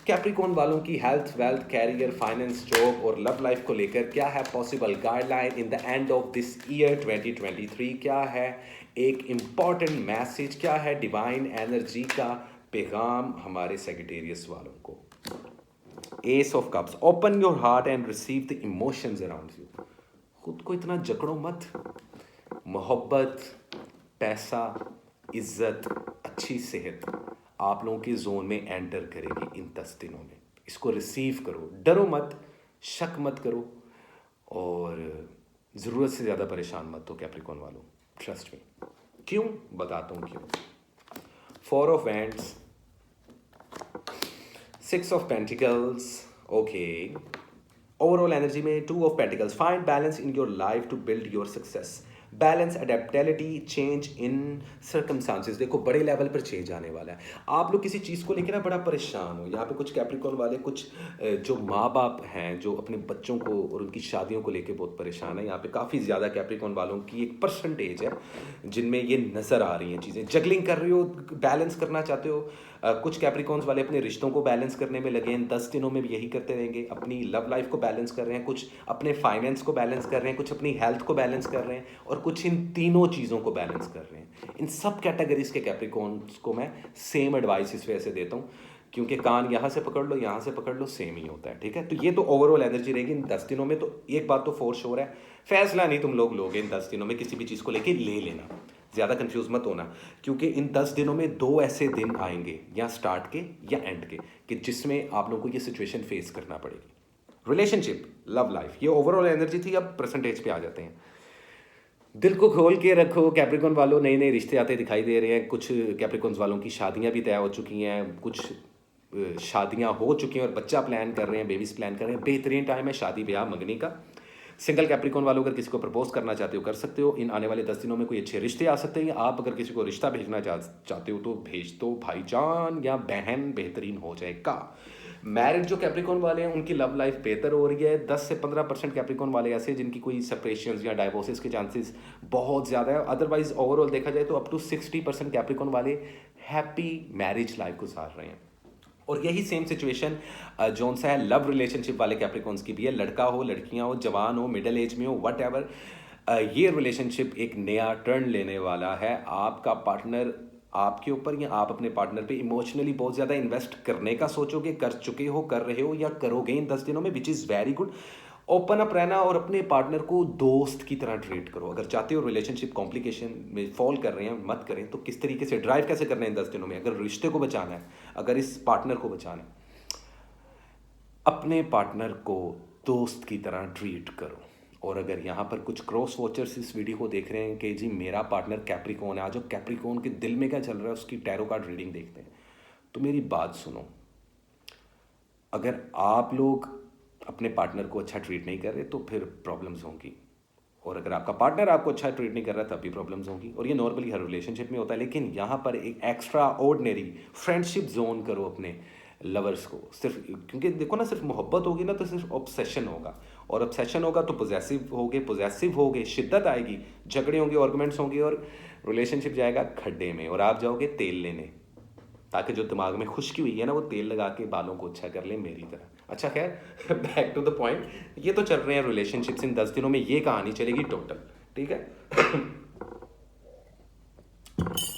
कैप्रिकॉर्न वालों की health, wealth, career, finance, job और love life को लेकर, क्या है possible guideline in the end of this year 2023, क्या है एक इंपॉर्टेंट मैसेज, क्या है डिवाइन एनर्जी का पैगाम हमारे सेक्रेटेरिएट वालों को। S of cups, open your heart and receive the emotions around you. खुद को इतना जकड़ो मत। मोहब्बत, पैसा, इज्जत, अच्छी सेहत आप लोगों के जोन में एंटर करेगी इन 10 दिनों में। इसको रिसीव करो, डरो मत, शक मत करो और ज़रूरत से ज़्यादा परेशान मत हो कैप्रिकॉर्न वालों, ट्रस्ट मी। क्यों बताता हूँ क्यों। 4 of wands, 6 of pentacles, okay. Overall energy में 2 of pentacles, find balance in your life to build your success. Balance, adaptability, change in circumstances. देखो बड़े लेवल पर चेंज आने वाला है। आप लोग किसी चीज़ को लेकर ना बड़ा परेशान हो। यहाँ पे कुछ कैप्रिकॉर्न वाले, कुछ जो माँ बाप हैं जो अपने बच्चों को और उनकी शादियों को लेकर बहुत परेशान है। यहाँ पे काफ़ी ज़्यादा कैप्रिकॉर्न वालों की एक परसेंटेज है जिनमें ये नज़र आ रही हैं चीज़ें। जगलिंग कर रहे हो, बैलेंस करना चाहते हो। कुछ कैप्रिकॉर्न्स वाले अपने रिश्तों को बैलेंस करने में लगे हैं, 10 दिनों में भी यही करते रहेंगे। अपनी लव लाइफ को बैलेंस कर रहे हैं, कुछ अपने फाइनेंस को बैलेंस कर रहे हैं, कुछ अपनी हेल्थ को बैलेंस कर रहे हैं और कुछ इन तीनों चीज़ों को बैलेंस कर रहे हैं। इन सब कैटेगरीज के कैप्रिकॉर्न्स को मैं सेम एडवाइस इस वजह से देता हूँ क्योंकि कान यहाँ से पकड़ लो, यहाँ से पकड़ लो, सेम ही होता है, ठीक है। तो ये तो ओवरऑल एनर्जी रहेगी इन 10 दिनों में। तो एक बात तो फोर श्योर है, फैसला नहीं तुम लोग लोगे इन 10 दिनों में, किसी भी चीज़ को लेके ले लेना, ज़्यादा कंफ्यूज मत होना। क्योंकि इन 10 दिनों में 2 ऐसे दिन आएंगे, या स्टार्ट के या एंड के, कि जिसमें आप लोगों को ये सिचुएशन फेस करना पड़ेगी। रिलेशनशिप, लव लाइफ, ये ओवरऑल एनर्जी थी। अब परसेंटेज पे आ जाते हैं। दिल को खोल के रखो कैप्रिकॉर्न वालों, नए नए रिश्ते आते दिखाई दे रहे हैं। कुछ कैप्रिकॉर्न वालों की शादियां भी तय हो चुकी हैं, कुछ शादियां हो चुकी हैं और बच्चा प्लान कर रहे हैं, बेबीज प्लान कर रहे हैं। बेहतरीन टाइम है शादी ब्याह मंगनी का। सिंगल कैप्रिकॉर्न वालों अगर किसी को प्रपोज करना चाहते हो कर सकते हो। इन आने वाले 10 दिनों में कोई अच्छे रिश्ते आ सकते हैं। आप अगर किसी को रिश्ता भेजना चाहते हो तो भेज दो भाईजान या बहन, बेहतरीन हो जाएगा। मैरिड जो कैप्रिकॉर्न वाले हैं उनकी लव लाइफ बेहतर हो रही है। 10 से 15% कैप्रिकॉर्न वाले ऐसे हैं जिनकी कोई सेपरेशन या डाइवोर्सेस के चांसेस बहुत ज़्यादा है। अदरवाइज ओवरऑल देखा जाए तो अप टू 60% कैप्रिकॉर्न वाले हैप्पी मैरिज लाइफ गुजार रहे हैं। और यही सेम सिचुएशन जोन सा है लव रिलेशनशिप वाले कैप्रिकॉर्न्स की भी है। लड़का हो, लड़कियां हो, जवान हो, मिडिल एज में हो, वट एवर, ये रिलेशनशिप एक नया टर्न लेने वाला है। आपका पार्टनर आपके ऊपर या आप अपने पार्टनर पे इमोशनली बहुत ज़्यादा इन्वेस्ट करने का सोचोगे, कर चुके हो, कर रहे हो या करोगे इन 10 दिनों में, विच is very good. Open up रहना और अपने पार्टनर को दोस्त की तरह ट्रीट करो। अगर चाहते हो रिलेशनशिप कॉम्प्लिकेशन में फॉल कर रहे हैं, मत करें। तो किस तरीके से ड्राइव कैसे करना है इन 10 दिनों में, अगर रिश्ते को बचाना है, अगर इस पार्टनर को बचाना है, अपने पार्टनर को दोस्त की तरह ट्रीट करो। और अगर यहाँ पर कुछ क्रॉस वॉचर्स इस वीडियो को देख रहे हैं कि जी मेरा पार्टनर कैप्रिकॉन है, आज कैप्रिकॉन के दिल में क्या चल रहा है उसकी टैरो कार्ड रीडिंग देखते हैं, तो मेरी बात सुनो। अगर आप लोग अपने पार्टनर को अच्छा ट्रीट नहीं कर रहे तो फिर प्रॉब्लम्स होंगी, और अगर आपका पार्टनर आपको अच्छा ट्रीट नहीं कर रहा तब भी प्रॉब्लम्स होंगी। और ये नॉर्मली हर रिलेशनशिप में होता है। लेकिन यहाँ पर एक एक्स्ट्रा ऑर्डिनरी फ्रेंडशिप जोन करो अपने लवर्स को, सिर्फ क्योंकि देखो ना, सिर्फ मोहब्बत होगी ना तो सिर्फ ऑब्सेशन होगा, और ऑब्सेशन होगा तो पोजेसिव होगे, शिद्दत आएगी, झगड़े होंगे, आर्गुमेंट्स होंगे, और रिलेशनशिप जाएगा खड्डे में, और आप जाओगे तेल लेने, ताकि जो दिमाग में खुश्की हुई है ना वो तेल लगा के बालों को अच्छा कर ले मेरी तरह। अच्छा खैर, बैक टू द पॉइंट। ये तो चल रहे हैं रिलेशनशिप्स, इन 10 दिनों में ये कहानी चलेगी टोटल, ठीक है।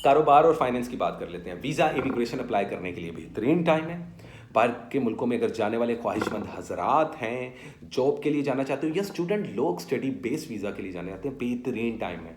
कारोबार और फाइनेंस की बात कर लेते हैं। वीज़ा इमिग्रेशन अप्लाई करने के लिए बेहतरीन टाइम है। बाहर के मुल्कों में अगर जाने वाले ख्वाहिशमंद हजरात हैं, जॉब के लिए जाना चाहते हो, या स्टूडेंट लोग स्टडी बेस्ड वीज़ा के लिए जाने चाहते हैं, बेहतरीन टाइम है।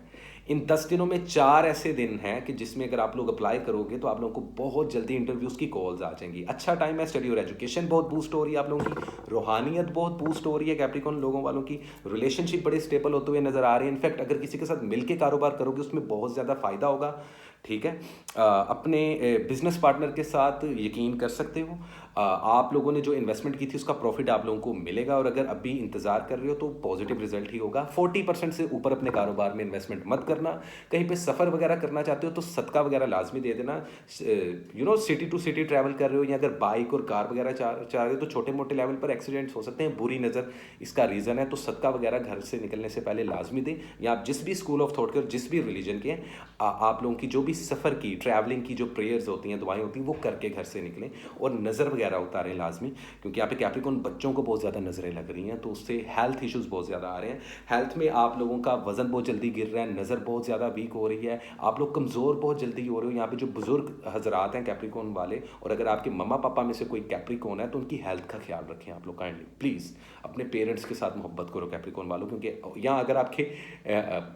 इन 10 दिनों में 4 ऐसे दिन हैं कि जिसमें अगर आप लोग अप्लाई करोगे तो आप लोगों को बहुत जल्दी इंटरव्यूज़ की कॉल्स आ जाएंगी। अच्छा टाइम है, स्टडी और एजुकेशन बहुत बूस्ट हो रही है आप लोगों की, रूहानियत बहुत बूस्ट हो रही है कैप्रिकॉर्न लोगों वालों की, रिलेशनशिप बड़े स्टेबल होते हुए नजर आ रहे हैं। इनफैक्ट अगर किसी के साथ मिलकर कारोबार करोगे उसमें बहुत ज़्यादा फ़ायदा होगा, ठीक है। अपने बिजनेस पार्टनर के साथ यकीन कर सकते हो। आप लोगों ने जो इन्वेस्टमेंट की थी उसका प्रॉफिट आप लोगों को मिलेगा, और अगर अभी इंतज़ार कर रहे हो तो पॉजिटिव रिजल्ट ही होगा। 40% से ऊपर अपने कारोबार में इन्वेस्टमेंट मत करना। कहीं पे सफ़र वगैरह करना चाहते हो तो सदका वगैरह लाजमी दे देना। सिटी टू सिटी ट्रैवल कर रहे हो, या अगर बाइक और कार वगैरह चाह रहे हो तो छोटे मोटे लेवल पर एक्सीडेंट्स हो सकते हैं, बुरी नज़र इसका रीज़न है। तो सदका वगैरह घर से निकलने से पहले लाजमी दें। या आप जिस भी स्कूल ऑफ थॉट कर, जिस भी रिलीजन के हैं, आप लोगों की जो भी सफ़र की, ट्रैवलिंग की जो प्रेयर्स होती हैं, दुआएं होती हैं, वो करके घर से निकलें, और नज़र वगैरह उतारें लाजमी, क्योंकि यहाँ पे कैप्रिकॉर्न बच्चों को बहुत ज़्यादा नज़रें लग रही हैं, तो उससे हेल्थ इश्यूज़ बहुत ज़्यादा आ रहे हैं। हेल्थ में आप लोगों का वज़न बहुत जल्दी गिर रहा है, नज़र बहुत ज़्यादा वीक हो रही है, आप लोग कमज़ोर बहुत जल्दी हो रहे हो। यहाँ पे जो बुज़ुर्ग हजरात हैं कैप्रिकॉर्न वाले, और अगर आपके मम्मा पापा में से कोई कैप्रिकॉर्न है तो उनकी हेल्थ का ख्याल रखें आप लोग काइंडली प्लीज़। अपने पेरेंट्स के साथ मोहब्बत करो कैप्रिकॉर्न वालों, क्योंकि यहाँ अगर आपके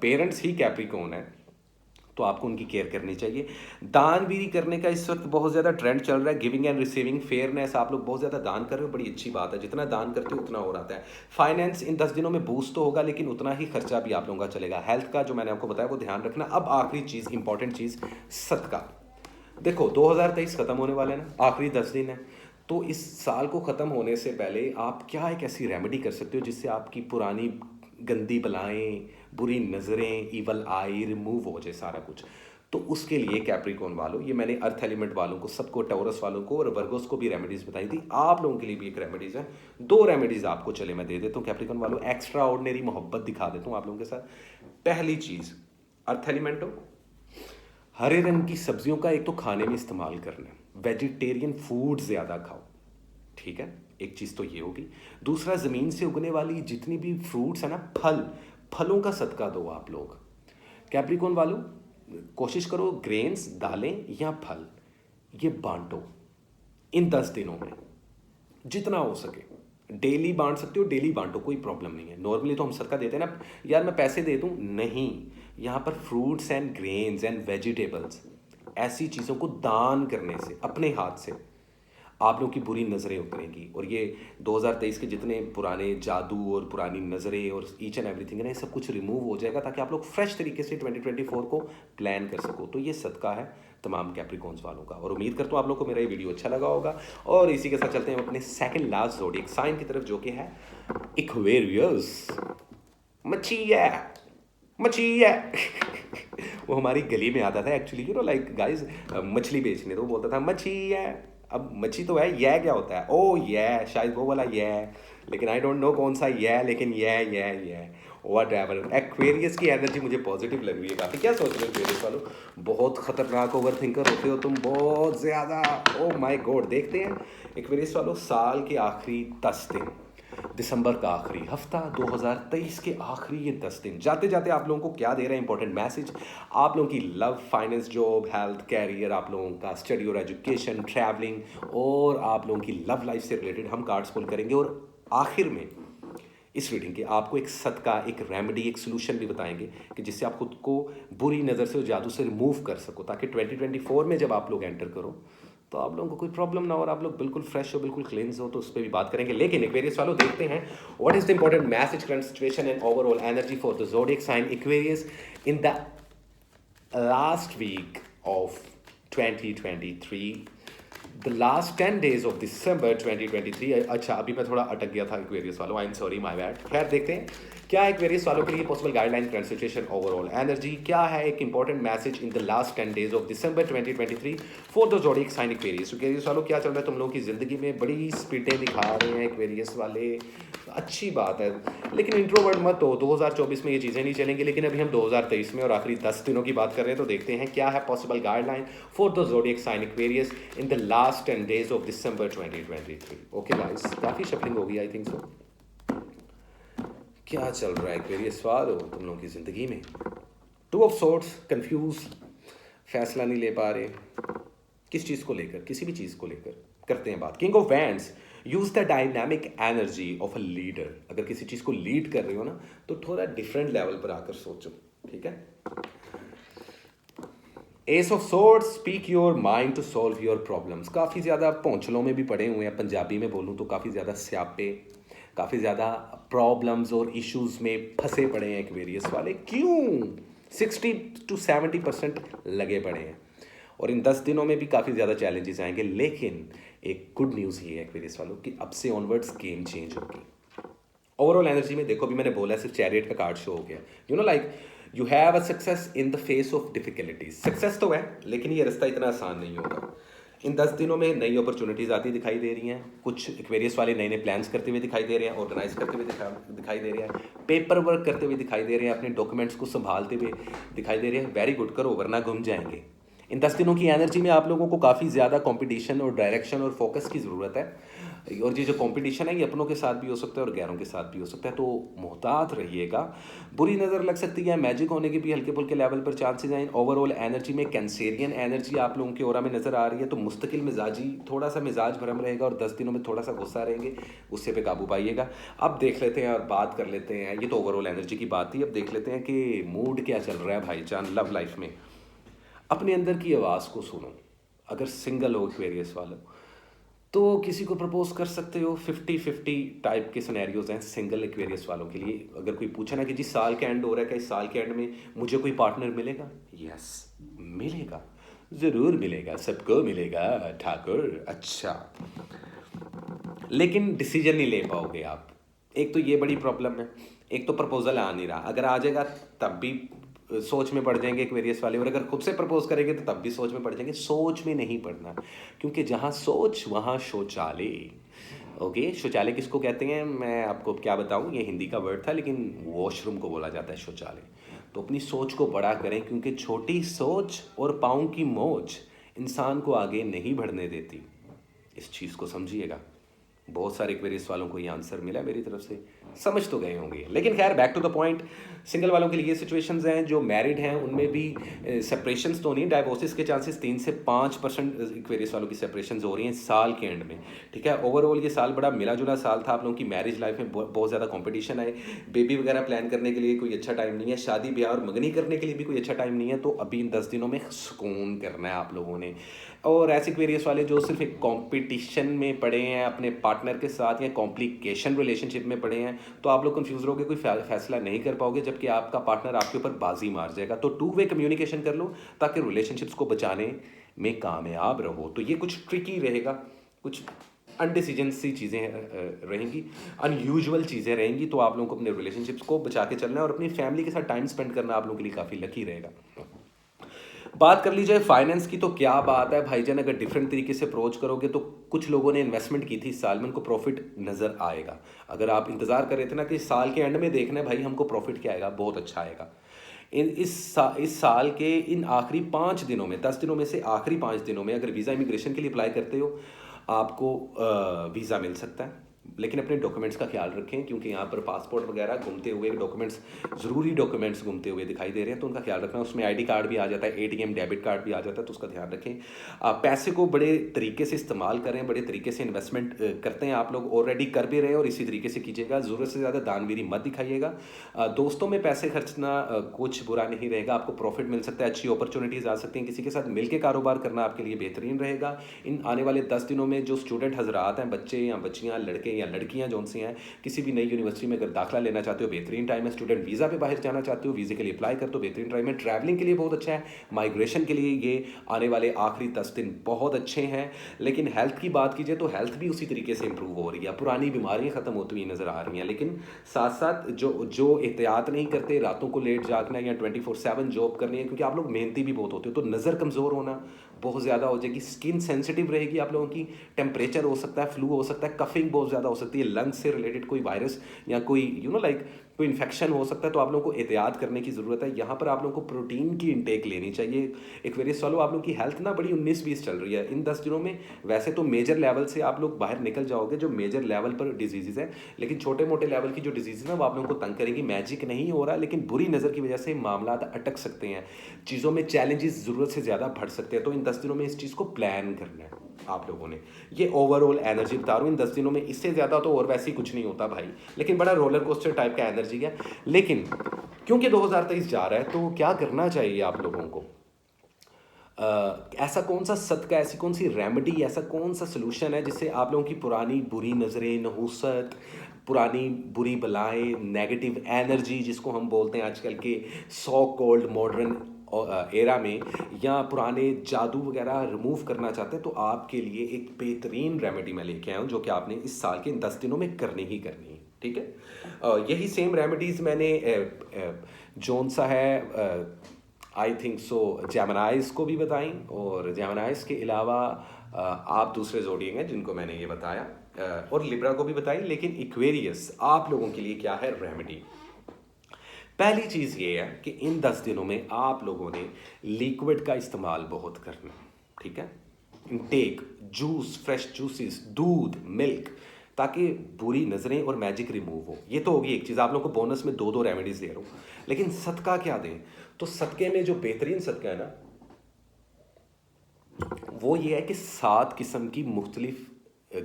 पेरेंट्स ही कैप्रिकॉर्न है तो आपको उनकी केयर करनी चाहिए। दान भी करने का इस वक्त बहुत ज़्यादा ट्रेंड चल रहा है, गिविंग एंड रिसीविंग, फेयरनेस। आप लोग बहुत ज़्यादा दान कर रहे हो, बड़ी अच्छी बात है, जितना दान करते हो उतना और आता है। फाइनेंस इन 10 दिनों में बूस्ट तो होगा, लेकिन उतना ही खर्चा भी आप लोगों का चलेगा। हेल्थ का जो मैंने आपको बताया वो ध्यान रखना। अब आखिरी चीज़, इंपॉर्टेंट चीज़, सदका। देखो 2023 ख़त्म होने वाला है ना, आखिरी 10 दिन है, तो इस साल को ख़त्म होने से पहले आप क्या एक ऐसी रेमेडी कर सकते हो जिससे आपकी पुरानी गंदी बलाएं, बुरी नज़रें, ईवल आई रिमूव हो जाए सारा कुछ। तो उसके लिए कैप्रिकॉर्न वालों, ये मैंने अर्थ एलिमेंट वालों को, सबको, टॉरस वालों को और वर्गोस को भी रेमेडीज़ बताई थी, आप लोगों के लिए भी एक रेमेडीज़ है। 2 रेमेडीज़ आपको चले मैं दे देता हूँ कैप्रिकॉर्न वालों, एक्स्ट्रा ऑर्डिनरी मोहब्बत दिखा देता हूँ आप लोगों के साथ। पहली चीज़, अर्थ एलिमेंटो, हरे रंग की सब्जियों का एक तो खाने में इस्तेमाल करना, वेजिटेरियन फूड ज़्यादा खाओ, ठीक है। एक चीज़ तो ये होगी। दूसरा, ज़मीन से उगने वाली जितनी भी फ्रूट्स है ना, फलों का सदका दो आप लोग। कैप्रिकॉर्न वालों, कोशिश करो ग्रेन्स, दालें या फल ये बांटो इन 10 दिनों में जितना हो सके। डेली बांट सकते हो, डेली बांटो, कोई प्रॉब्लम नहीं है। नॉर्मली तो हम सदका देते हैं ना, यार मैं पैसे दे दूं, नहीं। यहाँ पर fruits and grains and vegetables, ऐसी चीज़ों को दान करने से, अपने हाथ से, आप लोगों की बुरी नज़रें उतरेंगी। और ये 2023 के जितने पुराने जादू और पुरानी नज़रें और ईच एंड एवरीथिंग है ना, ये सब कुछ रिमूव हो जाएगा, ताकि आप लोग फ्रेश तरीके से 2024 को प्लान कर सको। तो ये सदका है तमाम कैप्रिकॉर्न्स वालों का, और उम्मीद करता हूँ आप लोग को मेरा ये वीडियो अच्छा लगा होगा। और इसी के साथ चलते हैं अपने सेकंड लास्ट ज़ोडिएक साइन की तरफ, जो कि है एक्वेरियस। मच्छी है वो हमारी गली में आता था एक्चुअली, लाइक गाइस, मछली बेचने, तो वो बोलता था मच्छी है। अब मच्छी तो है, यह क्या होता है? ओ यह, शायद वो वाला यह, लेकिन आई डोंट नो कौन सा यह, लेकिन यह वट एवर। एक्वेरियस की एनर्जी मुझे पॉजिटिव लग रही है काफ़ी। क्या सोच रहे हो एक्वेरियस वालों? बहुत खतरनाक ओवर थिंकर होते हो तुम, बहुत ज़्यादा। Oh my God. देखते हैं एक्वेरियस वालों, साल के आखिरी 10 दिन, दिसंबर का आखिरी हफ्ता, 2023 के आखिरी ये 10 दिन, जाते जाते आप लोगों को क्या दे रहा है इंपॉर्टेंट मैसेज? आप लोगों की love, finance, job, health, career, आप लोगों का स्टडी और एजुकेशन, ट्रैवलिंग, और आप लोगों की लव लाइफ से रिलेटेड हम कार्ड्स पुल करेंगे। और आखिर में इस रीडिंग के आपको एक सदका, एक रेमेडी, एक सोल्यूशन भी बताएंगे कि जिससे आप खुद को बुरी नज़र से और जादू से रिमूव कर सको, ताकि 2024 में जब आप लोग एंटर करो तो आप लोगों को कोई प्रॉब्लम ना हो और आप लोग बिल्कुल फ्रेश हो, बिल्कुल क्लींस हो। तो उस पर भी बात करेंगे। लेकिन एक्वेरियस वालों देखते हैं what is the important message, current situation and overall energy for the zodiac sign Aquarius in the last week of 2023, the last 10 days of December 2023। अच्छा, अभी मैं थोड़ा अटक गया था एक्वेरियस वालों, I am sorry, my bad. खैर देखते हैं क्या एक्वेरियस वालों के लिए possible guideline, current situation, overall energy क्या है, एक important message in the last 10 days of December 2023 for the zodiac sign Aquarius. Aquarius वालों क्या चल रहा है तुम लोगों की ज़िंदगी में? बड़ी स्पीडें दिखा रहे हैं एक्वेरियस वाले, अच्छी बात है, लेकिन इंट्रोवर्ट मत हो। 2024 में ये चीज़ें नहीं चलेंगी, लेकिन अभी हम 2023 में और आखिरी 10 दिनों की बात कर रहे हैं। तो देखते हैं क्या है possible guideline for the zodiac sign Aquarius in the last 10 days of December 2023। Okay guys, काफ़ी शफलिंग होगी, आई थिंक सो। क्या चल रहा है एक्वेरियस वालों तुम लोगों की ज़िंदगी में? टू ऑफ सोर्ड्स, कंफ्यूज, फैसला नहीं ले पा रहे किस चीज़ को लेकर, किसी भी चीज़ को लेकर। करते हैं बात king of wands. Use the dynamic energy of a leader. अगर किसी चीज़ को लीड कर रहे हो ना तो थोड़ा डिफरेंट लेवल पर आकर सोचो, ठीक है। Ace of swords, speak your mind to solve your problems. काफ़ी ज़्यादा पहुँचलों में भी पड़े हुए हैं, पंजाबी में बोलूँ तो काफ़ी ज़्यादा स्यापे, काफ़ी ज़्यादा प्रॉब्लम्स और इश्यूज़ में फंसे पड़े हैं एक्वेरियस वाले। क्यों? 60 to 70% लगे पड़े हैं और इन 10 दिनों में भी काफ़ी ज़्यादा चैलेंजेस आएंगे। लेकिन एक गुड न्यूज़ ये है एक्वेरियस वालों कि अब से ऑनवर्ड्स गेम चेंज होगी। ओवरऑल एनर्जी में देखो, भी मैंने बोला सिर्फ चैरियट का कार्ड शो हो गया। You know like you have a success in the face of difficulties. Success तो है, लेकिन ये रास्ता इतना आसान नहीं होगा। इन 10 दिनों में नई अपॉर्चुनिटीज़ आती दिखाई दे रही हैं। कुछ एक्वेरियस वाले नए नए प्लान्स करते हुए दिखाई दे रहे हैं, ऑर्गेनाइज करते हुए दिखाई दे रहे हैं, पेपर वर्क करते हुए दिखाई दे रहे हैं, अपने डॉक्यूमेंट्स को संभालते हुए दिखाई दे रहे हैं। वेरी गुड, करो वरना घूम जाएंगे। इन 10 दिनों की एनर्जी में आप लोगों को काफ़ी ज़्यादा कंपटीशन और डायरेक्शन और फोकस की ज़रूरत है। और ये जो कंपटीशन है ये अपनों के साथ भी हो सकता है और गैरों के साथ भी हो सकता है, तो मोहतात रहिएगा। बुरी नज़र लग सकती है, मैजिक होने के भी हल्के फुल्के लेवल पर चांसेस हैं। ओवरऑल एनर्जी में कैंसेरियन एनर्जी आप लोगों के ओरा में नज़र आ रही है, तो मुस्तकिल मिजाजी, थोड़ा सा मिजाज भरम रहेगा और 10 दिनों में थोड़ा सा गुस्सा रहेंगे, गुस्से पे काबू पाइएगा। अब देख लेते हैं और बात कर लेते हैं, ये तो ओवरऑल एनर्जी की बात थी। अब देख लेते हैं कि मूड क्या चल रहा है भाईजान लव लाइफ में। अपने अंदर की आवाज़ को सुनो। अगर सिंगल हो एक्वेरियस वालों तो किसी को प्रपोज कर सकते हो। 50-50 टाइप के सिनेरियोज हैं सिंगल एक्वेरियस वालों के लिए। अगर कोई पूछे ना कि जी साल के एंड हो रहा है, क्या इस साल के एंड में मुझे कोई पार्टनर मिलेगा? यस, मिलेगा, ज़रूर मिलेगा, सबको मिलेगा ठाकुर। अच्छा, लेकिन डिसीजन नहीं ले पाओगे आप। एक तो ये बड़ी प्रॉब्लम है, एक तो प्रपोजल आ नहीं रहा। अगर आ जाएगा तब भी सोच में पड़ जाएंगे एक्वेरियस वाले, और अगर खुद से प्रपोज करेंगे तो तब भी सोच में पड़ जाएंगे। सोच में नहीं पड़ना, क्योंकि जहाँ सोच वहाँ शौचालय। ओके, शौचालय किसको कहते हैं मैं आपको क्या बताऊँ, ये हिंदी का वर्ड था, लेकिन वॉशरूम को बोला जाता है शौचालय। तो अपनी सोच को बड़ा करें, क्योंकि छोटी सोच और पाँव की मोच इंसान को आगे नहीं बढ़ने देती। इस चीज़ को समझिएगा। बहुत सारे क्वेरीज वालों को ये आंसर मिला मेरी तरफ से, समझ तो गए होंगे। लेकिन खैर back to the point, single वालों के लिए सिचुएशंस हैं। जो मैरिड हैं उनमें भी सेपरेशंस तो नहीं, डाइवोर्सेस के चांसेस 3 से 5% क्वेरीज वालों की सेपरेशंस हो रही हैं साल के एंड में, ठीक है। ओवरऑल ये साल बड़ा मिला जुला साल था आप लोगों की मैरिज लाइफ में। बहुत ज़्यादा कॉम्पिटिशन है, बेबी वगैरह प्लान करने के लिए कोई अच्छा टाइम नहीं है, शादी ब्याह और मंगनी करने के लिए भी कोई अच्छा टाइम नहीं है। तो अभी इन 10 दिनों में सुकून करना है आप लोगों ने। और ऐसे क्वेरियस वाले जो सिर्फ एक कंपटीशन में पड़े हैं अपने पार्टनर के साथ, या कॉम्प्लिकेशन रिलेशनशिप में पड़े हैं, तो आप लोग कंफ्यूज रहोगे, कोई फैसला नहीं कर पाओगे, जबकि आपका पार्टनर आपके ऊपर बाजी मार जाएगा। तो 2 वे कम्युनिकेशन कर लो ताकि रिलेशनशिप्स को बचाने में कामयाब रहो। तो ये कुछ ट्रिकी रहेगा, कुछ अनडिसीजन सी चीज़ें रहेंगी, अनयूजुअल चीज़ें रहेंगी। तो आप लोगों को अपने रिलेशनशिप्स को बचा के चलना है और अपनी फैमिली के साथ टाइम स्पेंड करना आप लोगों के लिए काफ़ी लकी रहेगा। बात कर ली जाए फाइनेंस की, तो क्या बात है भाईजान, अगर डिफरेंट तरीके से अप्रोच करोगे तो कुछ लोगों ने इन्वेस्टमेंट की थी इस साल में, उनको प्रॉफिट नज़र आएगा। अगर आप इंतज़ार कर रहे थे ना कि साल के एंड में देखना है भाई हमको प्रॉफिट क्या आएगा, बहुत अच्छा आएगा। इस साल के इन आखिरी 5 दिनों में, 10 दिनों में से आखिरी 5 दिनों में अगर वीज़ा इमिग्रेशन के लिए अप्लाई करते हो, आपको वीज़ा मिल सकता है। लेकिन अपने डॉक्यूमेंट्स का ख्याल रखें, क्योंकि यहाँ पर पासपोर्ट वगैरह घूमते हुए डॉक्यूमेंट्स, ज़रूरी डॉक्यूमेंट्स घूमते हुए दिखाई दे रहे हैं, तो उनका ख्याल रखना। उसमें आईडी कार्ड भी आ जाता है, एटीएम डेबिट कार्ड भी आ जाता है, तो उसका ध्यान रखें। पैसे को बड़े तरीके से इस्तेमाल करें, बड़े तरीके से इन्वेस्टमेंट करते हैं आप लोग, ऑलरेडी कर भी रहे हैं, और इसी तरीके से कीजिएगा। ज़रूरत से ज़्यादा दानवीरी मत दिखाइएगा। दोस्तों में पैसे खर्चना कुछ बुरा नहीं रहेगा, आपको प्रॉफिट मिल सकता है, अच्छी अपॉर्चुनिटीज़ आ सकती हैं, किसी के साथ मिलकर कारोबार करना आपके लिए बेहतरीन रहेगा। इन आने वाले 10 दिनों में जो स्टूडेंट हजरात हैं, बच्चे या बच्चियाँ, लड़के या लड़कियाँ जो सी हैं, किसी भी नई यूनिवर्सिटी में अगर दाखिला लेना चाहते हो, बेहतरीन टाइम है। स्टूडेंट वीज़ा पे बाहर जाना चाहते हो, वीज़े के लिए अप्लाई कर दो, बेहतरीन टाइम है। ट्रैवलिंग के लिए बहुत अच्छा है, माइग्रेशन के लिए ये आने वाले आखिरी 10 दिन बहुत अच्छे हैं। लेकिन हेल्थ की बात कीजिए तो हेल्थ भी उसी तरीके से इंप्रूव हो रही है, पुरानी बीमारियां ख़त्म होती हुई नज़र आ रही हैं। लेकिन साथ साथ जो जो एहतियात नहीं करते, रातों को लेट जागना या 24/7 जॉब करनी है, क्योंकि आप लोग मेहनती भी बहुत होते हो, तो नज़र कमज़ोर होना बहुत ज़्यादा हो जाएगी, स्किन सेंसिटिव रहेगी आप लोगों की, टेम्परेचर हो सकता है, फ्लू हो सकता है, कफिंग बहुत ज़्यादा हो सकती है, लंग्स से रिलेटेड कोई वायरस या कोई लाइक कोई इन्फेक्शन हो सकता है, तो आप लोगों को एहतियात करने की ज़रूरत है। यहाँ पर आप लोगों को प्रोटीन की इंटेक लेनी चाहिए। एक्वेरियस वालों, आप लोगों की हेल्थ ना बड़ी 19-20 चल रही है इन 10 दिनों में। वैसे तो मेजर लेवल से आप लोग बाहर निकल जाओगे, जो मेजर लेवल पर डिजीज़ है, लेकिन छोटे मोटे लेवल की जो डिजीज़ है वो आप लोगों को तंग करेंगी। मैजिक नहीं हो रहा, लेकिन बुरी नज़र की वजह से मामला अटक सकते हैं, चीज़ों में चैलेंजेस ज़रूरत से ज़्यादा बढ़ सकते हैं। तो इन 10 दिनों में इस चीज़ को प्लान करना है आप लोगों ने। ये ओवरऑल एनर्जी बता रहा हूँ इन 10 दिनों में, इससे ज़्यादा तो और वैसे ही कुछ नहीं होता भाई, लेकिन बड़ा रोलर कोस्टर टाइप का एनर्जी है। लेकिन क्योंकि 2023 जा रहा है, तो क्या करना चाहिए आप लोगों को? ऐसा कौन सा सदका, ऐसी कौन सी रेमेडी, ऐसा कौन सा सोल्यूशन है जिससे आप लोगों की पुरानी बुरी नज़रें, नहूसत, पुरानी बुरी बलाएं, नेगेटिव एनर्जी जिसको हम बोलते हैं आजकल के सो कॉल्ड मॉडर्न एरा में, या पुराने जादू वगैरह रिमूव करना चाहते हैं, तो आपके लिए एक बेहतरीन रेमेडी मैं लेके आया हूँ, जो कि आपने इस साल के इन 10 दिनों में करनी ही करनी है। ठीक है, यही सेम रेमेडीज़ मैंने जौन सा है आई थिंक सो जेमिनाइज को भी बताई, और जेमिनाइज के अलावा आप दूसरे जोड़िएंगे हैं जिनको मैंने ये बताया, और लिब्रा को भी बताई। लेकिन इक्वेरियस आप लोगों के लिए क्या है रेमेडी? पहली चीज़ ये है कि इन 10 दिनों में आप लोगों ने लिक्विड का इस्तेमाल बहुत करना। ठीक है, इनटेक जूस, फ्रेश जूसेस, दूध, मिल्क, ताकि बुरी नज़रें और मैजिक रिमूव हो। ये तो होगी एक चीज़, आप लोगों को बोनस में 2-2 रेमेडीज़ दे रहा हूँ। लेकिन सदका क्या दें? तो सदके में जो बेहतरीन सदका है ना, वो ये है कि 7 किस्म की मुख्तलिफ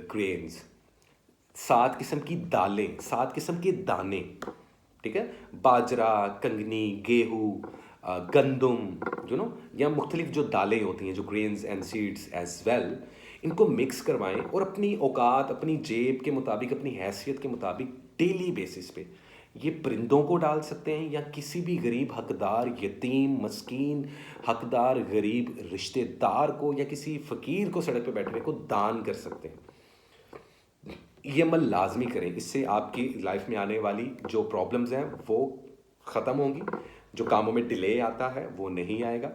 ग्रेन्स, 7 किस्म की दालें, 7 किस्म के दाने। ठीक है, बाजरा, कंगनी, गेहूँ, गंदम, या मुख्तलिफ जो दालें होती हैं, जो grains and seeds as well, इनको मिक्स करवाएं, और अपनी औकात, अपनी जेब के मुताबिक, अपनी हैसियत के मुताबिक डेली बेसिस पे ये परिंदों को डाल सकते हैं, या किसी भी गरीब हकदार, यतीम, मस्कीन, हकदार, गरीब रिश्तेदार को, या किसी फ़कीर को सड़क पे बैठने को दान कर सकते हैं। ये अमल लाजमी करें, इससे आपकी लाइफ में आने वाली जो प्रॉब्लम्स हैं वो ख़त्म होंगी, जो कामों में डिले आता है वो नहीं आएगा,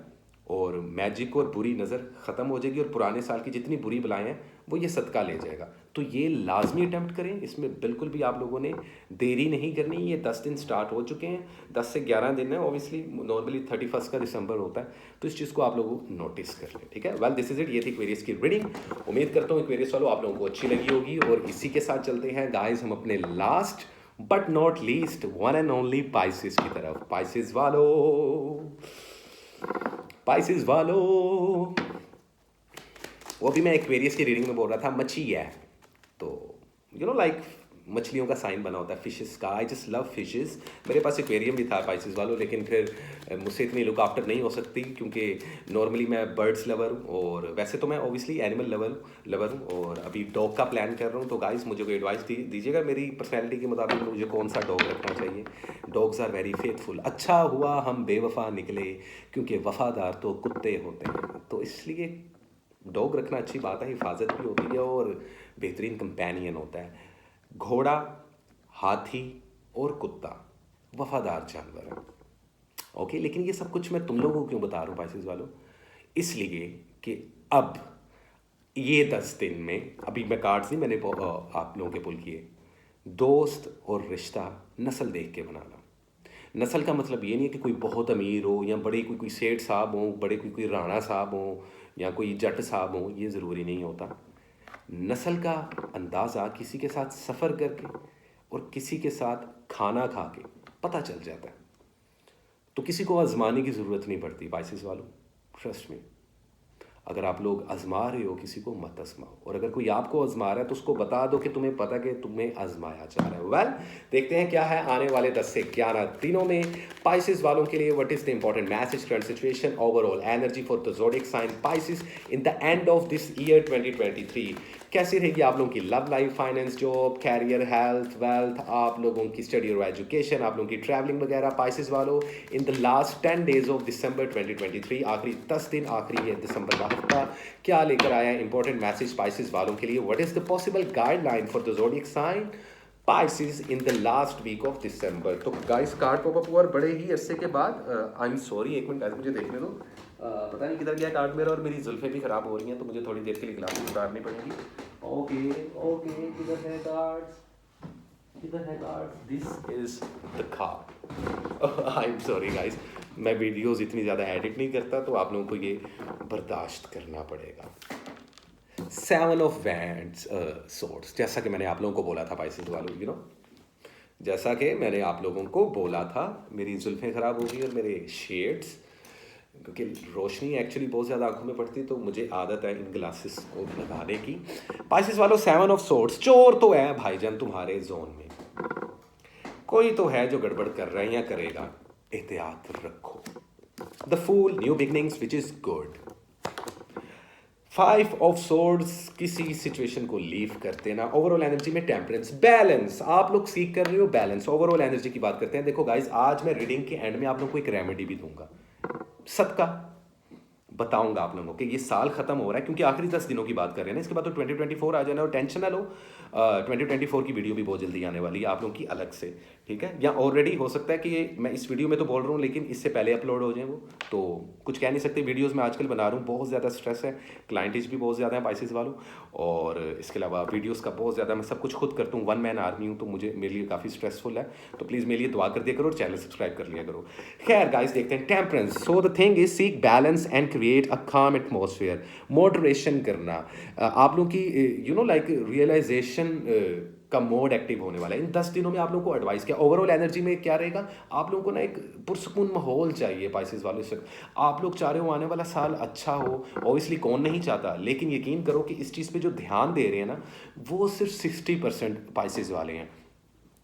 और मैजिक और बुरी नज़र ख़त्म हो जाएगी, और पुराने साल की जितनी बुरी बलाएं हैं वो ये सदका ले जाएगा। तो ये लाजमी अटैम्प्ट करें, इसमें बिल्कुल भी आप लोगों ने देरी नहीं करनी। ये 10 दिन स्टार्ट हो चुके हैं, 10 से 11 दिन है, ऑब्वियसली नॉर्मली 31 का दिसंबर होता है, तो इस चीज़ को आप लोगों को नोटिस कर लें। ठीक है, वेल दिस इज इट, ये थी एक्वेरियस की रीडिंग। उम्मीद करता हूँ एक्वेरियस वालों आप लोगों को अच्छी लगी होगी, और इसी के साथ चलते हैं गाइस हम अपने last but not least one and only Pisces की तरफ। पाइसेस वालों, पाइसेस वालों, वो भी मैं एक्वेरियस की रीडिंग में बोल रहा था, मच्छी है तो लाइक मछलियों का साइन बना होता है, फिशेस का। I just love fishes. मेरे पास एक्वेरियम भी था पाइसेस वालों, लेकिन फिर मुझसे इतनी लुक आफ्टर नहीं हो सकती, क्योंकि नॉर्मली मैं बर्ड्स लवर हूँ, और वैसे तो मैं ओबियसली एनिमल लवर हूँ, और अभी डॉग का प्लान कर रहा हूँ। तो गाइस मुझे कोई एडवाइस दीजिएगा मेरी पर्सनैलिटी के मुताबिक मुझे कौन सा डॉग रखना चाहिए। Dogs are very faithful. अच्छा हुआ हम बेवफा निकले, क्योंकि वफादार तो कुत्ते होते हैं, तो इसलिए डॉग रखना अच्छी बात है, हिफाजत भी होती है और बेहतरीन कंपेनियन होता है। घोड़ा, हाथी और कुत्ता वफादार जानवर हैं। ओके, लेकिन ये सब कुछ मैं तुम लोगों को क्यों बता रहा हूँ पाइसेस वालों? इसलिए कि अब ये 10 दिन में, अभी मैं कार्ड्स नहीं मैंने आप लोगों के पुल किए, दोस्त और रिश्ता नस्ल देख के बनाना। नस्ल का मतलब ये नहीं है कि कोई बहुत अमीर हो, या बड़े कोई सेठ साहब हो, बड़े कोई राणा साहब हो, या कोई जट साहब हो, ये ज़रूरी नहीं होता। नस्ल का अंदाज़ा किसी के साथ सफ़र करके और किसी के साथ खाना खा के पता चल जाता है। तो किसी को आजमाने की ज़रूरत नहीं पड़ती पाइसेस वालों, ट्रस्ट मी। अगर आप लोग आजमा रहे हो किसी को, मत आजमाओ, और अगर कोई आपको आजमा रहा है तो उसको बता दो कि तुम्हें पता कि तुम्हें आजमाया जा रहा है। वेल, देखते हैं क्या है आने वाले 10 से 11 दिनों में पाइसेस वालों के लिए। What is the important message, current situation, overall energy for the zodiac sign Pisces in the end of this year 2023। कैसी रहेगी आप लोगों की love life, finance, job, career, health, wealth, आप लोगों की स्टडी और एजुकेशन, आप लोगों की ट्रैवलिंग वगैरह। पाइसेस वालों, इन the last 10 days of December 2023, आखिरी 10 दिन, आखिरी है दिसंबर का हफ्ता, क्या लेकर आया है इंपॉर्टेंट मैसेज पाइसेस वालों के लिए। What is the possible guideline for the zodiac sign Pisces in the last week of December. तो गाइस, कार्ड पॉपअप हुआ बड़े ही अरसे के बाद। आई एम सॉरी, एक मिनट मुझे देखने दो। पता नहीं किधर गया कार्ड मेरा, और मेरी जुल्फें भी ख़राब हो रही हैं तो मुझे थोड़ी देर के लिए ग्लासेस उतारनी पड़ेंगी। ओके ओके, किधर है कार्ड्स, किधर है cards, this is the card. I am sorry guys, मैं वीडियोस इतनी ज़्यादा एडिट नहीं करता तो आप लोगों को ये बर्दाश्त करना पड़ेगा। 7 ऑफ वैंड्स सोर्ड्स, जैसा कि मैंने आप लोगों को बोला था पाइसेस वालों, जैसा कि मैंने आप लोगों को बोला था, मेरी जुल्फें ख़राब हो गई और मेरे शेड्स, क्योंकि रोशनी एक्चुअली बहुत ज़्यादा आंखों में पड़ती तो मुझे आदत है इन ग्लासेस को लगाने की। पाइसेस वालों, 7 ऑफ सोर्ड्स, चोर तो है भाईजान तुम्हारे जोन में, कोई तो है जो गड़बड़ कर रहा है या करेगा, एहतियात रखो। The fool, new beginnings which is good. 5 of swords, किसी सिचुएशन को लीव करते ना। ओवरऑल एनर्जी में टेम्परेंस, बैलेंस, आप लोग सीख कर रहे हो बैलेंस। ओवरऑल एनर्जी की बात करते हैं। देखो गाइस, आज मैं रीडिंग के एंड में आप लोगों को एक रेमेडी भी दूंगा, सदका बताऊंगा आप लोगों को कि ये साल खत्म हो रहा है, क्योंकि आखिरी 10 दिनों की बात कर रहे हैं ना, इसके बाद तो 2024 आ जाना। और टेंशन ना लो, 2024 की वीडियो भी बहुत जल्दी आने वाली है आप लोगों की अलग से, ठीक है। या ऑलरेडी हो सकता है कि ये मैं इस वीडियो में तो बोल रहा हूँ लेकिन इससे पहले अपलोड हो जाए वो, तो कुछ कह नहीं सकते। वीडियोज़ मैं आजकल बना रहा हूँ, बहुत ज़्यादा स्ट्रेस है, क्लाइंटेज भी बहुत ज़्यादा है पाइसेस वालों, और इसके अलावा वीडियोज़ का बहुत ज़्यादा, मैं सब कुछ खुद करता हूँ, वन मैन आर्मी हूँ, तो मुझे मेरे लिए काफ़ी स्ट्रेसफुल है। तो प्लीज़ मेरे लिए दुआ कर दिया करो और चैनल सब्सक्राइब कर लिया करो। खैर गाइस, देखते हैं temperance. So the thing is, seek balance and create a काम एटमॉस्फेयर। मॉडरेशन करना, आप लोगों की लाइक रियलाइजेशन का मोड एक्टिव होने वाला है इन 10 दिनों में। आप लोगों को एडवाइस किया, ओवरऑल एनर्जी में क्या रहेगा, आप लोगों को ना एक पुरसुकून माहौल चाहिए पाइसेस वालों से। आप लोग चाह रहे हो आने वाला साल अच्छा हो, ऑब्वियसली कौन नहीं चाहता, लेकिन यकीन करो कि इस चीज़ पे जो ध्यान दे रहे हैं ना, वो सिर्फ 60% पाइसेस वाले हैं,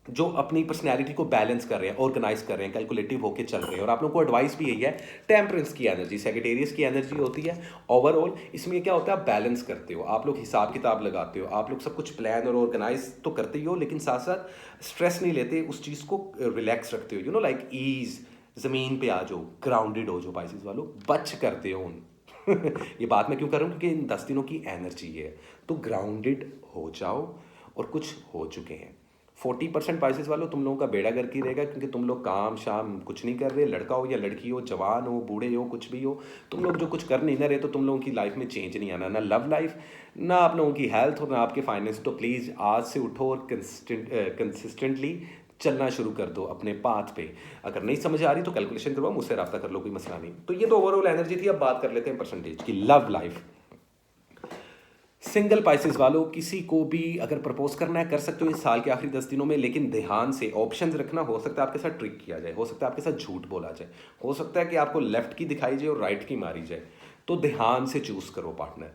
जो अपनी पर्सनैलिटी को बैलेंस कर रहे हैं, ऑर्गेनाइज कर रहे हैं, कैलकुलेटिव होकर चल रहे हैं। और आप लोगों को एडवाइस भी यही है, टेम्परेंस की एनर्जी, सेजिटेरियस की एनर्जी होती है ओवरऑल। इसमें क्या होता है, आप बैलेंस करते हो, आप लोग हिसाब किताब लगाते हो, आप लोग सब कुछ प्लान और ऑर्गेनाइज तो करते ही हो, लेकिन साथ साथ स्ट्रेस नहीं लेते, उस चीज़ को रिलैक्स रखते हो, लाइक ईज, ज़मीन पे आ जाओ, ग्राउंडेड हो जाओ पाइसेस वालों, बच करते हो उन ये बात मैं क्यों कर रहा हूँ, क्योंकि इन 10 दिनों की एनर्जी है, तो ग्राउंडेड हो जाओ। और कुछ हो चुके हैं 40% पाइसेस वालों, तुम लोगों का बेड़ा गर्क ही रहेगा, क्योंकि तुम लोग काम शाम कुछ नहीं कर रहे, लड़का हो या लड़की हो, जवान हो, बूढ़े हो, कुछ भी हो, तुम लोग जो कुछ कर नहीं ना रहे, तो तुम लोगों की लाइफ में चेंज नहीं आना, ना लव लाइफ, ना आप लोगों की हेल्थ और ना आपके फाइनेंस। तो प्लीज़ आज से उठो और कंसिस्टेंटली चलना शुरू कर दो अपने पाथ पे। अगर नहीं समझ आ रही तो कैलकुलेशन करवाओ, मुझसे रब्ता कर लो, कोई मसला नहीं। तो ये तो ओवरऑल एनर्जी थी। अब बात कर लेते हैं परसेंटेज की। लव लाइफ, सिंगल पाइसेस वालों, किसी को भी अगर प्रपोज करना है कर सकते हो इस साल के आखिरी 10 दिनों में, लेकिन ध्यान से ऑप्शंस रखना। हो सकता है आपके साथ ट्रिक किया जाए, हो सकता है आपके साथ झूठ बोला जाए, हो सकता है कि आपको लेफ्ट की दिखाई जाए और राइट की मारी जाए, तो ध्यान से चूज करो पार्टनर।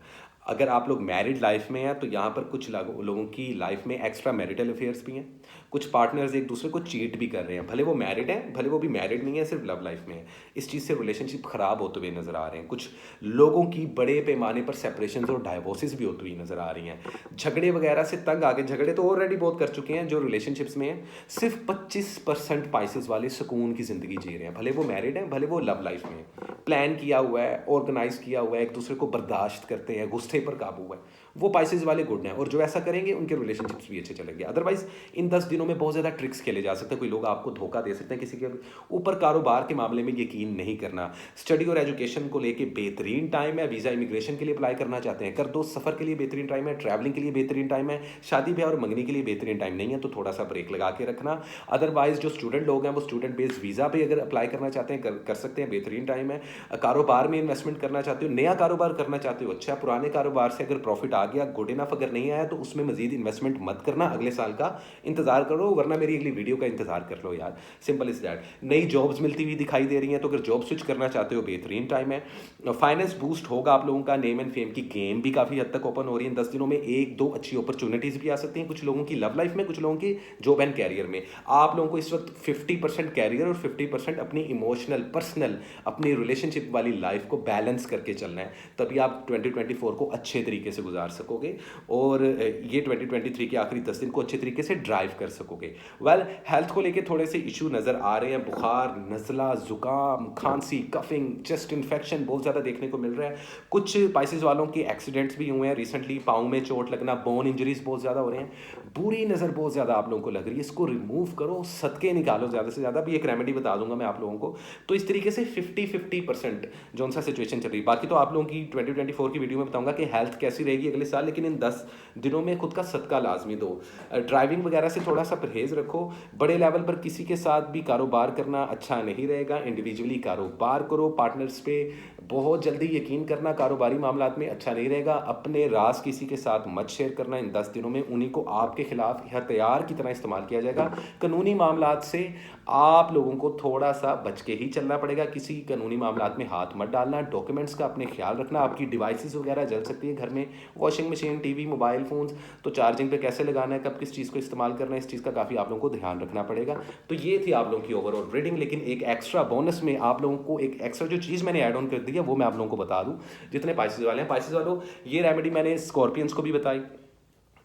अगर आप लोग मैरिड लाइफ में हैं तो यहाँ पर कुछ लोगों की लाइफ में एक्स्ट्रा मैरिटल अफेयर्स भी हैं, कुछ पार्टनर्स एक दूसरे को चीट भी कर रहे हैं, भले वो मैरिड हैं भले वो भी मैरिड नहीं है, सिर्फ लव लाइफ में है। इस चीज़ से रिलेशनशिप खराब होते हुए नजर आ रहे हैं। कुछ लोगों की बड़े पैमाने पर सेपरेशन और डाइवोर्सेस भी होती हुई नजर आ रही हैं। झगड़े वगैरह से तंग आके, झगड़े तो ऑलरेडी बहुत कर चुके हैं जो रिलेशनशिप्स में हैं। सिर्फ 25% पाइसेस वाले सुकून की जिंदगी जी रहे हैं, भले वो मैरिड हैं भले वो लव लाइफ में। प्लान किया हुआ है, ऑर्गेनाइज किया हुआ है, एक दूसरे को बर्दाश्त करते हैं, गुस्से पर काबू है, वो पाइसेस वाले गुड हैं। और जो ऐसा करेंगे उनके रिलेशनशिप्स भी अच्छे चलेंगे। अदरवाइज इन 10 दिनों में बहुत ज़्यादा ट्रिक्स खेले जा सकते हैं, कोई लोग आपको धोखा दे सकते हैं किसी के ऊपर। कारोबार के मामले में यकीन नहीं करना। स्टडी और एजुकेशन को लेके बेहतरीन टाइम है। वीज़ा इमिग्रेशन के लिए अप्लाई करना चाहते हैं कर दो, सफ़र के लिए बेहतरीन टाइम है, ट्रैवलिंग के लिए बेहतरीन टाइम है, शादी ब्याह और मंगनी के लिए बेहतरीन टाइम नहीं है, तो थोड़ा सा ब्रेक लगा के रखना। अदरवाइज जो स्टूडेंट लोग हैं वो स्टूडेंट बेस्ड वीज़ा पे अगर अप्लाई करना चाहते हैं कर सकते हैं, बेहतरीन टाइम है। कारोबार में इन्वेस्टमेंट करना चाहते हो, नया कारोबार करना चाहते हो, अच्छा, पुराने कारोबार से अगर प्रॉफिट आ गया गुड इनफ, अगर नहीं आया तो उसमें मजीद इन्वेस्टमेंट मत करना, अगले साल का इंतजार करो, वरना मेरी अगली वीडियो का इंतजार कर लो यार, सिंपल इज दैट। नई जॉब्स मिलती हुई दिखाई दे रही हैं, तो अगर जॉब स्विच करना चाहते हो बेहतरीन टाइम है। फाइनेंस बूस्ट होगा आप लोगों का, नेम एंड फेम की गेम भी काफ़ी हद तक ओपन हो रही है 10 दिनों में, एक दो अच्छी अपॉर्चुनिटीज़ भी आ सकती हैं कुछ लोगों की लव लाइफ में, कुछ लोगों की जॉब एंड कैरियर में। आप लोगों को इस वक्त 50% कैरियर और 50% अपनी इमोशनल पर्सनल अपनी रिलेशनशिप वाली लाइफ को बैलेंस करके चलना है, तभी आप 2024 को अच्छे तरीके से गुजार सकोगे और ये 2023 के आखिरी 10 दिन को अच्छे तरीके से ड्राइव कर सकोगे। वेल, हेल्थ को लेके थोड़े से इशू नज़र आ रहे हैं, बुखार, नज़ला, जुकाम, खांसी, कफिंग, चेस्ट इन्फेक्शन बहुत ज़्यादा देखने को मिल रहा है। कुछ स्पाइसेस वालों के एक्सीडेंट्स भी हुए हैं रिसेंटली, पाँव में चोट लगना, बोन इंजरीज बहुत ज़्यादा हो रहे हैं, बुरी नज़र बहुत ज़्यादा आप लोगों को लग रही है, इसको रिमूव करो, सदके निकालो ज़्यादा से ज़्यादा, भी एक रेमेडी बता दूंगा मैं आप लोगों को। तो इस तरीके से 50-50% जो सा सिचुएशन चल रही है। बाकी तो आप लोगों की 2024 की वीडियो में बताऊंगा कि हेल्थ कैसी रहेगी अगले साल, लेकिन इन 10 दिनों में खुद का सदका लाजमी दो। ड्राइविंग वगैरह से थोड़ा सा परहेज रखो, बड़े लेवल पर किसी के साथ भी कारोबार करना अच्छा नहीं रहेगा, इंडिविजुअली कारोबार करो, पार्टनर्स पे बहुत जल्दी यकीन करना कारोबारी मामलात में अच्छा नहीं रहेगा, अपने राज किसी के साथ मत शेयर करना इन 10 दिनों में, उन्हीं को आपके खिलाफ हथियार की तरह इस्तेमाल किया जाएगा। कानूनी मामलात से आप लोगों को थोड़ा सा बच के ही चलना पड़ेगा, किसी कानूनी मामलात में हाथ मत डालना, डॉक्यूमेंट्स का अपने ख्याल रखना, आपकी डिवाइसेस वगैरह जल सकती है घर में, washing machine, TV, mobile phones, तो चार्जिंग पे कैसे लगाना है, कब किस चीज़ को इस्तेमाल करना है, इस चीज़ का काफ़ी आप लोगों को ध्यान रखना पड़ेगा। तो ये थी आप लोगों की ओवरऑल रीडिंग, लेकिन एक एक्स्ट्रा बोनस में आप लोगों को एक एक्स्ट्रा जो चीज़ मैंने ऐड ऑन कर दी है वो मैं आप लोगों को बता दूं। जितने पाइसेस वाले हैं, पाइसेस वालों, ये रेमेडी मैंने स्कॉर्पियंस को भी बताई,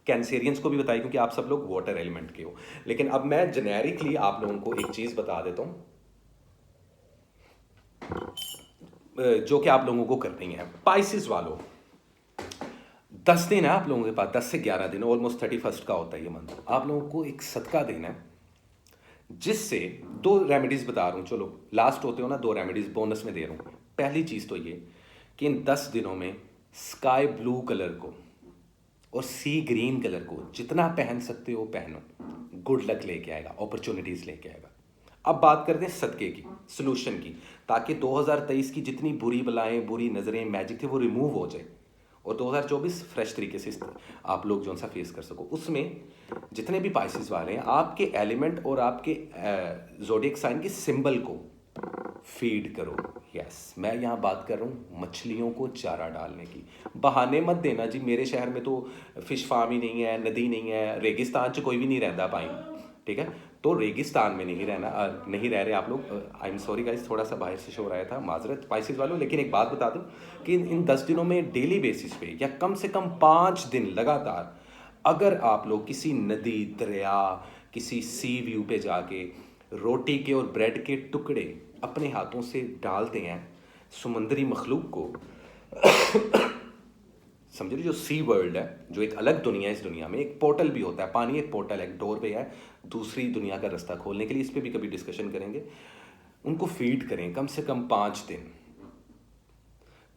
कैंसेरियंस को भी बताई, क्योंकि आप सब लोग वाटर एलिमेंट के हो। लेकिन अब मैं जेनेरिकली आप लोगों को एक चीज़ बता देता हूँ जो कि आप लोगों को करनी है। पाइसेस वालों, 10 दिन है आप लोगों के पास, 10 से 11 दिन, ऑलमोस्ट 31 का होता है ये मंथ। आप लोगों को एक सदका देना है, जिससे 2 रेमेडीज बता रहा हूँ, चलो लास्ट होते हो ना, 2 रेमेडीज बोनस में दे रहा हूँ। पहली चीज़ तो ये कि इन 10 दिनों में स्काई ब्लू कलर को और सी ग्रीन कलर को जितना पहन सकते हो पहनो, गुड लक लेके आएगा, अपॉर्चुनिटीज़ लेके आएगा। अब बात करते हैं सदके की, सोल्यूशन की, ताकि 2023 की जितनी बुरी बलाएं, बुरी नज़रें, मैजिक थे वो रिमूव हो जाए और 2024 फ्रेश तरीके से आप लोग जो सा फेस कर सको। उसमें जितने भी पाइसेस वाले हैं, आपके एलिमेंट और आपके ज़ोडिएक साइन के सिंबल को फीड करो। यस, मैं यहाँ बात कर रहा हूँ मछलियों को चारा डालने की। बहाने मत देना जी, मेरे शहर में तो फिश फार्म ही नहीं है, नदी नहीं है, रेगिस्तान च कोई भी नहीं रहता पाई, ठीक है, तो रेगिस्तान में नहीं रहना, नहीं रह रहे आप लोग। आई एम सॉरी गाइस, थोड़ा सा बाहर से शोर आया था, माजरत पाइसेस वालों। लेकिन एक बात बता दूं कि इन 10 दिनों में डेली बेसिस पे या कम से कम 5 दिन लगातार अगर आप लोग किसी नदी, दरिया, किसी सी व्यू पे जाके रोटी के और ब्रेड के टुकड़े अपने हाथों से डालते हैं समुद्री मखलूक को, समझ रहे, जो सी वर्ल्ड है, जो एक अलग दुनिया है, इस दुनिया में एक पोर्टल भी होता है, पानी एक पोर्टल है, एक डोरवे है दूसरी दुनिया का रास्ता खोलने के लिए, इस पर भी कभी डिस्कशन करेंगे। उनको फीड करें कम से कम 5 दिन,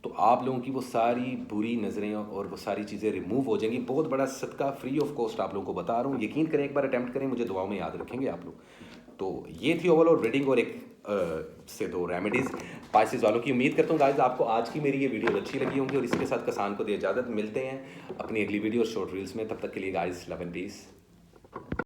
तो आप लोगों की वो सारी बुरी नज़रें और वो सारी चीज़ें रिमूव हो जाएंगी। बहुत बड़ा सदका, फ्री ऑफ कॉस्ट आप लोगों को बता रहा हूँ, यकीन करें, एक बार अटैम्प्ट करें, मुझे दुआओं में याद रखेंगे आप लोग। तो ये थी ओवरऑल रीडिंग और एक से 2 रेमेडीज़ पाइसेस वालों की। उम्मीद करता हूँ गाइस आपको आज की मेरी ये वीडियो अच्छी लगी होंगी, और इसके साथ कसान को दे इजाज़त, मिलते हैं अपनी अगली वीडियो और शॉर्ट रील्स में। तब तक के लिए गाइस, लव एंड पीस।